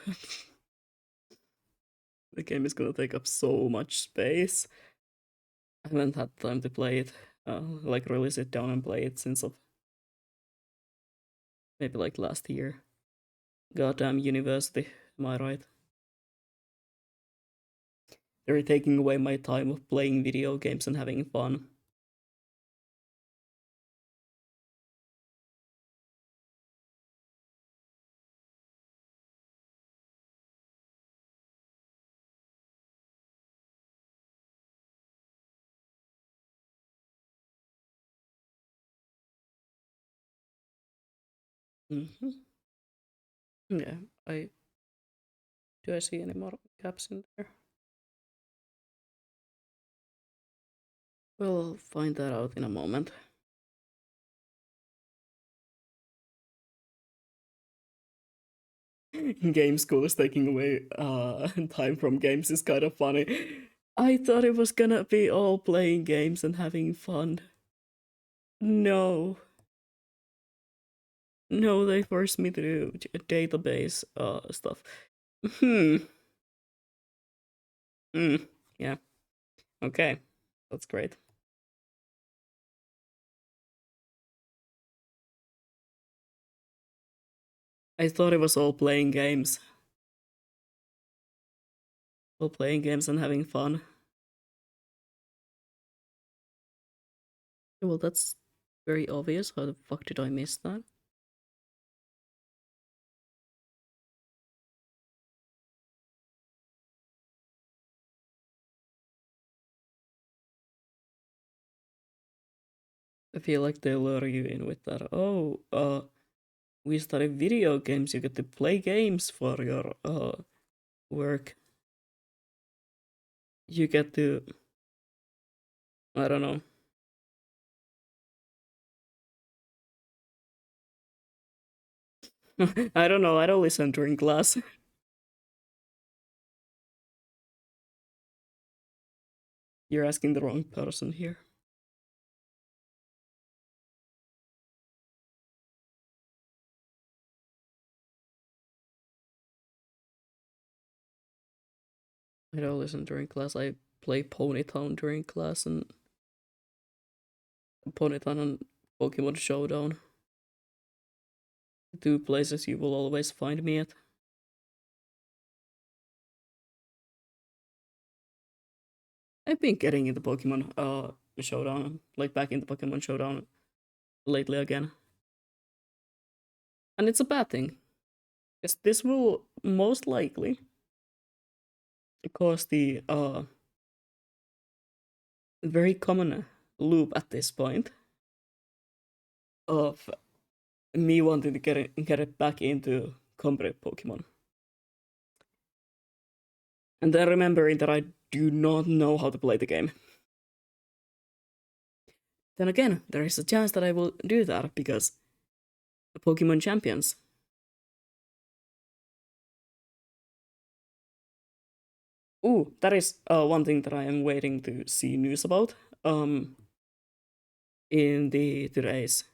The game is gonna take up so much space. I haven't had time to play it, like really sit down and play it since of maybe like last year. Goddamn university, am I right? They're taking away my time of playing video games and having fun. Mm-hmm. Yeah, I do I see any more gaps in there? We'll find that out in a moment. Game school is taking away time from games is kind of funny. I thought it was gonna be all playing games and having fun. No. No, they forced me to do database stuff. Hmm. Hmm. Yeah. Okay. That's great. I thought it was all playing games. All playing games and having fun. Well, that's very obvious. How the fuck did I miss that? I feel like they lure you in with that. Oh, we study video games. You get to play games for your work. You get to, I don't know. I don't know. I don't listen during class. You're asking the wrong person here. I don't listen during class. I play Ponytown during class and Ponytown and Pokemon Showdown. The two places you will always find me at. I've been getting into Pokemon Showdown, like back into Pokemon Showdown lately again. And it's a bad thing. Because this will most likely cause the very common loop at this point of me wanting to get it back into competitive Pokemon. And then remembering that I do not know how to play the game. Then again, there is a chance that I will do that because Pokemon Champions. Ooh, that is one thing that I am waiting to see news about. In the today's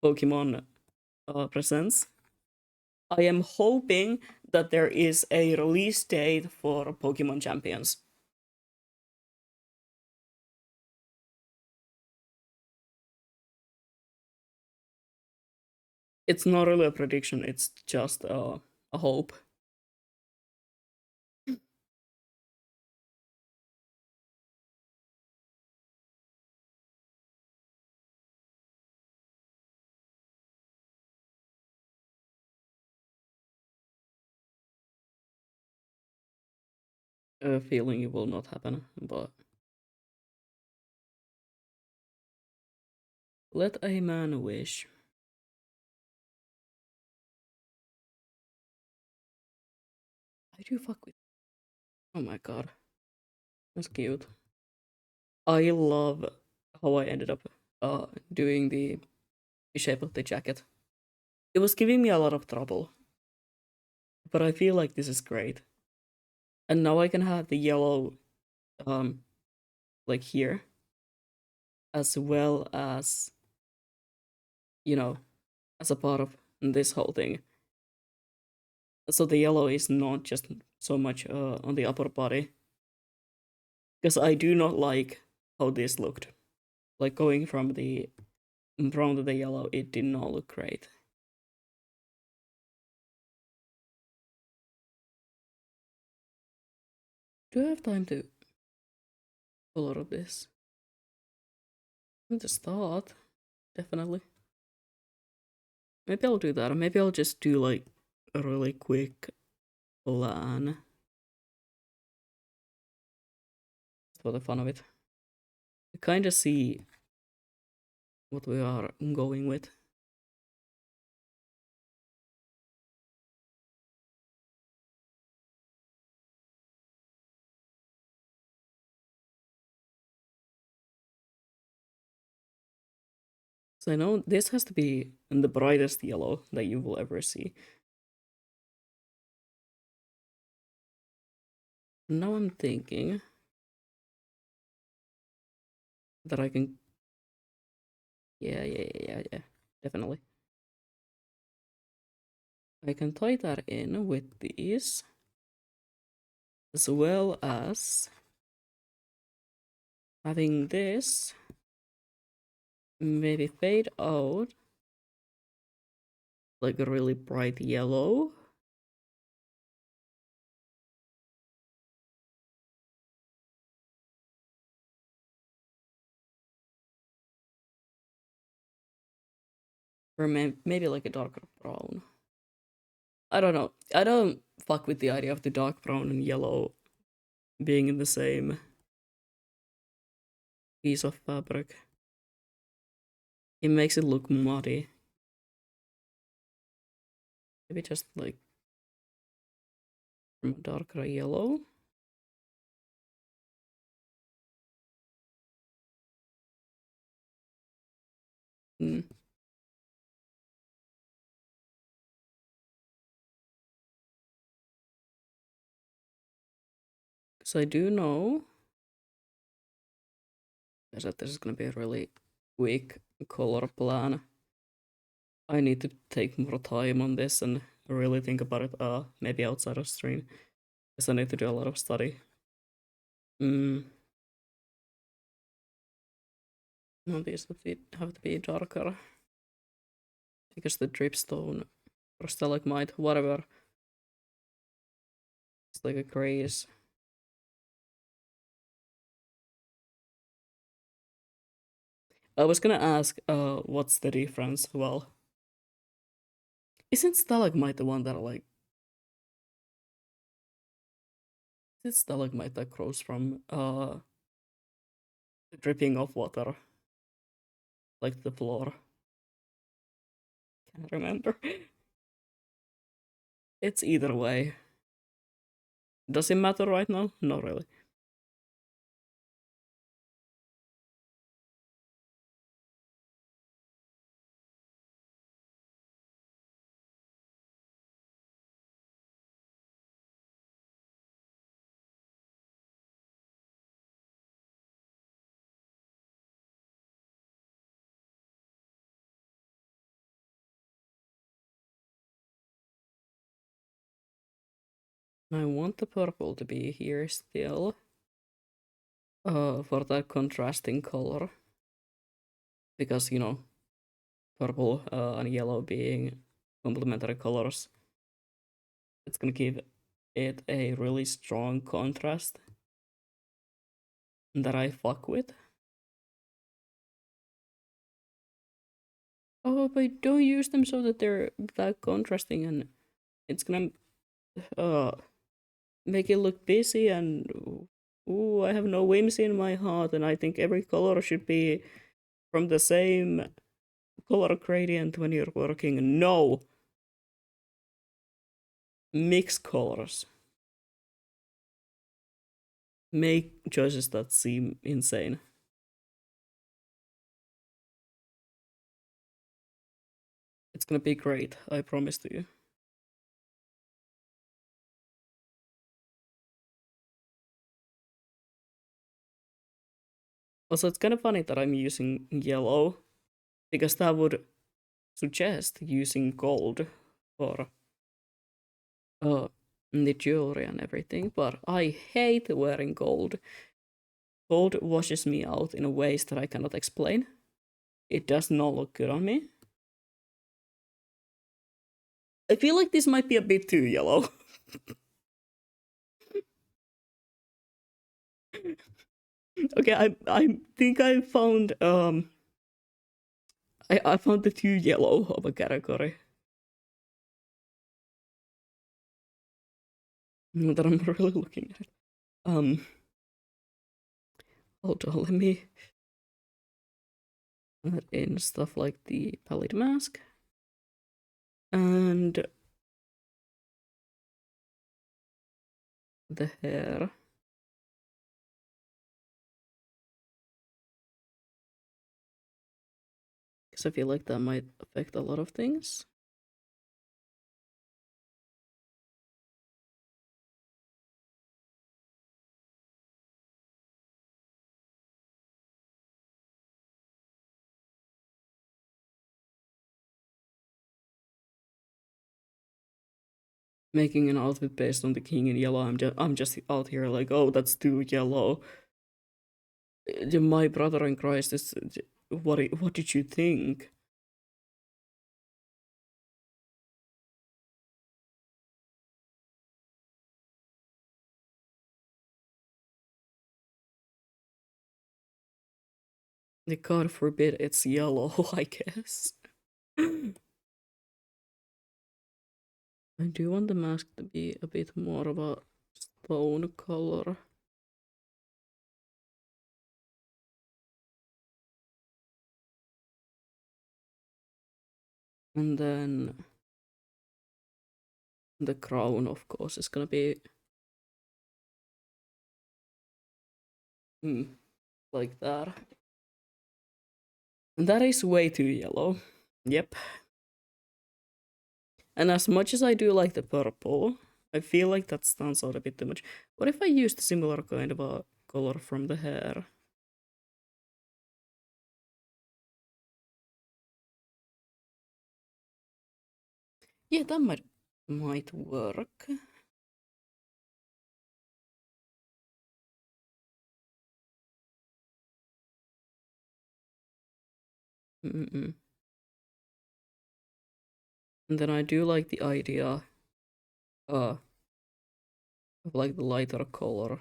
Pokemon presents. I am hoping that there is a release date for Pokemon Champions. It's not really a prediction, it's just a hope. A feeling it will not happen, but let a man wish. I do fuck with. Oh my god, that's cute. I love how I ended up doing the shape of the jacket. It was giving me a lot of trouble, but I feel like this is great. And now I can have the yellow, um, like here, as well as, you know, as a part of this whole thing. So the yellow is not just so much on the upper body, because I do not like how this looked. Like going from the brown to the yellow, it did not look great. Do I have time to color this? I just thought, definitely. Maybe I'll do that. Maybe I'll just do like a really quick plan for the fun of it. I kind of see what we are going with. So I know this has to be the brightest yellow that you will ever see. Now I'm thinking that I can. Yeah, definitely. I can tie that in with these, as well as having this maybe fade out like a really bright yellow. Or maybe like a darker brown. I don't know. I don't fuck with the idea of the dark brown and yellow being in the same piece of fabric. It makes it look muddy. Maybe just like from a darker yellow. Mm. Because I do know that this is gonna be a really quick color plan. I need to take more time on this and really think about it. Maybe outside of stream, because I need to do a lot of study. Mm. No, these have to be darker because the dripstone or stalagmite, whatever, it's like a grayish. I was gonna ask, what's the difference? Well, isn't stalagmite the one that like is it stalagmite that grows from dripping of water like the floor? Can't remember. It's either way. Does it matter right now? Not really. I want the purple to be here still. For that contrasting color. Because, you know, purple and yellow being complementary colors, it's gonna give it a really strong contrast that I fuck with. Oh, but don't use them so that they're that contrasting and it's gonna uh make it look busy and ooh, I have no whimsy in my heart and I think every color should be from the same color gradient when you're working. No! Mix colors. Make choices that seem insane. It's gonna be great, I promise to you. Also, it's kind of funny that I'm using yellow because that would suggest using gold for the jewelry and everything, but I hate wearing gold. Gold washes me out in ways that I cannot explain. It does not look good on me. I feel like this might be a bit too yellow. Okay, I think I found I found the too yellow of a category. That I'm really looking at. Hold on, let me add in stuff like the palette mask and the hair. Because I feel like that might affect a lot of things. Making an outfit based on the king in yellow. I'm just out here like, oh, that's too yellow. My brother in Christ is what did you think? God forbid it's yellow, I guess. I do want the mask to be a bit more of a stone color. And then the crown, of course, is gonna be like that. And that is way too yellow. Yep. And as much as I do like the purple, I feel like that stands out a bit too much. What if I used a similar kind of a color from the hair? Yeah, that might work. Mm-mm. And then I do like the idea of like the lighter color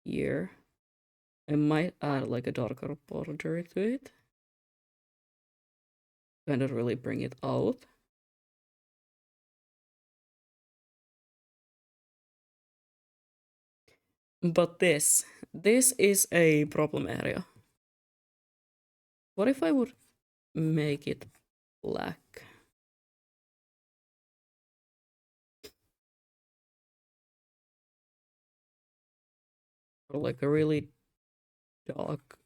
here. I might add like a darker border to it. Kind of really bring it out. But this is a problem area. What if I would make it black? Or like a really dark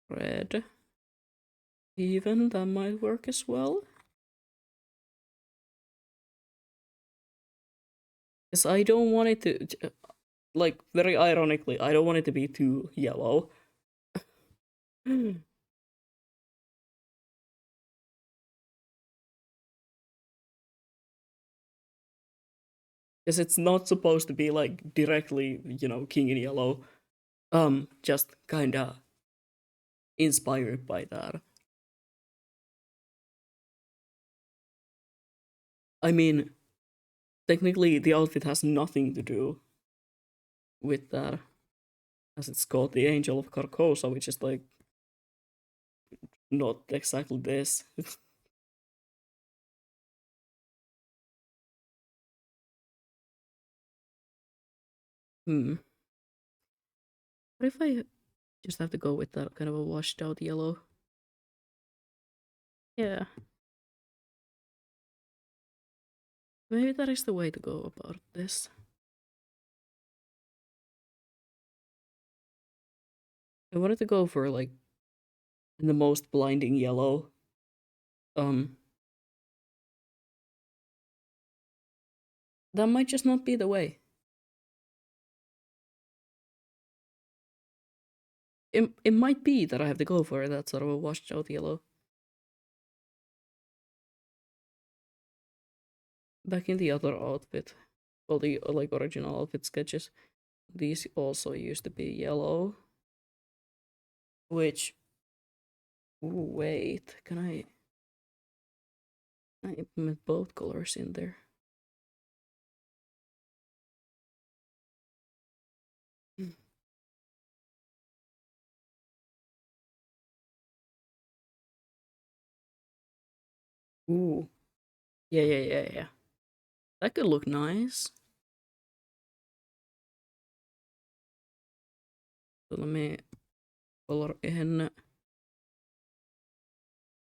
red. Even that might work as well. Because I don't want it to, like, very ironically, I don't want it to be too yellow. Because it's not supposed to be like directly, king in yellow. Just kinda inspired by that. I mean, technically the outfit has nothing to do with that, as it's called the Angel of Carcosa, which is like not exactly this. Hmm. What if I just have to go with that kind of a washed out yellow? Yeah, maybe that is the way to go about this. I wanted to go for like the most blinding yellow. Um, that might just not be the way. It might be that I have to go for that sort of a washed out yellow. Back in the other outfit, well, the like original outfit sketches, these also used to be yellow. Which, wait, I implement both colors in there? Ooh, yeah. That could look nice. So let me color in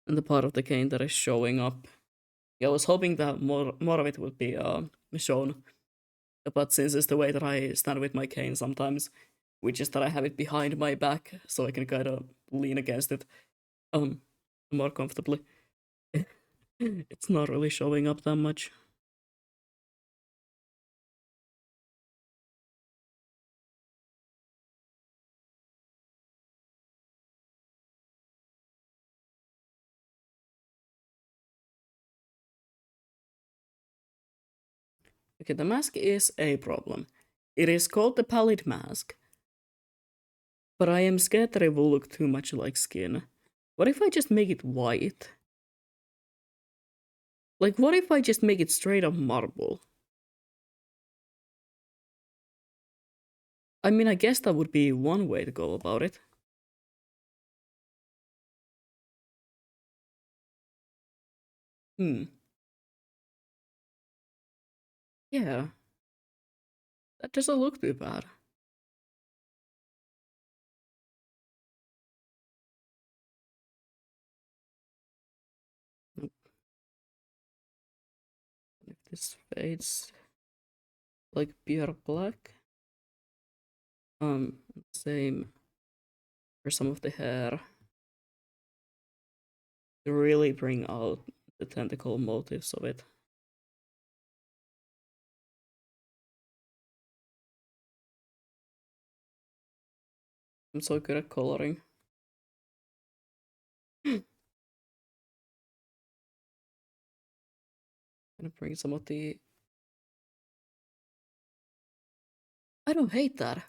the part of the cane that is showing up. Yeah, I was hoping that more of it would be shown, but since it's the way that I stand with my cane sometimes, which is that I have it behind my back so I can kind of lean against it um more comfortably. It's not really showing up that much. Okay, the mask is a problem. It is called the pallid mask, but I am scared that it will look too much like skin. What if I just make it white? Like, what if I just make it straight up marble? I mean, I guess that would be one way to go about it. Hmm. Yeah, that doesn't look too bad. If this fades like pure black, same for some of the hair to really bring out the tentacle motifs of it. I'm so good at coloring. Gonna bring some of the. I don't hate that.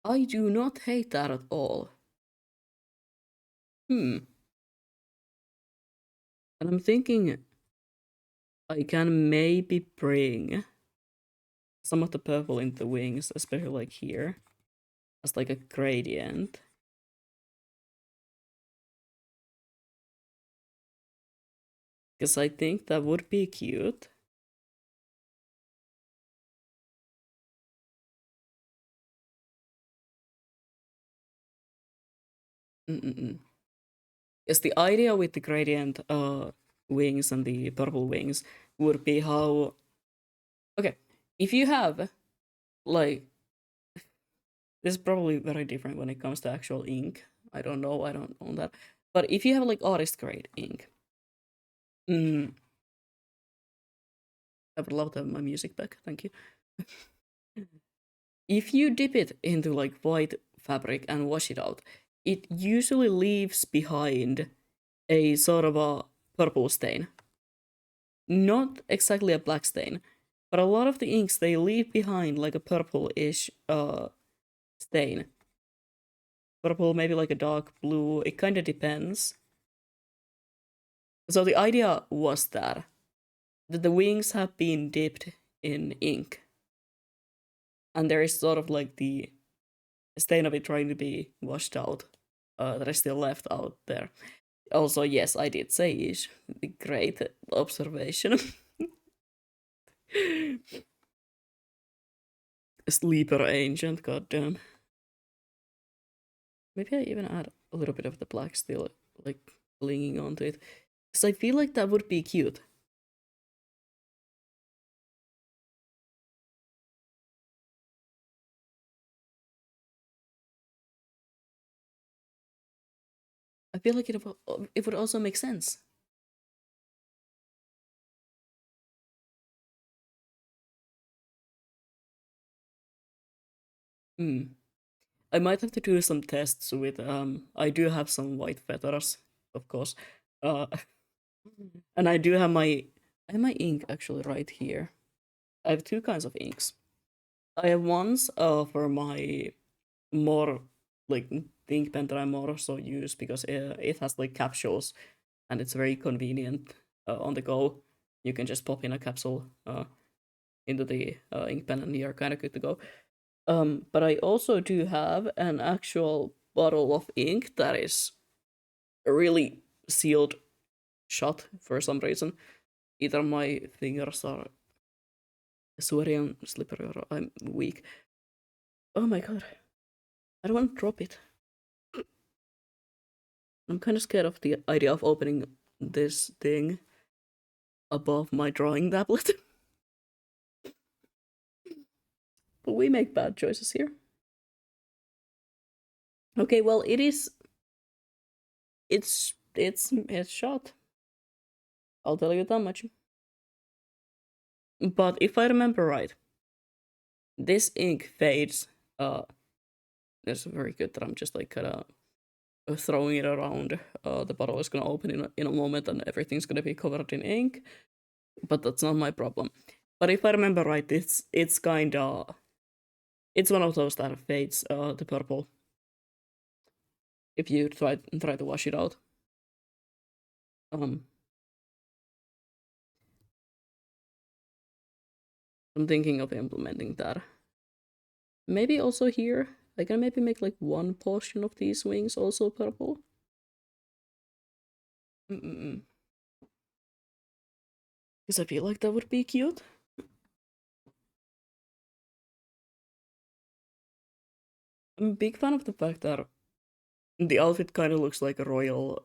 I do not hate that at all. Hmm. And I'm thinking I can maybe bring some of the purple into the wings, especially like here, as like a gradient. Because I think that would be cute. Mm-mm-mm. Yes, the idea with the gradient wings and the purple wings would be how. Okay, if you have like this is probably very different when it comes to actual ink. I don't know. I don't own that. But if you have like artist grade ink, mm, I would love to have my music back. Thank you. If you dip it into like white fabric and wash it out, it usually leaves behind a sort of a purple stain. Not exactly a black stain, but a lot of the inks they leave behind like a purple-ish stain. Purple, maybe like a dark blue. It kind of depends. So the idea was that the wings have been dipped in ink, and there is sort of like the stain of it trying to be washed out. That is still left out there. Also, yes, I did say ish. Great observation. Sleeper ancient, goddamn. Maybe I even add a little bit of the black still, like clinging onto it. Because I feel like that would be cute. I feel like it would also make sense. Hmm. I might have to do some tests with I do have some white feathers, of course. Uh and I have my ink actually right here. I have two kinds of inks. I have ones for my more like the ink pen that I more so use because it has like capsules and it's very convenient on the go. You can just pop in a capsule into the ink pen and you're kind of good to go. But I also do have an actual bottle of ink that is really sealed shut for some reason. Either my fingers are sweaty and slippery or I'm weak. Oh my god. I don't want to drop it. I'm kind of scared of the idea of opening this thing above my drawing tablet. But we make bad choices here. Okay, well it's shot. I'll tell you that much. But if I remember right, this ink fades. It's very good that I'm just like kind of throwing it around. The bottle is gonna open in a moment, and everything's gonna be covered in ink. But that's not my problem. But if I remember right, it's kind of it's one of those that fades the purple if you try to wash it out. Um, I'm thinking of implementing that. Maybe also here, I can maybe make like one portion of these wings also purple. Mm-mm. Because I feel like that would be cute. I'm a big fan of the fact that the outfit kind of looks like a royal.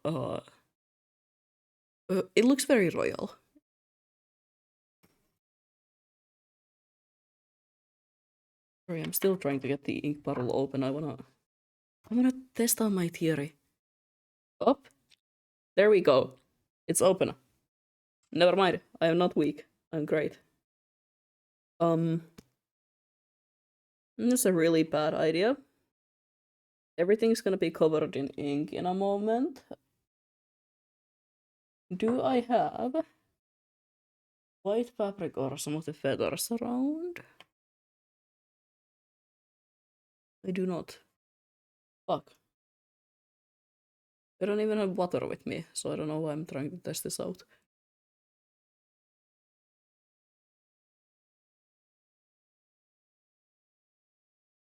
It looks very royal. Sorry, I'm still trying to get the ink bottle open. I wanna test out my theory. Up, there we go. It's open. Never mind. I am not weak. I'm great. This is a really bad idea. Everything's gonna be covered in ink in a moment. Do I have white fabric or some of the feathers around? I do not. Fuck. I don't even have water with me, so I don't know why I'm trying to test this out.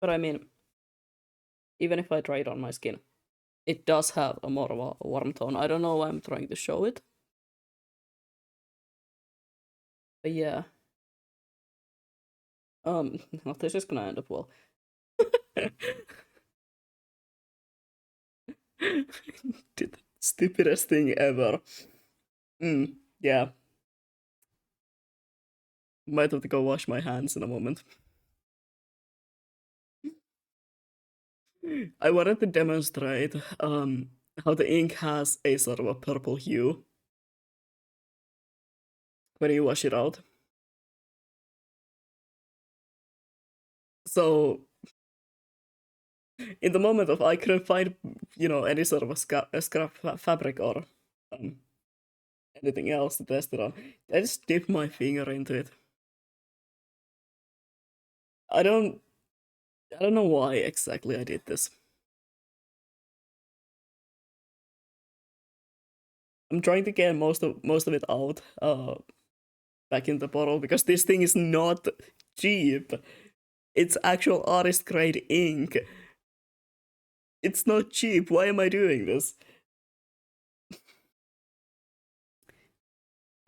But I mean, even if I try it on my skin, it does have a more of a warm tone. I don't know why I'm trying to show it. But yeah. No, this is gonna end up well. The stupidest thing ever. Yeah. Might have to go wash my hands in a moment. I wanted to demonstrate how the ink has a sort of a purple hue when you wash it out. So in the moment of I couldn't find any sort of a scrap fabric or um, anything else to test it on, I just dipped my finger into it. I don't I don't know why exactly I did this. I'm trying to get most of it out back in the bottle because this thing is not cheap. It's actual artist grade ink. It's not cheap. Why am I doing this?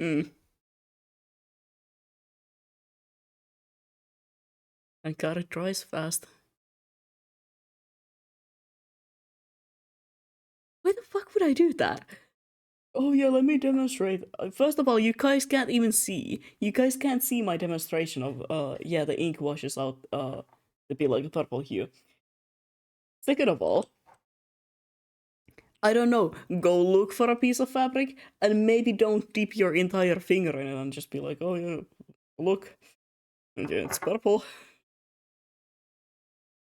Mm. And God, it dries fast. Why the fuck would I do that? Oh yeah, let me demonstrate. First of all, you guys can't even see. You guys can't see my demonstration of yeah, the ink washes out to be like a purple hue. Second of all, I don't know, go look for a piece of fabric and maybe don't dip your entire finger in it and just be like, oh yeah, look, and yeah, it's purple.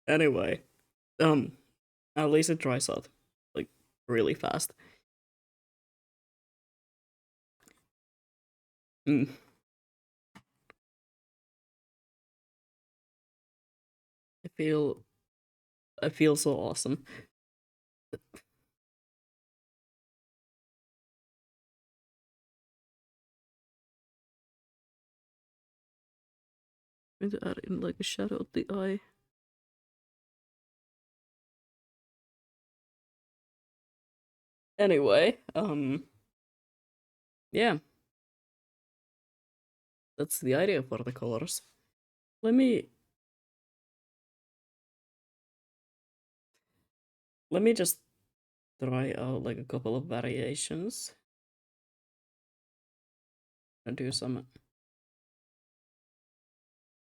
Anyway, at least it dries out like really fast. Mm, I feel I feel so awesome. I'm going to add in like a shadow of the eye. Anyway, yeah, that's the idea for the colors. Let me let me just try out like a couple of variations and do some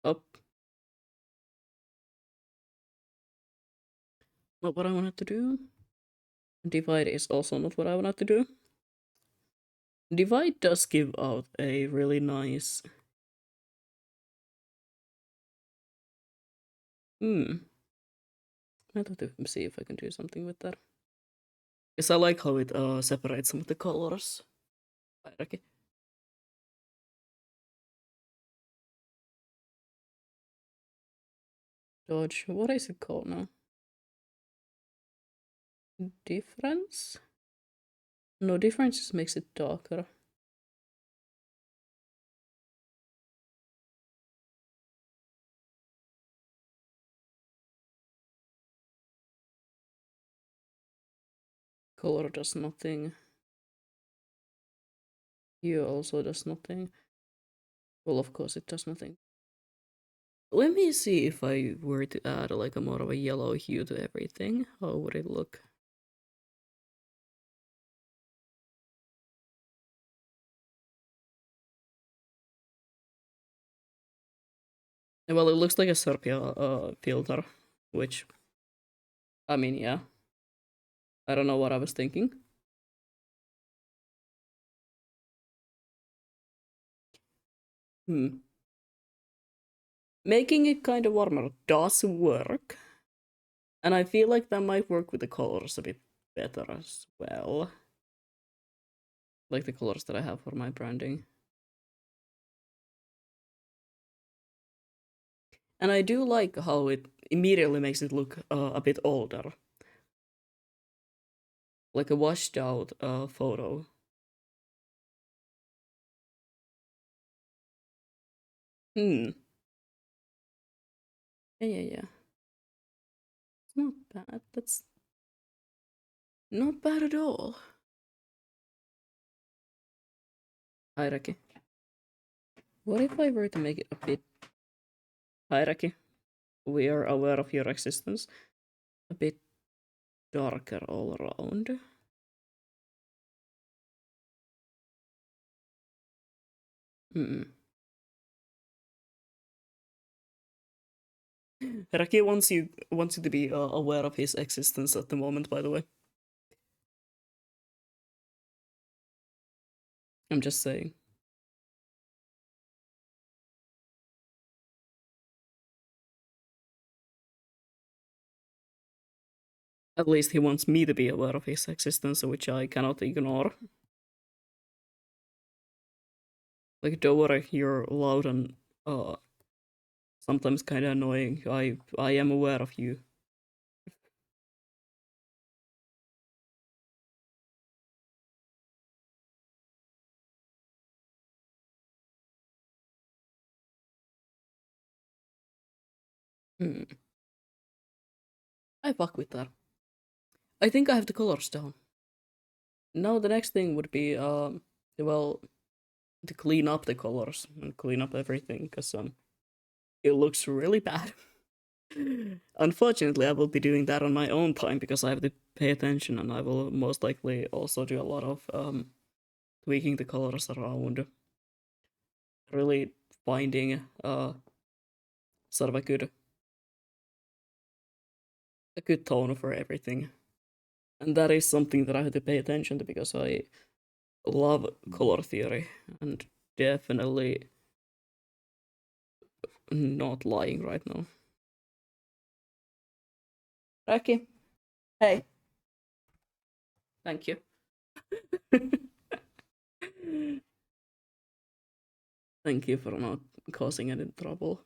up. Not what I wanted to do. Divide is also not what I wanted to do. Divide does give out a really nice. I'd have to see if I can do something with that. Because I like how it separates some of the colors. Ainakin. Dodge. What is it called now? Difference? No, difference just makes it darker. Color does nothing. Hue also does nothing. Well, of course it does nothing. Let me see if I were to add like a more of a yellow hue to everything. How would it look? Well, it looks like a sepia filter, which, I mean, yeah. I don't know what I was thinking. Hmm. Making it kind of warmer does work. And I feel like that might work with the colors a bit better as well. Like the colors that I have for my branding. And I do like how it immediately makes it look a bit older. Like a washed out photo. Hmm. Yeah, yeah, yeah. It's not bad. That's not bad at all. Hierarchy. What if I were to make it a bit hierarchy? We are aware of your existence. A bit darker all around. Hmm. Raki wants you to be aware of his existence at the moment. By the way, I'm just saying. At least he wants me to be aware of his existence, which I cannot ignore. Like, don't worry, you're loud and uh, sometimes kind of annoying. I am aware of you. Hmm. I fuck with that. I think I have the colors down. Now the next thing would be well, to clean up the colors and clean up everything because it looks really bad. Unfortunately, I will be doing that on my own time because I have to pay attention, and I will most likely also do a lot of tweaking the colors around, really finding sort of a good tone for everything. And that is something that I have to pay attention to because I love color theory and definitely not lying right now. Raki, hey, thank you. Thank you for not causing any trouble.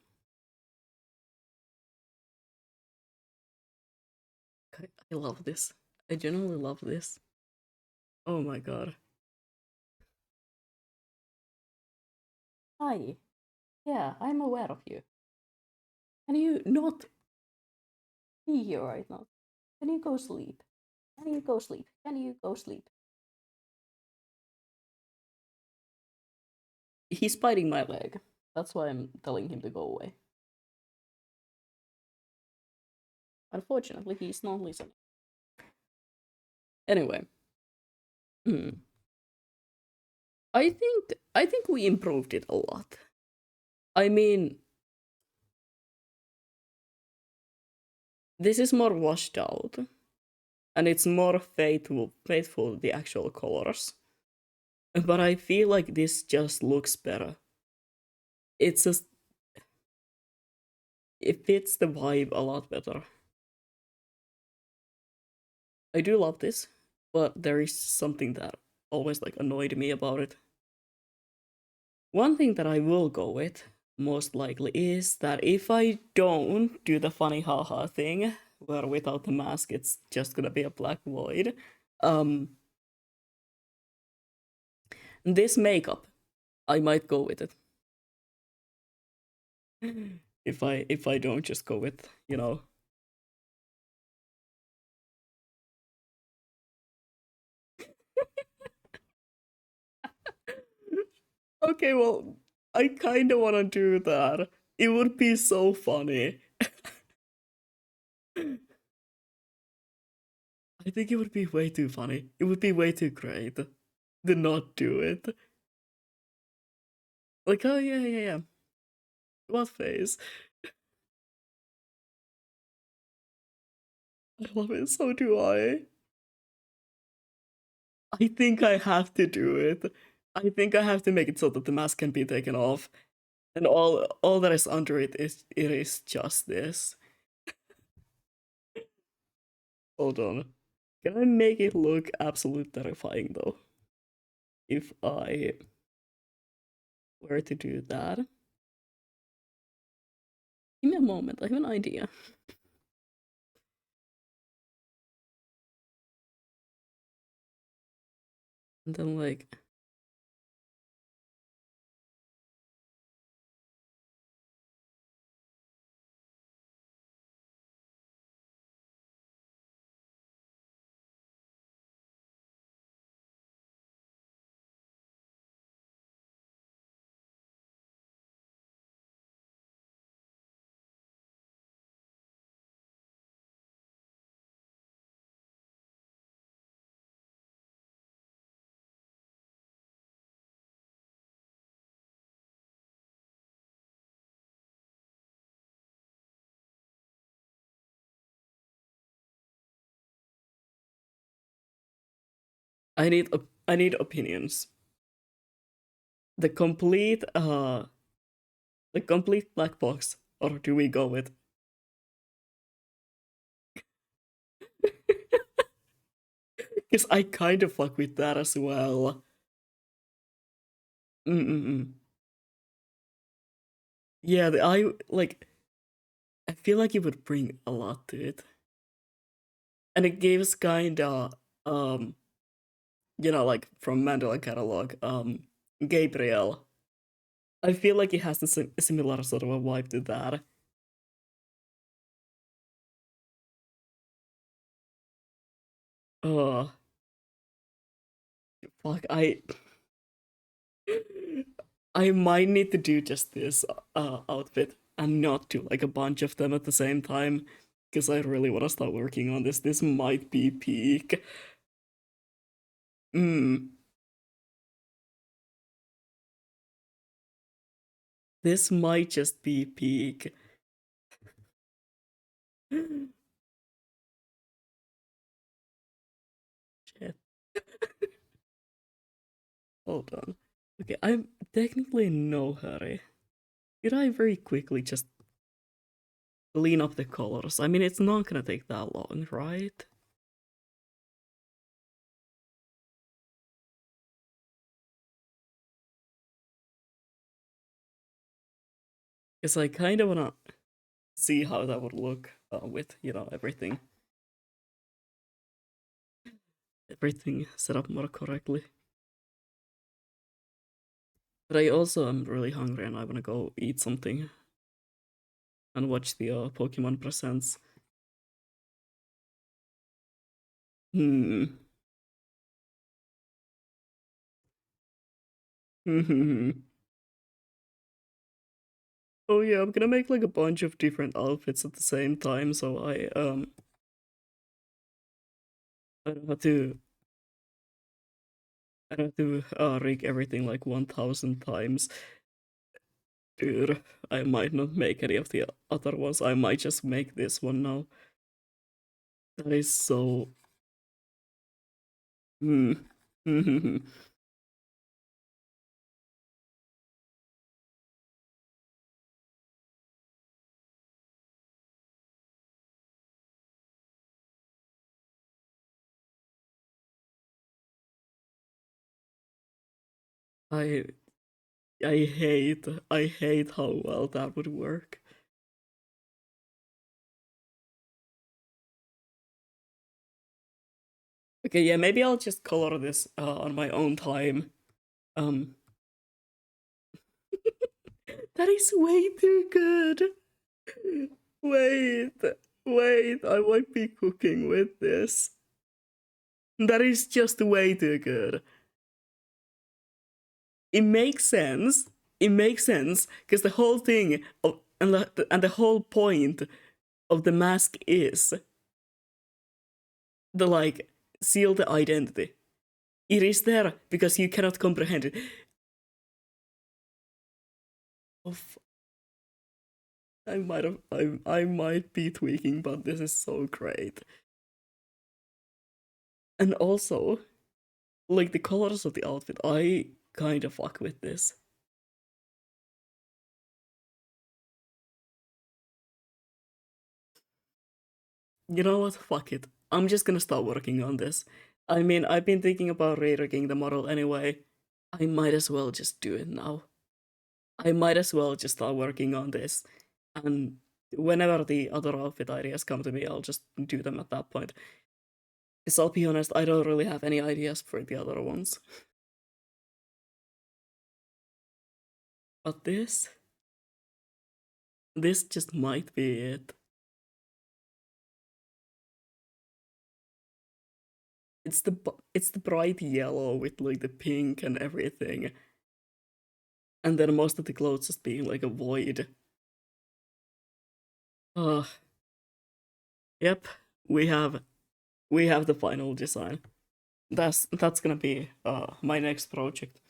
I love this. I genuinely love this. Oh my god. Hi. Yeah, I'm aware of you. Can you not be here right now? Can you go sleep? Can you go sleep? Can you go sleep? He's biting my leg. That's why I'm telling him to go away. Unfortunately, he's not listening. Anyway, hmm. I think we improved it a lot. I mean, this is more washed out, and it's more faithful to the actual colors. But I feel like this just looks better. It's just it fits the vibe a lot better. I do love this, but there is something that always like annoyed me about it. One thing that I will go with most likely is that if I don't do the funny haha thing, where without the mask it's just gonna be a black void, um, this makeup, I might go with it. If I don't just go with, Okay, well, I kind of want to do that. It would be so funny. I think it would be way too funny. It would be way too great to not do it. Like, oh yeah, yeah, yeah. What face? I love it. So do I. I think I have to do it. I think I have to make it so that the mask can be taken off, and all that is under it is just this. Hold on. Can I make it look absolute terrifying though? If I were to do that, give me a moment. I have an idea. And then like, I need opinions. The complete black box, or do we go with? Because I kind of fuck with that as well. Mm-mm-mm. Yeah, I like. I feel like it would bring a lot to it, and it gives kinda um, like from Mandela catalog, Gabriel. I feel like it has a similar sort of a vibe to that. Uh, fuck, I might need to do just this outfit and not do like a bunch of them at the same time because I really want to start working on this. This might be peak. Mm, this might just be peak. Shit. Hold on. Okay, I'm technically in no hurry. Could I very quickly just clean up the colors? I mean, it's not gonna take that long, right? Because I kind of wanna see how that would look with everything set up more correctly. But I also am really hungry and I wanna go eat something and watch the Pokemon Presents. Hmm. Oh yeah, I'm gonna make like a bunch of different outfits at the same time, so I don't have to rig everything like 1,000 times. Dude, I might not make any of the other ones. I might just make this one now. That is so. Hmm. I I hate how well that would work. Okay, yeah, maybe I'll just color this on my own time. Um, that is way too good. Wait, wait, I might be cooking with this. That is just way too good. it makes sense. It makes sense because the whole thing of and the whole point of the mask is the like seal the identity. It is there because you cannot comprehend it. Oh, I might be tweaking, but this is so great. And also, like the colors of the outfit, I kind of fuck with this. You know what? Fuck it. I'm just gonna start working on this. I mean, I've been thinking about reworking the model anyway. I might as well just do it now. I might as well just start working on this. And whenever the other outfit ideas come to me, I'll just do them at that point. Because I'll be honest, I don't really have any ideas for the other ones. But this just might be it. It's the bright yellow with like the pink and everything, and then most of the clothes just being like a void. Uh, yep, we have we have the final design. That's gonna be my next project.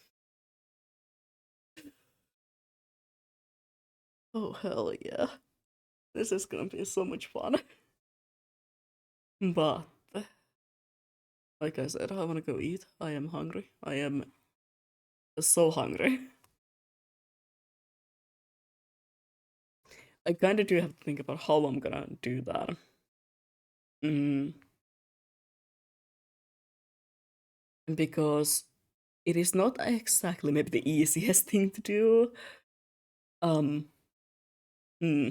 Oh hell yeah, this is gonna be so much fun. But like I said, I wanna go eat. I am hungry. I am so hungry. I kind of do have to think about how I'm gonna do that. Mm, because it is not exactly maybe the easiest thing to do. Um, hmm.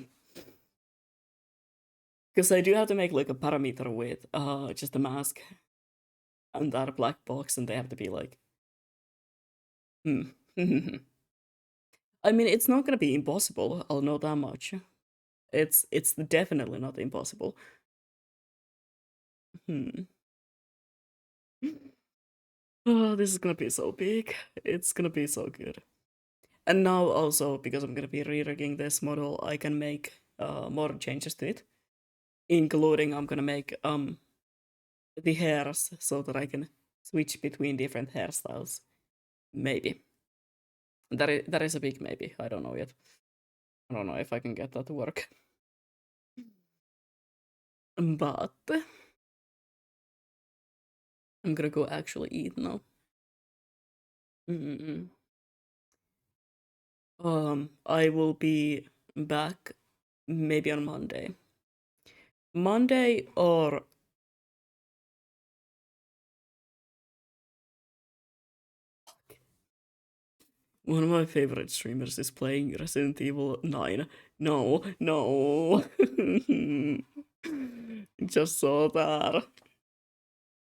Because I do have to make like a parameter with just a mask and that black box, and they have to be like, hmm. I mean, it's not gonna be impossible. I'll know that much. It's definitely not impossible. Hmm. Oh, this is gonna be so big. It's gonna be so good. And now also because I'm gonna be re-rigging this model, I can make more changes to it, including I'm gonna make the hairs so that I can switch between different hairstyles. Maybe that is a big maybe. I don't know yet. I don't know if I can get that to work. But I'm gonna go actually eat now. Mm-mm. I will be back maybe on Monday. Monday or one of my favorite streamers is playing Resident Evil 9. No, no. Just saw that.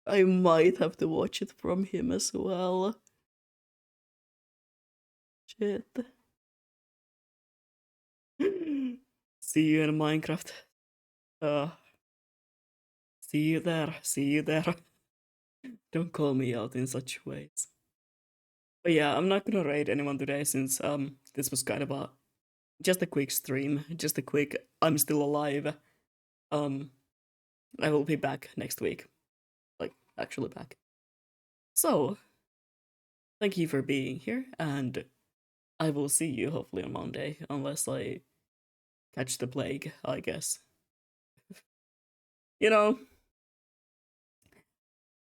I might have to watch it from him as well. Shit. See you in Minecraft. Uh, see you there. See you there. Don't call me out in such ways. But yeah, I'm not gonna raid anyone today since this was kind of a just a quick stream, just a quick I'm still alive. Um I will be back next week. Like actually back. So, thank you for being here and I will see you hopefully on Monday unless I catch the plague, I guess. You know,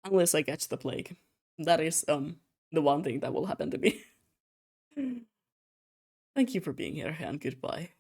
unless I catch the plague. That is the one thing that will happen to me. Thank you for being here and goodbye.